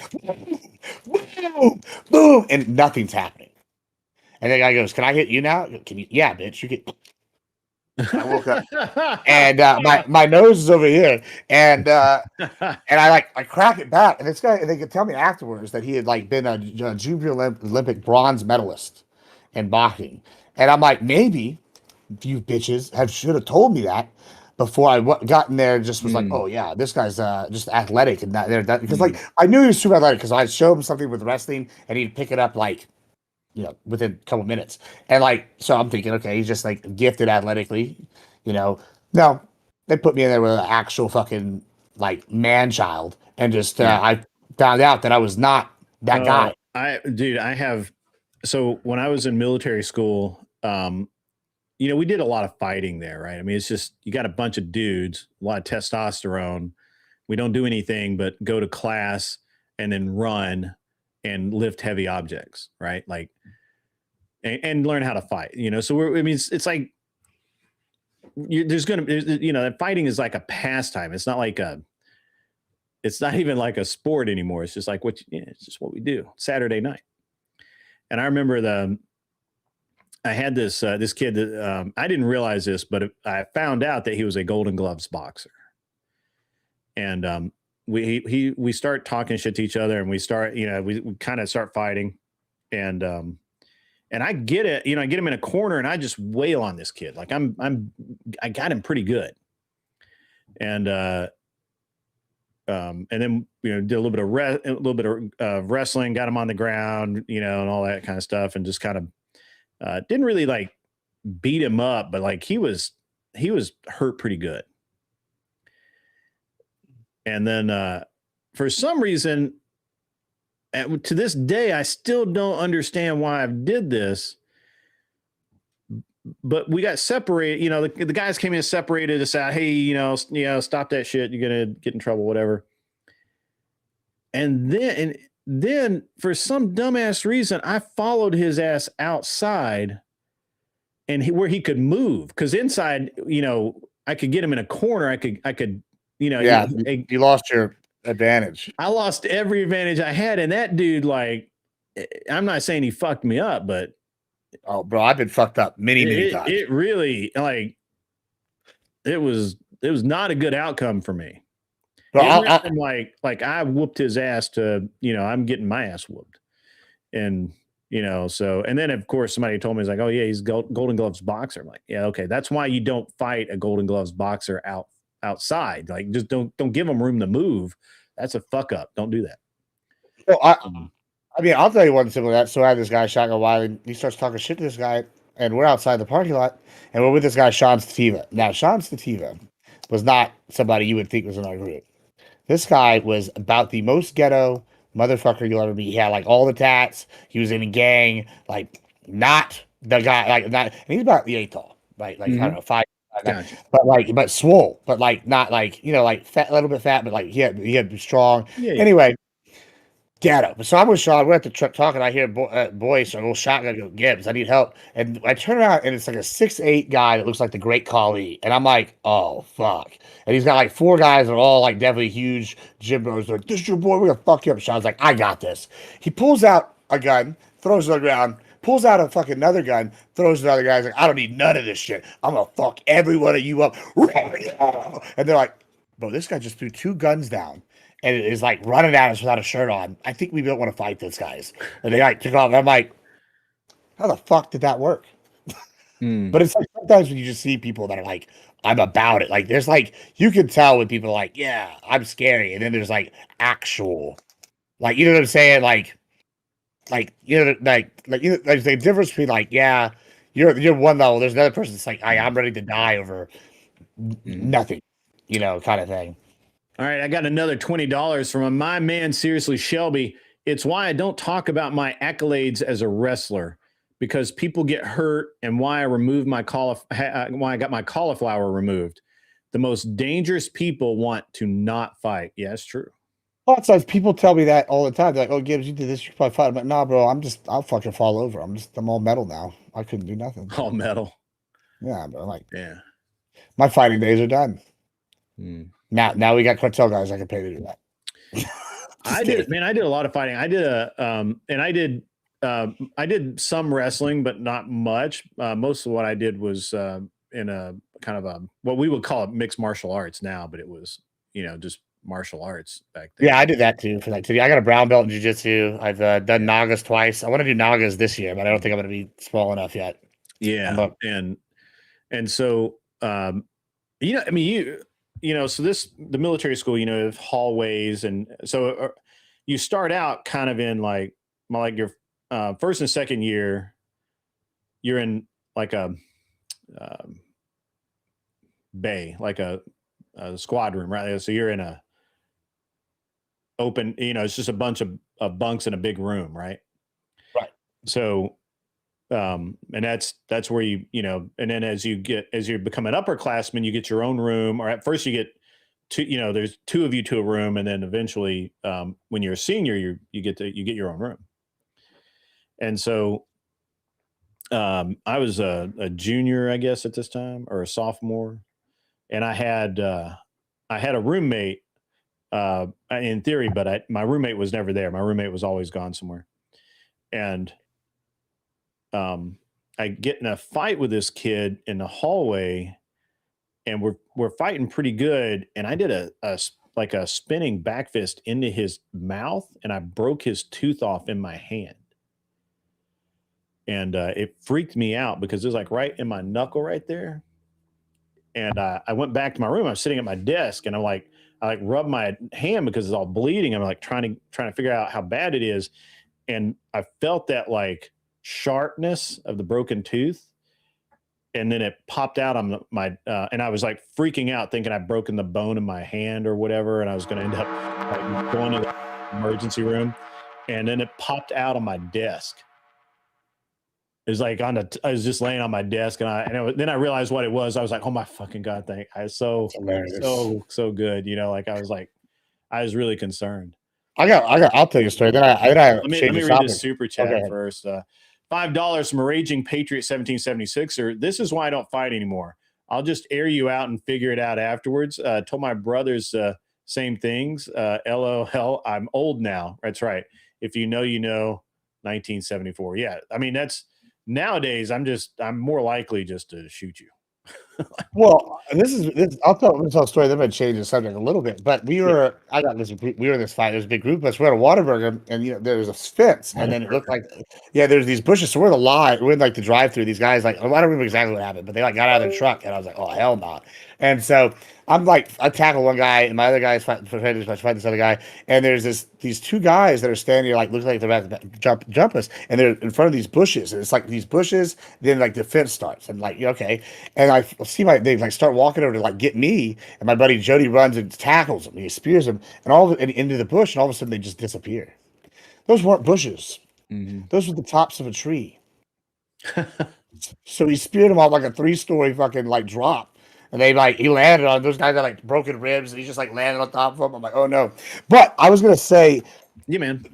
Boom, boom, and nothing's happening. And the guy goes, "Can I hit you now? Can you? Yeah, bitch, you get." I woke up, and my nose is over here, and I crack it back, and this guy, and they could tell me afterwards that he had like been a junior Olympic bronze medalist in boxing, and I'm like, maybe you bitches should have told me that before I got in there and just was like, oh yeah, this guy's just athletic and that there because like I knew he was super athletic because I'd show him something with wrestling and he'd pick it up like within a couple minutes. And like, so I'm thinking, okay, he's just like gifted athletically, No, they put me in there with an actual fucking like man child. And just, I found out that I was not that guy. So when I was in military school, we did a lot of fighting there, right? I mean, it's just, you got a bunch of dudes, a lot of testosterone. We don't do anything but go to class and then run and lift heavy objects, right? Like, and learn how to fight, So it's like, there's going to be, that fighting is like a pastime. It's not even like a sport anymore. It's just like it's just what we do Saturday night. And I remember I had this kid that I didn't realize this, but I found out that he was a Golden Gloves boxer. And we start talking shit to each other, and we start, we kind of start fighting, and And I get it, I get him in a corner and I just wail on this kid. Like I got him pretty good. And then did a little bit of wrestling, got him on the ground, and all that kind of stuff, and just kind of didn't really like beat him up, but like he was hurt pretty good. And then for some reason, to this day, I still don't understand why I did this. But we got separated. The guys came in and separated us out. Hey, stop that shit. You're gonna get in trouble, whatever. And then for some dumbass reason, I followed his ass outside, and where he could move, because inside, I could get him in a corner. I could. Yeah, you lost your advantage. I lost every advantage I had, and that dude, like, I'm not saying he fucked me up, but. Oh, bro, I've been fucked up many times. It really, like, it was not a good outcome for me. Bro, I whooped his ass to, I'm getting my ass whooped. And, and then of course somebody told me, it's like, oh yeah, he's Golden Gloves boxer. I'm like, yeah, okay. That's why you don't fight a Golden Gloves boxer outside. Like, just don't give him room to move. That's a fuck up. Don't do that. Well, I mean, I'll tell you one thing with that. So I had this guy, Shotgun Wiley. He starts talking shit to this guy, and we're outside the parking lot, and we're with this guy, Sean Stativa. Now, Sean Stativa was not somebody you would think was in our group. This guy was about the most ghetto motherfucker you'll ever meet. He had like all the tats. He was in a gang, like not the guy, like not. And he's about the 8 tall, right? Like I don't know, 5. Gotcha. But swole, but like not like like fat, a little bit fat, but like he had strong. Yeah. Anyway. Ghetto. So I'm with Sean. We're at the truck talking. I hear boys, so a little shotgun go, Gibbs, I need help. And I turn around and it's like a 6'8" guy that looks like the Great Khali. And I'm like, oh, fuck. And he's got like 4 guys that are all like definitely huge gym bros. They're like, this is your boy. We're going to fuck you up. Sean's like, I got this. He pulls out a gun, throws it on the ground, pulls out a fucking another gun, throws it on the other guys. Like, I don't need none of this shit. I'm going to fuck every one of you up. And they're like, bro, this guy just threw 2 guns down. And it is like running at us without a shirt on. I think we don't want to fight those guys. And they like took off. I'm like, how the fuck did that work? But it's like sometimes when you just see people that are like, I'm about it. Like there's like, you can tell when people are like, yeah, I'm scary. And then there's like actual, like, you know what I'm saying? Like there's the difference between like, yeah, you're one level. There's another person that's like, I'm ready to die over nothing, kind of thing. All right, I got another $20 from my man, Seriously Shelby. It's why I don't talk about my accolades as a wrestler, because people get hurt, and why I removed my why I got my cauliflower removed. The most dangerous people want to not fight. Yeah, it's true. Lots of times people tell me that all the time. They're like, oh, Gibbs, you did this, you could probably fight. I'm like, nah, bro, I'll fucking fall over. I'm all metal now. I couldn't do nothing. All metal. Yeah, but I'm like, yeah, my fighting days are done. Now we got cartel guys I can pay to do that. I did a lot of fighting. I did I did some wrestling, but not much. Most of what I did was in a kind of what we would call it mixed martial arts now, but it was just martial arts back then. Yeah, I did that too for like I got a brown belt in jiu-jitsu. I've done Nagas twice. I want to do Nagas this year, but I don't think I'm going to be small enough yet. Yeah, and so so the military school, have hallways, and so you start out kind of in like your first and second year, you're in like a bay, like a squad room, right? So you're in a open, it's just a bunch of bunks in a big room, right? Right. So, and that's where you and then as you become an upperclassman, you get your own room, or at first you get two, there's 2 of you to a room, and then eventually, when you're a senior, you get your own room. And so, I was a junior, I guess, at this time, or a sophomore, and I had a roommate, in theory, but my roommate was never there. My roommate was always gone somewhere, and I get in a fight with this kid in the hallway, and we're fighting pretty good. And I did a spinning back fist into his mouth, and I broke his tooth off in my hand. And it freaked me out because it was like right in my knuckle right there. And I went back to my room. I was sitting at my desk, and I rubbed my hand because it's all bleeding. I'm like trying to figure out how bad it is. And I felt that like sharpness of the broken tooth. And then it popped out on my, and I was like freaking out thinking I'd broken the bone in my hand or whatever. And I was going to end up like going to the emergency room. And then it popped out on my desk. It was like I was just laying on my desk, and then I realized what it was. I was like, oh my fucking God, so good. You know, like I was really concerned. I'll tell you a story. Then I let me read this super chat first. $5 from a raging Patriot 1776er. This is why I don't fight anymore. I'll just air you out and figure it out afterwards. Told my brothers same things. LOL. I'm old now. That's right. If you know, you know. 1974. Yeah, I mean that's nowadays. I'm more likely just to shoot you. Well, I'll tell a story. Then I'm gonna change the subject a little bit. But we were in this fight. There's a big group of us. We're at a Whataburger, and there was a fence, and then it looked like there's these bushes. So we're in like the drive-through. These guys I don't remember exactly what happened, but they like got out of their truck, and I was like, oh hell no. And so I'm like, I tackle one guy, and my other guy is fighting this other guy, and there's these two guys that are standing here, like looks like they're about to jump us, and they're in front of these bushes, and it's like these bushes, then like the fence starts, and like okay, and I see they like start walking over to like get me, and my buddy Jody runs and tackles him, he spears him, and into the bush, and all of a sudden they just disappear. Those weren't bushes; those were the tops of a tree. So he speared him off like a 3-story fucking like drop. And he landed on those guys that like broken ribs, and he just like landed on top of them. I'm like, oh no. But I was gonna say, yeah, man.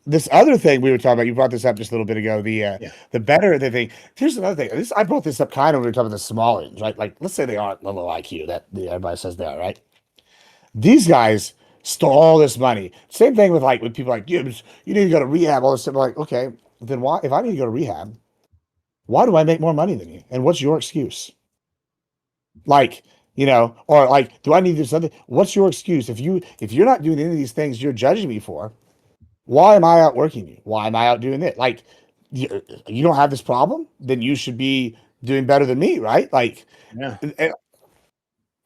This other thing we were talking about, you brought this up just a little bit ago. The better the thing. Here's another thing. I brought this up kind of when we were talking about the small ends, right? Like, let's say they aren't low IQ that everybody says they are, right? These guys stole all this money. Same thing with people like Gibbs. You need to go to rehab. All this stuff. I'm like, okay, then why? If I need to go to rehab, why do I make more money than you? And what's your excuse? Like, or like, do I need to do something? What's your excuse? If you're not doing any of these things you're judging me for, why am I outworking you? Why am I out doing it? Like, you don't have this problem, then you should be doing better than me, right? Like, yeah,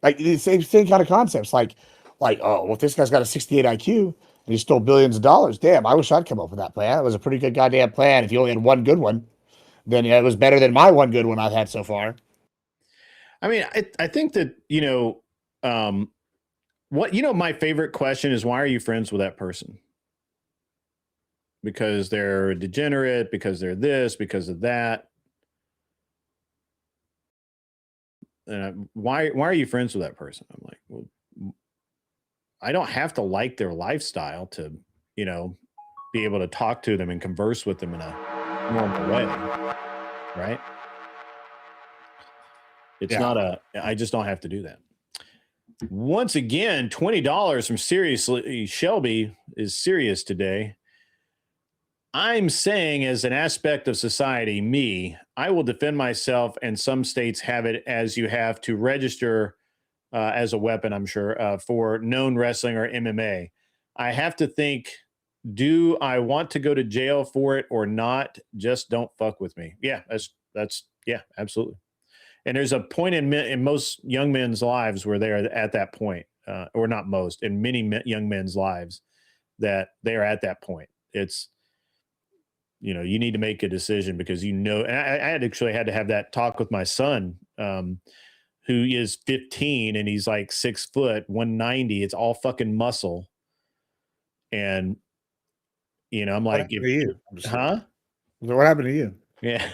like the same kind of concepts. Like, oh, well, if this guy's got a 68 IQ and he stole billions of dollars, damn, I wish I'd come up with that plan. It was a pretty good goddamn plan. If you only had one good one, then it was better than my one good one I've had so far. I mean, I think that, my favorite question is, why are you friends with that person? Because they're a degenerate, because they're this, because of that. Why are you friends with that person? I'm like, well, I don't have to like their lifestyle to, be able to talk to them and converse with them in a normal way. Right. It's not I just don't have to do that. Once again, $20 from Seriously Shelby is serious today. I'm saying, as an aspect of society, I will defend myself, and some states have it as you have to register as a weapon, I'm sure, for known wrestling or MMA. I have to think, do I want to go to jail for it or not? Just don't fuck with me. Yeah, that's absolutely. And there's a point in most young men's lives where they are at that point, or not most, in many young men's lives that they are at that point. It's, you need to make a decision because and I had to have that talk with my son, who is 15 and he's like 6 foot, 190. It's all fucking muscle. And, I'm like, huh? What happened to you? Yeah.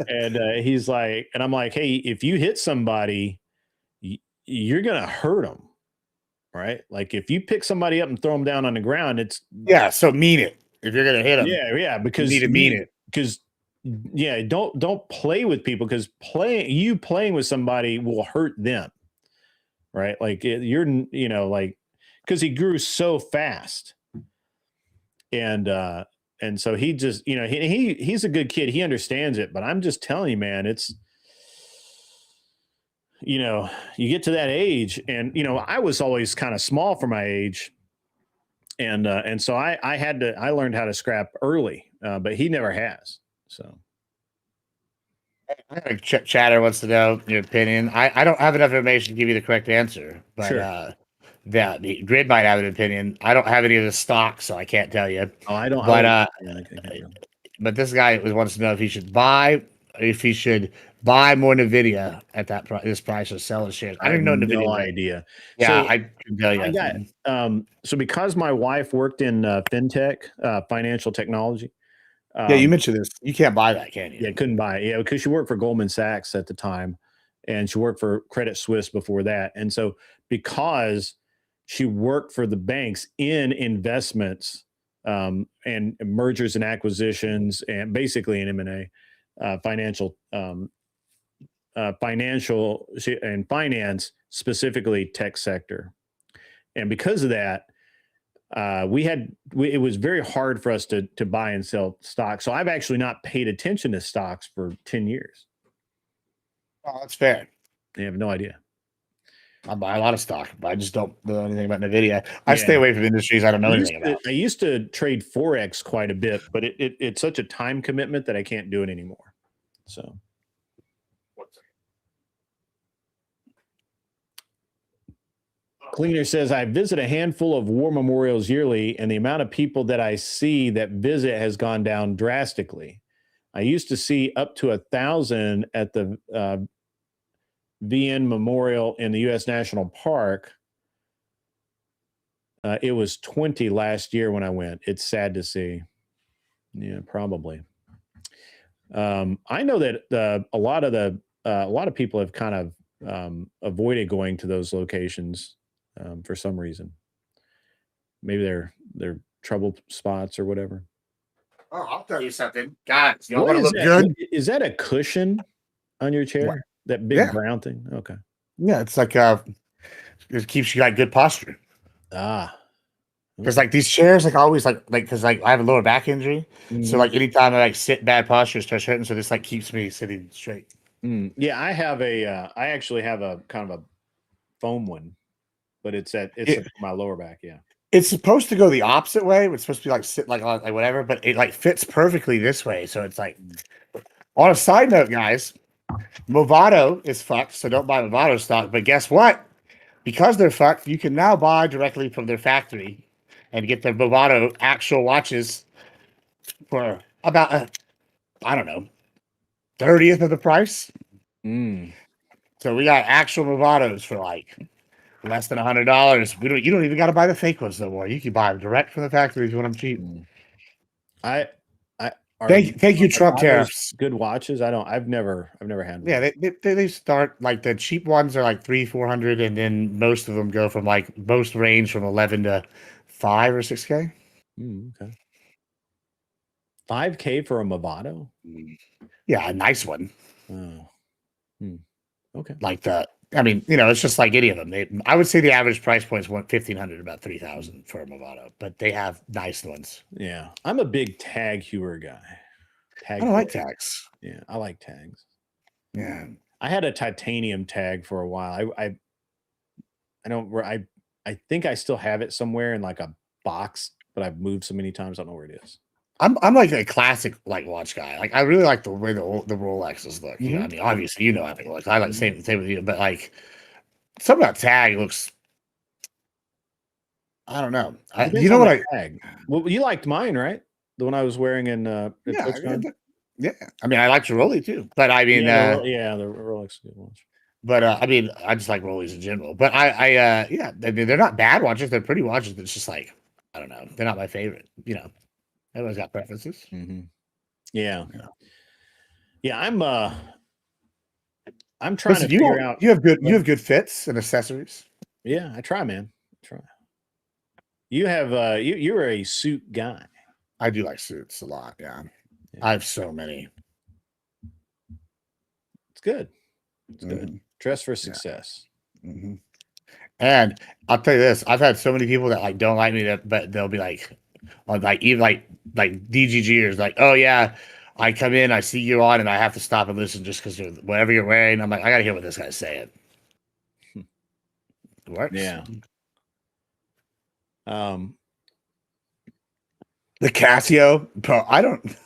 And he's like, and I'm like, hey, if you hit somebody, you're gonna hurt them, right? Like if you pick somebody up and throw them down on the ground, so mean it if you're gonna hit them. Yeah, because you need to mean it. Because don't play with people, because playing with somebody will hurt them, right? Like because he grew so fast, and so he just, he's a good kid. He understands it, but I'm just telling you, man, it's, you get to that age, and, I was always kind of small for my age, And so I learned how to scrap early, but he never has. So Chatter wants to know your opinion. I don't have enough information to give you the correct answer, but Sure. the Grid might have an opinion. I don't have any of the stock, so I can't tell you. Oh, I don't. But this guy wants to know if he should buy more Nvidia at this price or sell his shares. I don't even know Nvidia. No idea. Yeah, So I can tell you. I got so because my wife worked in fintech, financial technology. Yeah, you mentioned this. You can't buy that, can you? Yeah, couldn't buy it. Yeah, because she worked for Goldman Sachs at the time, and she worked for Credit Suisse before that. And so because she worked for the banks in investments and mergers and acquisitions, and basically in M&A, financial and finance, specifically tech sector. And because of that, it was very hard for us to buy and sell stocks. So I've actually not paid attention to stocks for 10 years. Oh, that's fair. I have no idea. I buy a lot of stock, but I just don't know anything about Nvidia. I stay away from industries I don't know anything about. I used to trade Forex quite a bit, but it's such a time commitment that I can't do it anymore. So. Cleaner says, I visit a handful of war memorials yearly, and the amount of people that I see that visit has gone down drastically. I used to see up to 1,000 at the VN Memorial in the U.S. National Park. It was 20 last year when I went. It's sad to see. Yeah, probably. I know that a lot of people have kind of avoided going to those locations. For some reason, maybe they're trouble spots or whatever. Oh, I'll tell you something, guys. You What want to is look that? good? Is that a cushion on your chair? What? That big Yeah. brown thing? Okay. Yeah, it's like it keeps you got good posture. Ah, Because like these chairs, like always like because like I have a lower back injury, so like anytime I like sit bad posture starts hurting, so this like keeps me sitting straight. Yeah, I actually have a kind of a foam one, but it's my lower back. Yeah. It's supposed to go the opposite way. It's supposed to be like sit like whatever, but it like fits perfectly this way. So it's like. On a side note, guys, Movado is fucked, so don't buy Movado stock. But guess what? Because they're fucked, you can now buy directly from their factory and get their Movado actual watches for about I don't know 30th of the price. So we got actual Movados for like less than $100. You don't even got to buy the fake ones no more. You can buy them direct from the factory if you want them cheap. Thank you, Trump tariffs. Good watches. I've never had one. Yeah, they start like the cheap ones are like 300-400, and then most of them go from like most range from 11 to 5 or 6K. Okay. 5K for a Movado? Yeah, a nice one. Oh. Okay. Like it's just like any of them. I would say the average price point is $1,500, about $3,000 for a Movado, but they have nice ones. Yeah, I'm a big tag hewer guy. I don't like tags. Yeah, I like tags. Yeah, I had a titanium tag for a while. I think I still have it somewhere in like a box, but I've moved so many times I don't know where it is. I'm like a classic like watch guy. Like I really like the way the Rolexes look. You know, I mean, obviously I think Rolex. I like the same with you, but like something about tag looks. I don't know. You know what tag? Well, you liked mine, right? The one I was wearing in yeah. I mean, I like your Rolly too, but I mean, the Rolex is a good watch. But I mean, I just like Rollies in general. But I mean, they're not bad watches. They're pretty watches. But it's just like I don't know. They're not my favorite. You know. Everyone's got preferences. Yeah. I'm trying to figure out. You have good fits and accessories. Yeah, I try, man. You have you're a suit guy. I do like suits a lot. Yeah. I have so many. It's good. It's good. Dress for success. Mm-hmm. And I'll tell you this: I've had so many people that like don't like me, but they'll be like. Even like DGGers like, oh yeah, I come in, I see you on, and I have to stop and listen just because whatever you're wearing. I'm like, I gotta hear what this guy's saying. It works. Yeah. The Casio, bro. I don't.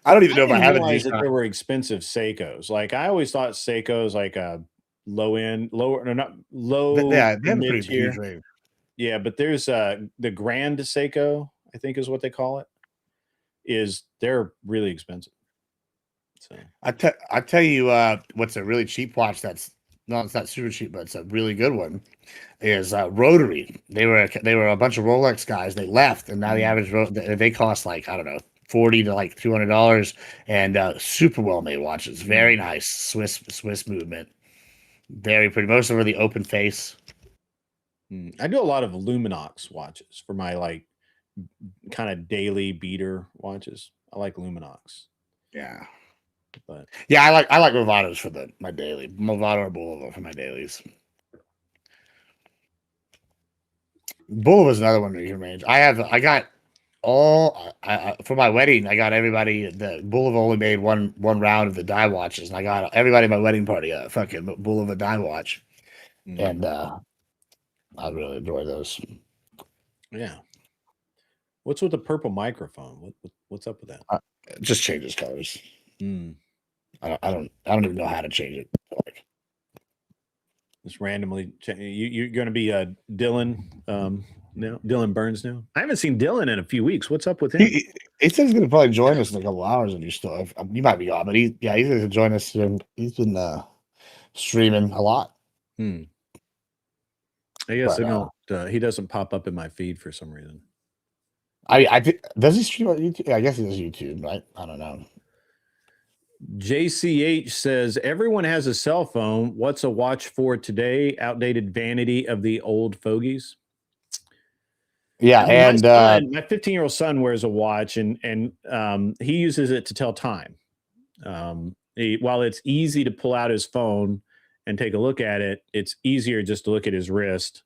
I don't even know if I didn't have a realize that G-Shock. there were expensive Seikos. Like I always thought Seiko's like a lower, no, not low, Yeah, they have a mid pretty huge tier. range. Yeah, but there's the Grand Seiko, I think is what they call it. They're really expensive. So I tell you what's a really cheap watch that's no, it's not super cheap, but it's a really good one. Is Rotary. They were a bunch of Rolex guys. They left, and now the average they cost like I don't know $40 to like $200, and super well made watches. Very nice Swiss movement. Very pretty. Most of them are the open face. I do a lot of Luminox watches for my like kind of daily beater watches. I like Luminox. Yeah. But Yeah, I like Movados for my daily. Movado or Bulova for my dailies. Bulova is another one that you can range. I got all for my wedding. I got everybody. The Bulova only made one round of the die watches, and I got everybody at my wedding party a fucking Bulova die watch, and I really enjoy those. Yeah. What's with the purple microphone? What's up with that? It just changes colors. I don't even know how to change it. Just randomly, you're going to be Dylan now. Dylan Burns now. I haven't seen Dylan in a few weeks. What's up with him? He says he's going to probably join us in a couple hours, and you might be gone, but he's going to join us. He's been streaming a lot. I guess he doesn't pop up in my feed for some reason. Does he stream on YouTube? Yeah, I guess he does YouTube, right? I don't know. JCH says everyone has a cell phone. What's a watch for today? Outdated vanity of the old fogies. Yeah, and my 15-year-old son wears a watch, and he uses it to tell time. While it's easy to pull out his phone and take a look at it, it's easier just to look at his wrist,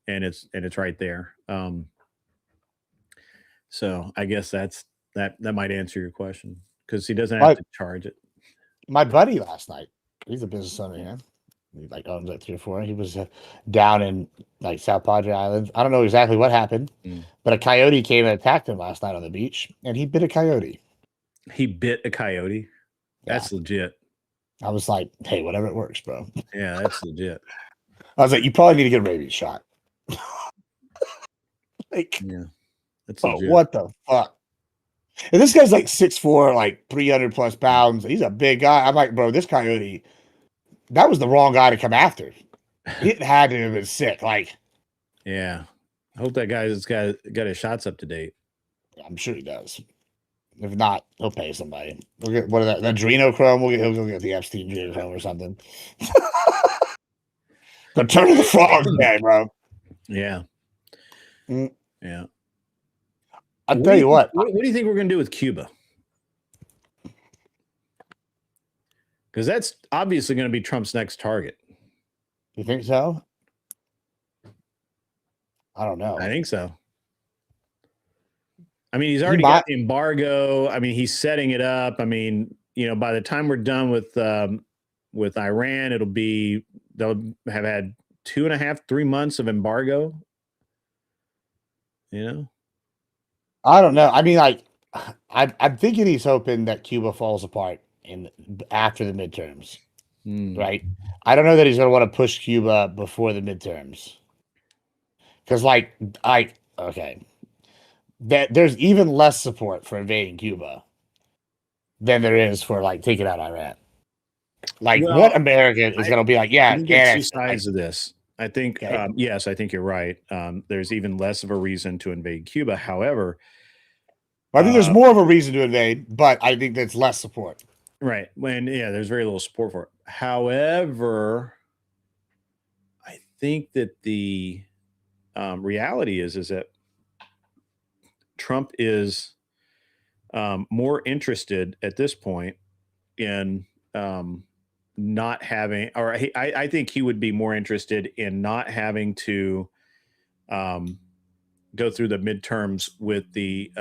and it's right there. So I guess that might answer your question because he doesn't have to charge it. My buddy last night, he's a business owner here. He like owns like 3 or 4. He was down in like South Padre Island. I don't know exactly what happened, but a coyote came and attacked him last night on the beach, and he bit a coyote. He bit a coyote? Yeah. That's legit. I was like, hey, whatever it works, bro. Yeah, that's legit. I was like, you probably need to get a rabies shot. Like, yeah, that's legit. What the fuck? And this guy's like 6'4", like 300 plus pounds. He's a big guy. I'm like, bro, this coyote, that was the wrong guy to come after. It had to have been sick. Like, yeah. I hope that guy's got his shots up to date. I'm sure he does. If not, he'll pay somebody. We'll get what that adrenochrome. He'll go get the Epstein adrenochrome or something. The turn of the frog day, bro. Yeah. Yeah. I'll tell you what. What do you think we're going to do with Cuba? Because that's obviously going to be Trump's next target. You think so? I don't know. I think so. I mean, he's already got the embargo. I mean, he's setting it up. I mean, by the time we're done with Iran, they'll have had 2.5, 3 months of embargo. I don't know. I mean, like, I'm thinking he's hoping that Cuba falls apart after the midterms, right? I don't know that he's going to want to push Cuba before the midterms, because, okay, that there's even less support for invading Cuba than there is for taking out Iran. What American is going to be like? Yeah, there's two sides of this. I think, yes, I think you're right. There's even less of a reason to invade Cuba. However, I think there's more of a reason to invade, but I think there's less support. Right. There's very little support for it. However, I think that the reality is that Trump is more interested at this point in not having, or I think he would be more interested in not having to go through the midterms with the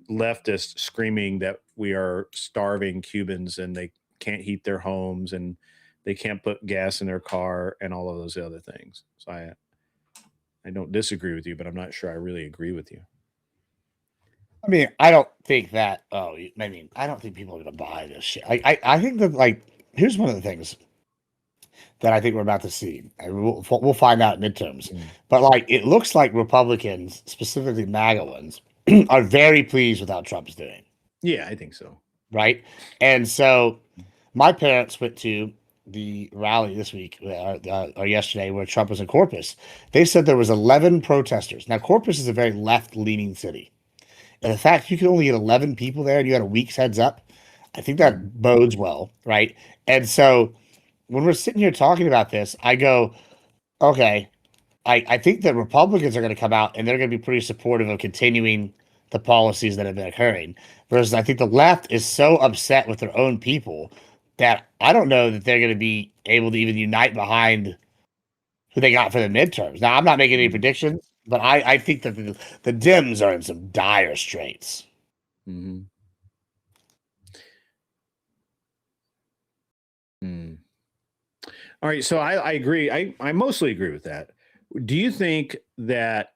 leftists screaming that we are starving Cubans and they can't heat their homes and they can't put gas in their car and all of those other things. So I don't disagree with you, but I'm not sure I really agree with you. I mean, I don't think that. Oh, I mean, I don't think people are going to buy this shit. I think that like here's one of the things that I think we're about to see. And we'll find out in midterms. But like, it looks like Republicans, specifically MAGA ones, are very pleased with how Trump's doing. Yeah, I think so. Right, and so my parents went to the rally this week or yesterday where Trump was in Corpus. They said there was 11 protesters. Now, Corpus is a very left-leaning city. And the fact you could only get 11 people there and you had a week's heads up, I think that bodes well, right? And so when we're sitting here talking about this, I go, okay, I think that Republicans are going to come out and they're going to be pretty supportive of continuing the policies that have been occurring. Whereas I think the left is so upset with their own people that I don't know that they're going to be able to even unite behind who they got for the midterms. Now, I'm not making any predictions, but I think that the Dems are in some dire straits. Mm-hmm. All right, so I agree. I mostly agree with that. Do you think that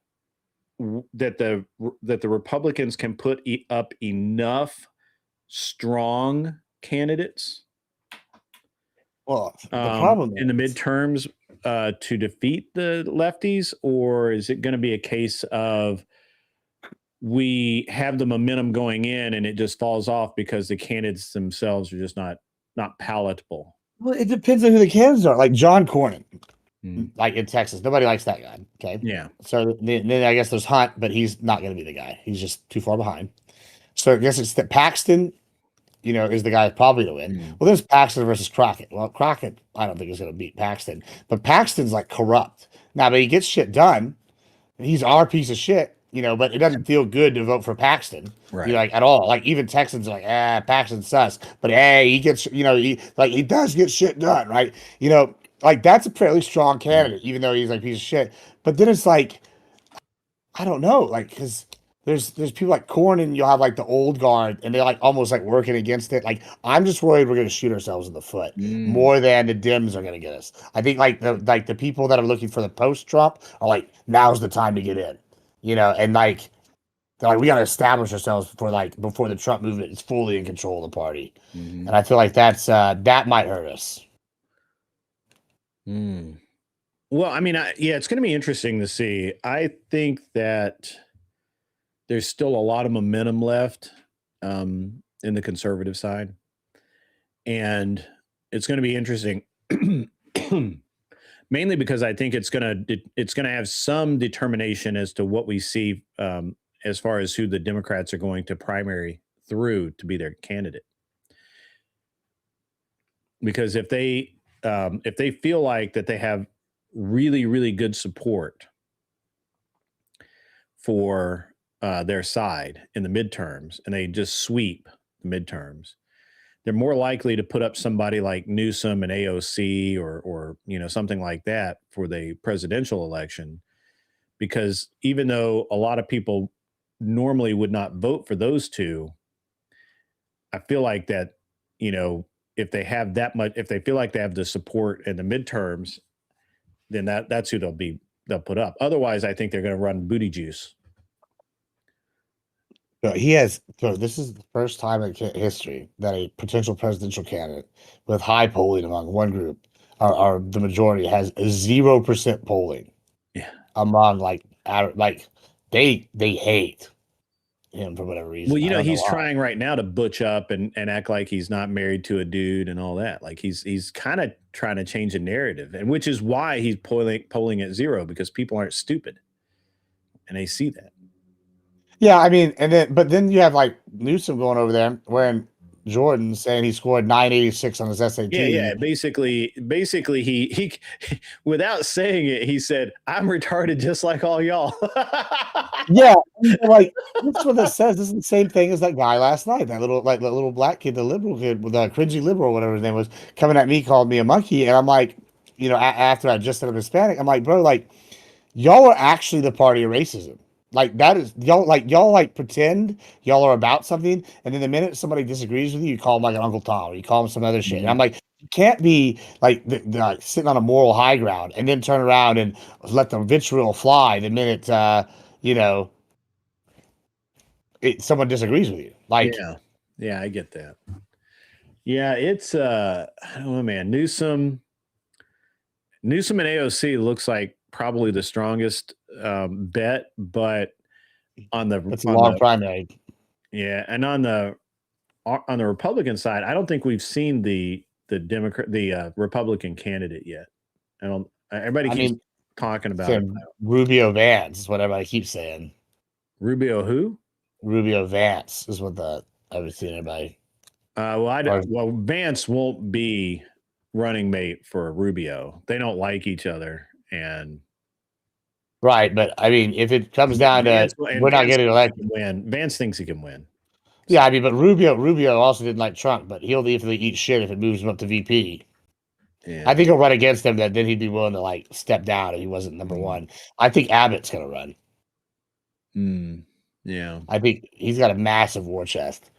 the Republicans can put up enough strong candidates? Well, the problem in the midterms to defeat the lefties, or is it going to be a case of we have the momentum going in and it just falls off because the candidates themselves are just not palatable? Well, it depends on who the candidates are. Like John Cornyn, like in Texas, nobody likes that guy. Okay, yeah. So then I guess there's Hunt, but he's not going to be the guy. He's just too far behind. So I guess it's that Paxton, is the guy probably to win. Well, there's Paxton versus Crockett. Well, Crockett, I don't think is going to beat Paxton, but Paxton's like corrupt now, but he gets shit done. He's our piece of shit, but it doesn't feel good to vote for Paxton, right? Like at all. Like even Texans are like, Paxton sus, but hey, he gets, he does get shit done, right? Like that's a fairly strong candidate, even though he's like a piece of shit. But then it's like, I don't know, like because there's people like Cornyn, you'll have like the old guard, and they're like almost like working against it. Like I'm just worried we're gonna shoot ourselves in the foot more than the Dems are gonna get us. I think like the people that are looking for the post-Trump are like, now's the time to get in, and like they're like, we gotta establish ourselves before the Trump movement is fully in control of the party. And I feel like that might hurt us. Well, I mean, it's going to be interesting to see. I think that there's still a lot of momentum left in the conservative side, and it's going to be interesting, mainly because I think it's going to have some determination as to what we see as far as who the Democrats are going to primary through to be their candidate. Because if they feel like that they have really, really good support for their side in the midterms and they just sweep the midterms, they're more likely to put up somebody like Newsom and AOC or something like that for the presidential election. Because even though a lot of people normally would not vote for those two, I feel like that, if they have that much, if they feel like they have the support in the midterms, then that's who they'll put up. Otherwise, I think they're going to run booty juice. So this is the first time in history that a potential presidential candidate with high polling among one group, or the majority, has 0% polling. Yeah. Among they hate him for whatever reason. Well, he's trying right now to butch up and act like he's not married to a dude and all that. Like he's kind of trying to change the narrative, and which is why he's polling at 0, because people aren't stupid and they see that. Yeah, I mean, but then you have like Newsom going over there wearing Jordan, saying he scored 986 on his SAT. Yeah. Basically, he without saying it, he said, "I'm retarded just like all y'all." Yeah, like that's what that says. This is the same thing as that guy last night. That little black kid, the liberal kid with the cringy liberal, whatever his name was, coming at me, called me a monkey, and I'm like, after I just said I'm Hispanic, I'm like, bro, like y'all are actually the party of racism. Like that is y'all pretend y'all are about something, and then the minute somebody disagrees with you, you call them like an Uncle Tom, or you call them some other shit. And I'm like, you can't be like sitting on a moral high ground and then turn around and let the vitriol fly the minute someone disagrees with you. Like, yeah, I get that. Yeah, it's I don't know, man. Newsom and AOC looks like probably the strongest bet, but on the it's a long primary. Yeah, and on the Republican side, I don't think we've seen the Republican candidate yet. I don't. Everybody keeps talking about it. Rubio Vance is what everybody keeps saying. Rubio who? Rubio Vance is what I was seeing everybody. Well, Vance won't be running mate for Rubio. They don't like each other, and right. But I mean, if it comes down to we're not getting elected, Vance thinks he can win. Yeah, I mean, but Rubio also didn't like Trump, but he'll definitely eat shit if it moves him up to VP. Yeah. I think he'll run against him. Then he'd be willing to like step down if he wasn't number one. I think Abbott's gonna run. Yeah, I think he's got a massive war chest,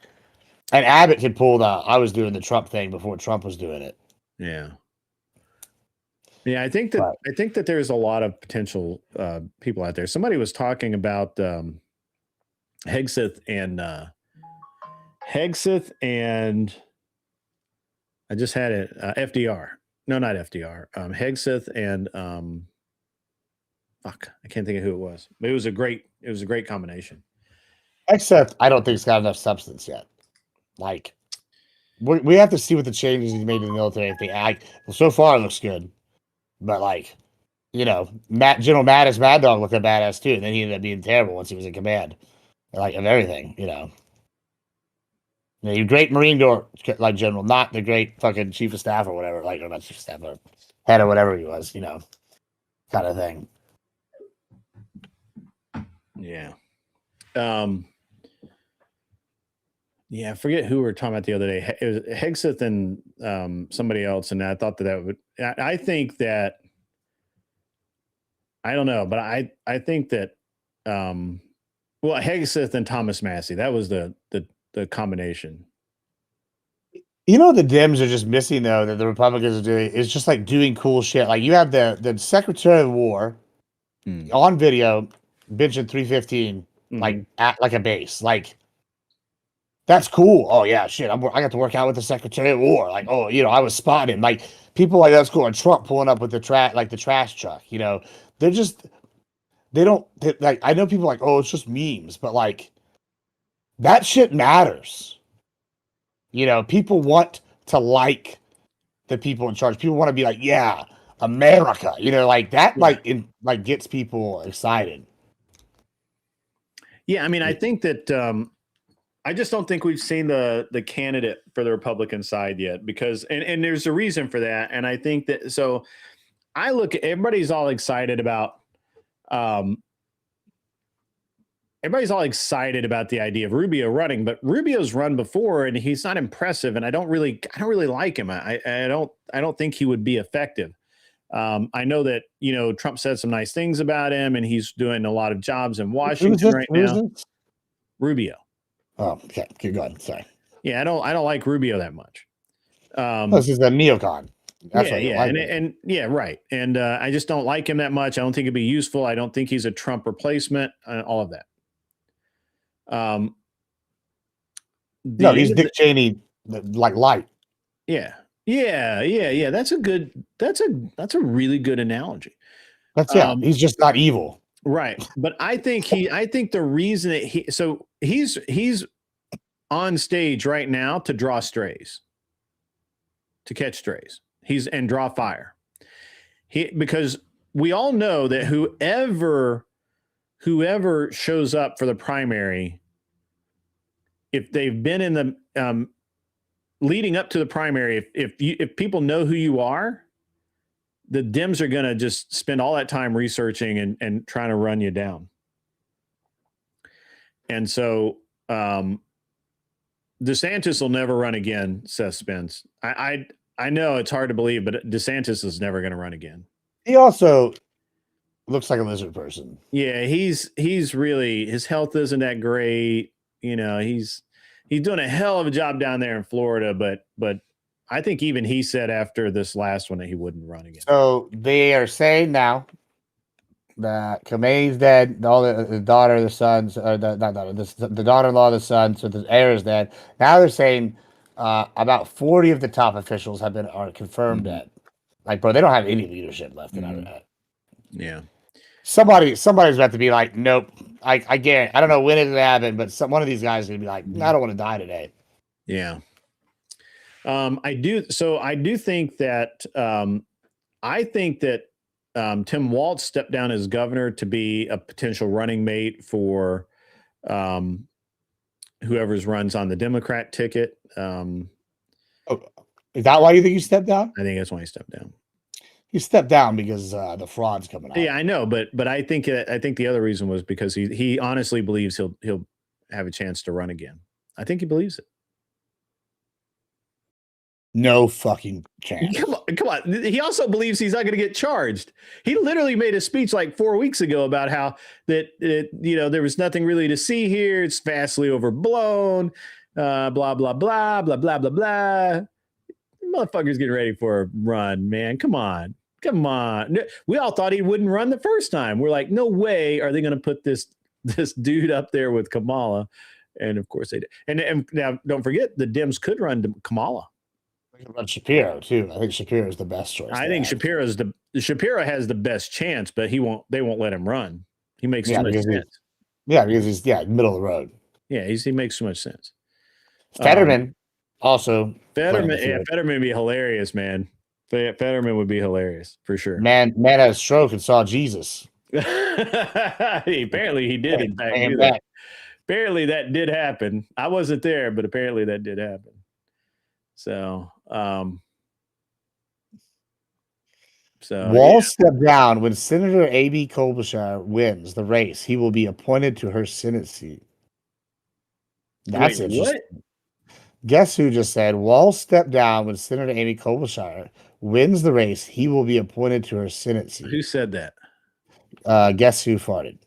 and Abbott can pull I was doing the Trump thing before Trump was doing it. Yeah. Yeah, I think that there's a lot of potential people out there. Somebody was talking about Hegseth and I just had it FDR. No, not FDR. Hegseth and I can't think of who it was. But it was a great combination. Except I don't think it's got enough substance yet. Like we have to see what the changes he made in the military. If they act so far, it looks good, but like General Mattis Mad Dog looked a badass too, and then he ended up being terrible once he was in command, like of everything. You're great Marine Corps like general, not the great fucking chief of staff or whatever, or not chief of staff, or head or whatever he was, kind of thing. Yeah. Yeah, I forget who we were talking about the other day. It was Hegseth and somebody else, and I thought that would. I think that I don't know, but I think that Hegseth and Thomas Massey, that was the combination. The Dems are just missing though that the Republicans are doing is just like doing cool shit. Like you have the Secretary of War on video benching 315 like at like a base. Like that's cool. Oh yeah, shit. I got to work out with the Secretary of War. Like, oh, I was spotted. Like people like that's cool. And Trump pulling up with the trash truck. They're just like I know people like, oh, it's just memes, but like that shit matters. People want to like the people in charge. People want to be like, yeah, America. Like that, like gets people excited. Yeah, I mean, I think that I just don't think we've seen the candidate for the Republican side yet because and there's a reason for that. And I think that so I look at everybody's all excited about the idea of Rubio running, but Rubio's run before and he's not impressive. And I don't really like him. I don't think he would be effective. I know that, Trump said some nice things about him and he's doing a lot of jobs in Washington right now. Rubio. Oh, okay. Keep going. Sorry. Yeah. I don't like Rubio that much. This is a neocon. That's right. And I just don't like him that much. I don't think it'd be useful. I don't think he's a Trump replacement, all of that. No, he's Dick Cheney, like light. Yeah. That's a really good analogy. He's just not evil. Right. But I think the reason that he's on stage right now to draw strays, to catch strays. And draw fire. Because we all know that whoever shows up for the primary, if they've been in the leading up to the primary, if people know who you are, the Dems are going to just spend all that time researching and trying to run you down. And so DeSantis will never run again, says Spence. I know it's hard to believe, but DeSantis is never going to run again. He also looks like a lizard person. Yeah, he's really, his health isn't that great. He's doing a hell of a job down there in Florida, but I think even he said after this last one that he wouldn't run again. So they are saying now that Khomeiни's dead. The daughter, the sons, or the not daughter, the daughter-in-law, the son, so the heir is dead. Now they're saying about 40 of the top officials are confirmed dead. Like, bro, they don't have any leadership left in Iraq. Yeah. Somebody's about to be like, nope. I guarantee. I don't know when it's gonna happen, but one of these guys is gonna be like, I don't want to die today. Yeah. I do. So I do think that Tim Walz stepped down as governor to be a potential running mate for whoever's runs on the Democrat ticket. Is that why you think he stepped down? I think that's why he stepped down. He stepped down because the fraud's coming out. Yeah, I know, but I think the other reason was because he honestly believes he'll have a chance to run again. I think he believes it. No fucking chance. Come on. He also believes he's not going to get charged. He literally made a speech like 4 weeks ago about how there was nothing really to see here. It's vastly overblown. Blah blah blah blah blah blah blah blah. Motherfucker's getting ready for a run, man. Come on. We all thought he wouldn't run the first time. We're like, no way are they going to put this dude up there with Kamala. And of course they did. And now don't forget the Dems could run to Kamala. They could run Shapiro too. I think Shapiro is the best choice. I think Shapiro has the best chance, but they won't let him run. He makes too much sense. Because he's middle of the road. Yeah, he makes too much sense. Fetterman also. Fetterman would be hilarious, man. Fetterman would be hilarious for sure. Man had a stroke and saw Jesus. Apparently he did. In fact, apparently that did happen. I wasn't there, but apparently that did happen. So, Walz stepped down when Senator Amy Klobuchar wins the race. He will be appointed to her Senate seat. That's interesting. What? Guess who just said Walz stepped down when Senator Amy Klobuchar wins the race? He will be appointed to her Senate seat. Who said that? Guess who farted?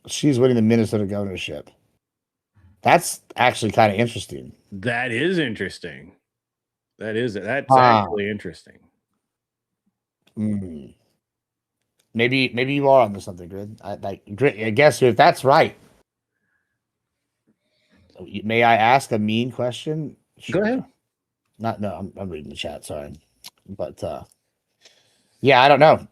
She's winning the Minnesota governorship. That's actually kind of interesting. That is interesting. That's actually interesting. Maybe you are onto something, Grid. I guess if that's right. May I ask a mean question? Sure. Go ahead. I'm reading the chat. Sorry, but yeah, I don't know.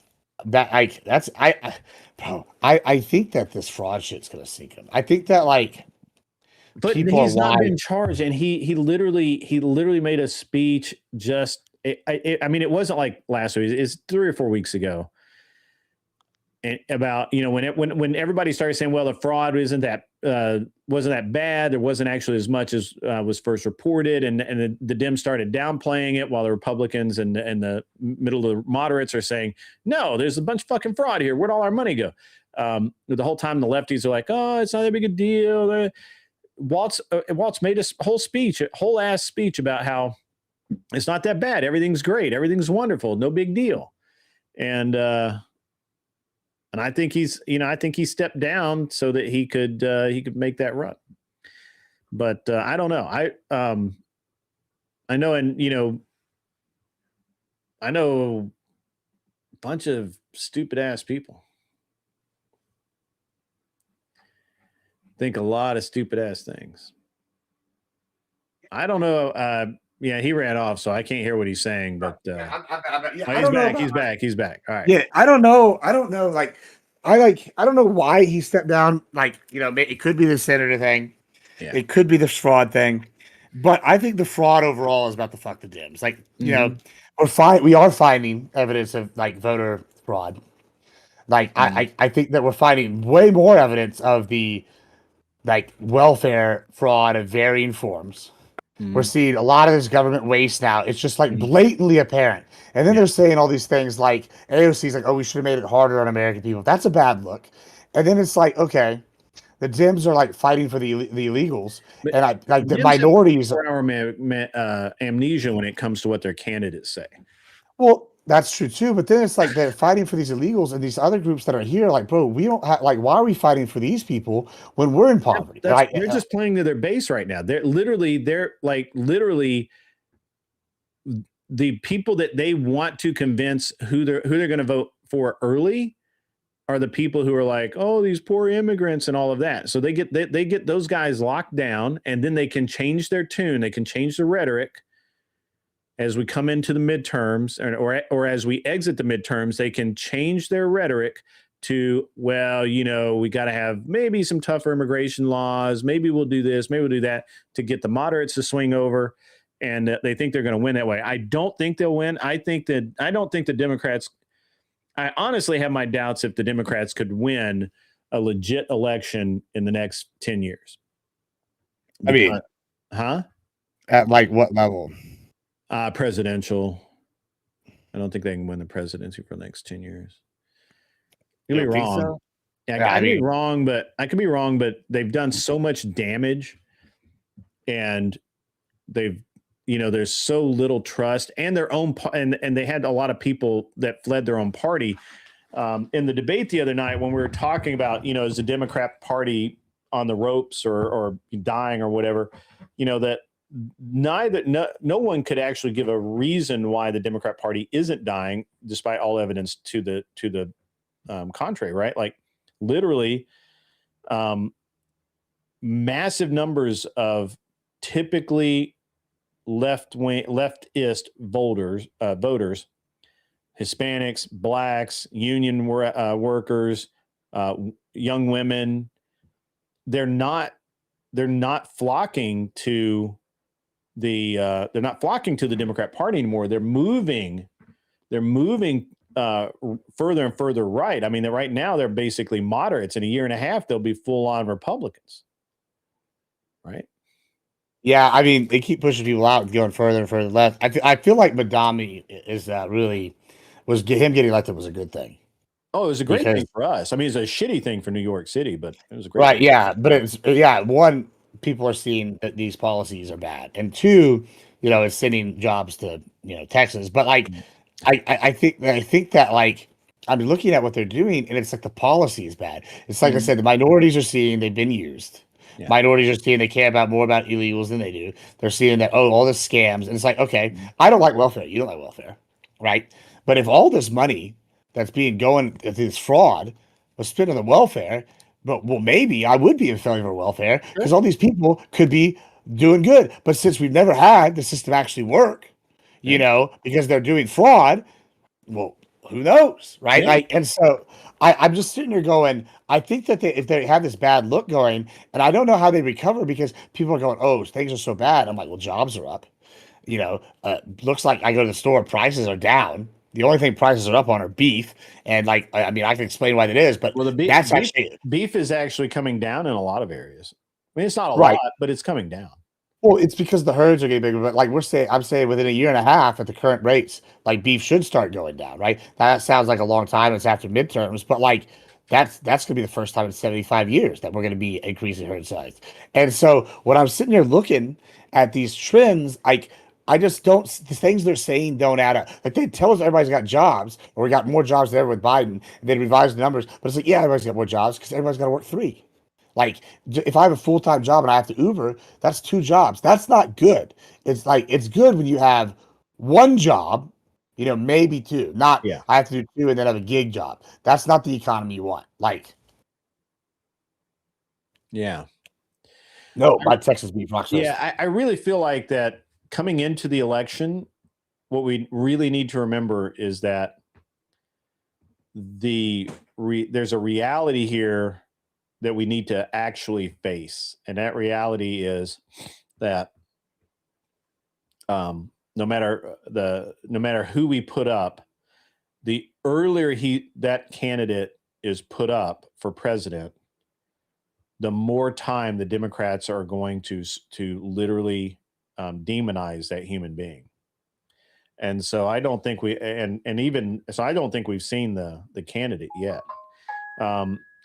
I think that this fraud shit's gonna sink him. I think that but he's not been charged, and he literally made a speech just. I mean, it wasn't like last week. It's 3 or 4 weeks ago, and about when everybody started saying, well, the fraud wasn't that bad. There wasn't actually as much as was first reported, and the Dems started downplaying it, while the Republicans and the middle of the moderates are saying, no, there's a bunch of fucking fraud here. Where'd all our money go? The whole time the lefties are like, oh, it's not that big a deal. Walz made a whole ass speech about how it's not that bad. Everything's great. Everything's wonderful. No big deal. And I think he stepped down so that he could make that run. But I don't know. I know, and I know a bunch of stupid ass people. Think a lot of stupid ass things. I don't know. Yeah, he ran off, so I can't hear what he's saying. But he's back. He's back. All right. Yeah, I don't know. I don't know. I don't know why he stepped down. It could be the senator thing. Yeah. It could be the fraud thing. But I think the fraud overall is about to fuck the Dems. We are finding evidence of voter fraud. I think that we're finding way more evidence of the welfare fraud of varying forms. We're seeing a lot of this government waste now. It's just blatantly apparent. And then they're saying all these things like AOC's like, oh, we should have made it harder on American people. That's a bad look. And then it's like, okay, the Dems are fighting for the illegals, and the minorities. 4-hour amnesia when it comes to what their candidates say. Well, that's true too. But then it's they're fighting for these illegals and these other groups that are here. Bro, we don't have why are we fighting for these people when we're in poverty? They're just playing to their base right now. They're literally the people that they want to convince who they're going to vote for early are the people who are like, oh, these poor immigrants and all of that. So they get those guys locked down, and then they can change their tune. They can change the rhetoric as we come into the midterms, or as we exit the midterms. They can change their rhetoric to, well, we got to have maybe some tougher immigration laws. Maybe we'll do this. Maybe we'll do that to get the moderates to swing over. And they think they're going to win that way. I don't think they'll win. I don't think the Democrats. I honestly have my doubts if the Democrats could win a legit election in the next 10 years. I mean, at like what level? Presidential. I don't think they can win the presidency for the next 10 years. I could be wrong. So? Yeah, I could be wrong, but they've done so much damage, and there's so little trust, and their own, and they had a lot of people that fled their own party. In the debate the other night, when we were talking about, is the Democrat Party on the ropes or dying or whatever, that no one could actually give a reason why the Democrat Party isn't dying, despite all evidence to the contrary, right? Like literally, massive numbers of typically leftist voters, Hispanics, blacks, union workers, young women. They're not flocking to the Democrat Party anymore. They're moving further and further right. I mean, right now they're basically moderates. In a year and a half, they'll be full on Republicans, right? Yeah, I mean, they keep pushing people out and going further and further left. I feel like Madami is him getting elected was a good thing. Oh, it was a great thing for us. I mean, it's a shitty thing for New York City, but it was a great thing. Yeah, but one, people are seeing that these policies are bad, and two, it's sending jobs to Texas. But like, I think that like, I'm looking at what they're doing, and it's like the policy is bad. It's like I said, the minorities are seeing they've been used. Yeah. Minorities are seeing they care more about illegals than they do. They're seeing that, all this scams. And it's like, okay, I don't like welfare. You don't like welfare, right? But if all this money that's going to this fraud was spent on the welfare, maybe I would be in favor of welfare because all these people could be doing good. But since we've never had the system actually work, because they're doing fraud, well, who knows, right? Yeah. Like, and so I'm just sitting here going, I think that if they have this bad look going, and I don't know how they recover because people are going, oh, things are so bad. I'm like, well, jobs are up. Looks like I go to the store, prices are down. The only thing prices are up on are beef, and like, I mean, I can explain why that is, but beef is actually coming down in a lot of areas. I mean, it's not a lot, but it's coming down. Well, it's because the herds are getting bigger, but like I'm saying within a year and a half at the current rates, like beef should start going down, right? That sounds like a long time. It's after midterms, but like that's going to be the first time in 75 years that we're going to be increasing herd size. And so when I'm sitting here looking at these trends, like I just don't, the things they're saying don't add up. Like they tell us everybody's got jobs, or we got more jobs than ever with Biden, and they revise the numbers, but it's like, yeah, everybody's got more jobs because everybody's got to work 3. Like, if I have a full-time job and I have to Uber, that's 2 jobs. That's not good. It's like, it's good when you have 1 job, maybe 2. Not, I have to do 2 and then have a gig job. That's not the economy you want. Like, yeah. No, my Texas beef rock. Yeah, I really feel like that coming into the election, what we really need to remember is that there's a reality here that we need to actually face. And that reality is that no matter who we put up, the earlier that candidate is put up for president, the more time the Democrats are going to literally demonize that human being. And so I don't think I don't think we've seen the candidate yet.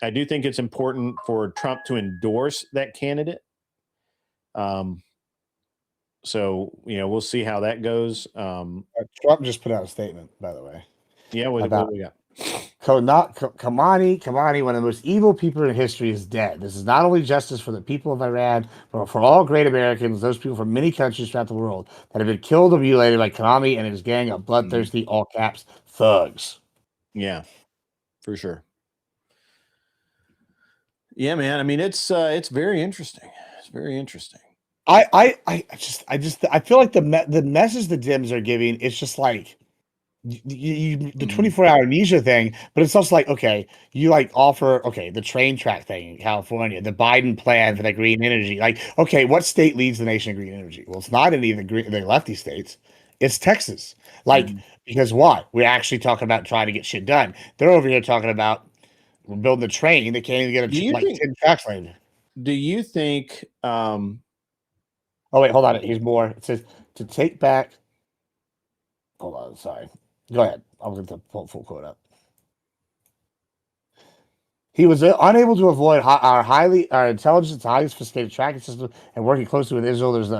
I do think it's important for Trump to endorse that candidate. So, we'll see how that goes. Trump just put out a statement, by the way. Yeah, what we got? Khamenei, one of the most evil people in history, is dead. This is not only justice for the people of Iran, but for all great Americans, those people from many countries throughout the world that have been killed or mutilated by Khamenei and his gang of bloodthirsty, all caps, thugs. Yeah, for sure. Yeah, man. I mean, it's very interesting. It's very interesting. I feel like the message the Dems are giving, it's just like the 24-hour amnesia thing, but it's also like, okay, you like offer, okay, the train track thing in California, the Biden plan for the green energy. Like, okay, what state leads the nation in green energy? Well, it's not any of the lefty states, it's Texas. Like, because what? We're actually talking about trying to get shit done. They're over here talking about we're building a train. They can't even get Do you like think- 10 tracks later. Do you think? Oh wait, hold on. Here's more. It says to take back. Hold on, sorry. Go ahead. I'll get the full quote up. He was unable to avoid our intelligence, highly sophisticated tracking system, and working closely with Israel. There's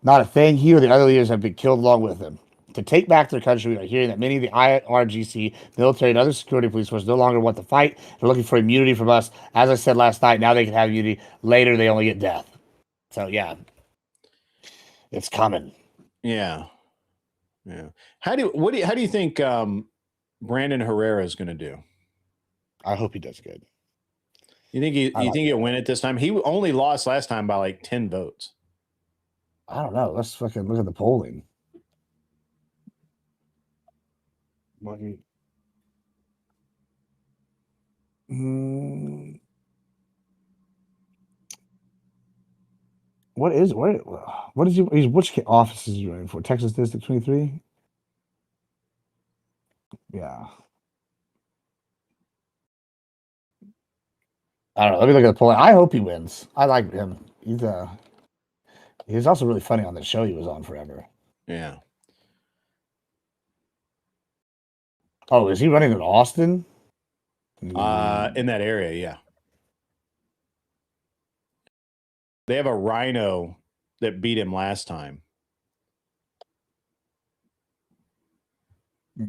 not a thing he or the other leaders have been killed along with him. To take back their country, we are hearing that many of the IRGC, military, and other security police forces no longer want to fight. They're looking for immunity from us. As I said last night, now they can have immunity. Later, they only get death. So yeah, it's coming. Yeah. How do you think Brandon Herrera is going to do? I hope he does good. You think he'll win it this time? He only lost last time by like 10 votes. I don't know. Let's fucking look at the polling. What is which office is he running for? Texas District 23? Yeah. I don't know. Let me look at the polling. I hope he wins. I like him. He's also really funny on the show he was on forever. Yeah. Oh, is he running in Austin? In that area, yeah. They have a rhino that beat him last time. Let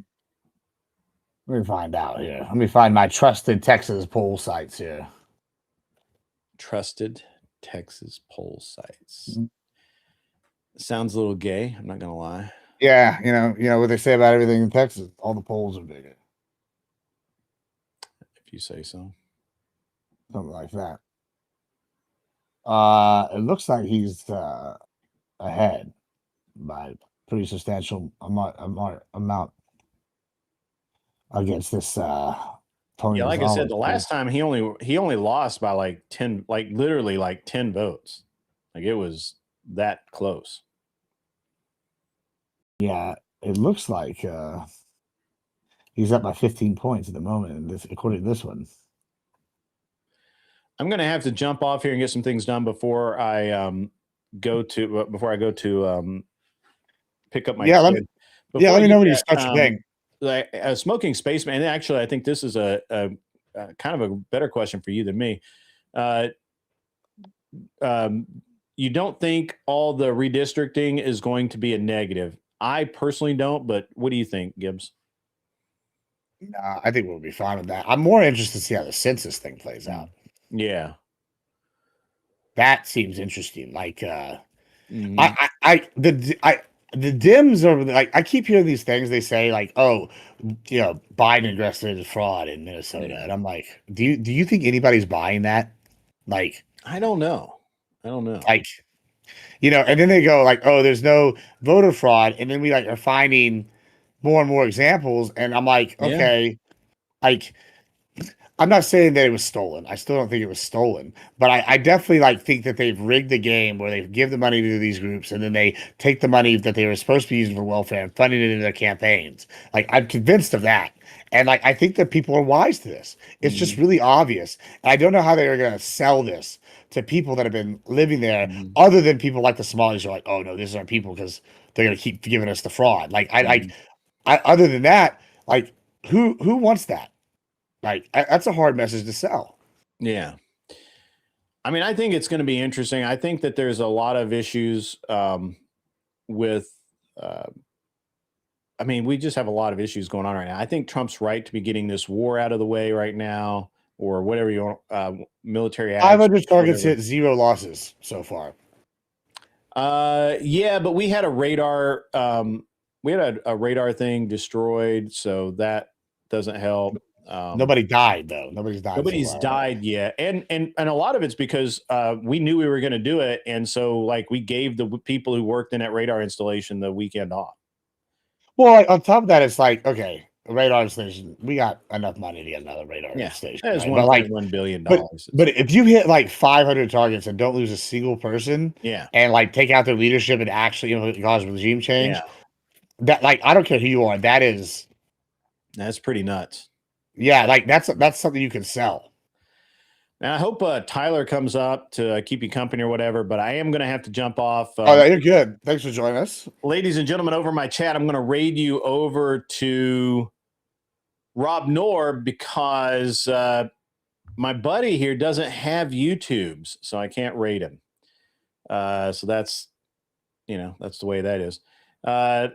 me find out here. Let me find my trusted Texas poll sites here. Trusted Texas poll sites. Sounds a little gay. I'm not gonna lie. Yeah, you know what they say about everything in Texas. All the polls are bigger. If you say so. Something like that. It looks like he's ahead by a pretty substantial amount against this Tony. Yeah, like Gonzalez. I said, the last time he only lost by like 10, like literally like 10 votes. Like it was that close. Yeah, it looks like he's up by 15 points at the moment, according to this one. I'm gonna have to jump off here and get some things done before I go to pick up my kid. Let me know when you start your thing. Like Smoking Spaceman, and actually, I think this is a kind of a better question for you than me. You don't think all the redistricting is going to be a negative? I personally don't, but what do you think, Gibbs? Nah, I think we'll be fine with that. I'm more interested to see how the census thing plays out. Yeah, that seems interesting. Like, the Dems are like, I keep hearing these things. They say like, oh, Biden aggressive fraud in Minnesota, and I'm like, do you think anybody's buying that? Like, I don't know. Like, and then they go like, oh, there's no voter fraud, and then we like are finding more and more examples, and I'm like, okay, like. I'm not saying that it was stolen. I still don't think it was stolen, but I definitely think that they've rigged the game where they give the money to these groups and then they take the money that they were supposed to be using for welfare and funding it into their campaigns. Like, I'm convinced of that. And I think that people are wise to this. It's just really obvious. And I don't know how they are going to sell this to people that have been living there, other than people like the Somalis who are like, oh no, this is our people because they're going to keep giving us the fraud. Other than that, who wants that? That's a hard message to sell. Yeah. I mean, I think it's going to be interesting. I think that there's a lot of issues with, we just have a lot of issues going on right now. I think Trump's right to be getting this war out of the way right now, or whatever you want, military action. 500 targets hit, 0 losses so far. Yeah, but we had a radar, a radar thing destroyed, so that doesn't help. Nobody died though. Nobody's died. Nobody's died yet, and a lot of it's because we knew we were going to do it, and so like we gave the people who worked in that radar installation the weekend off. Well, like, on top of that, it's like, okay, a radar station. We got enough money to get another radar station. That's Right? But like $1.1 billion. But if you hit like 500 targets and don't lose a single person, and like take out their leadership and actually cause regime change, that like I don't care who you are, that's pretty nuts. Yeah, like that's something you can sell. Now I hope Tyler comes up to keep you company or whatever, but I am going to have to jump off. Oh, you're good. Thanks for joining us, ladies and gentlemen. Over my chat, I'm going to raid you over to Rob Noor because my buddy here doesn't have YouTubes, so I can't raid him. So that's that's the way that is. Let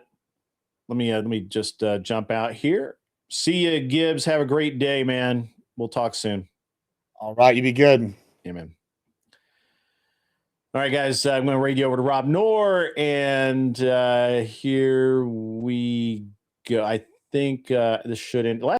me just jump out here. See you, Gibbs. Have a great day, man. We'll talk soon. All right, you be good. Yeah, man. All right, guys. I'm going to raid you over to Rob Noor, and here we go. I think this should end.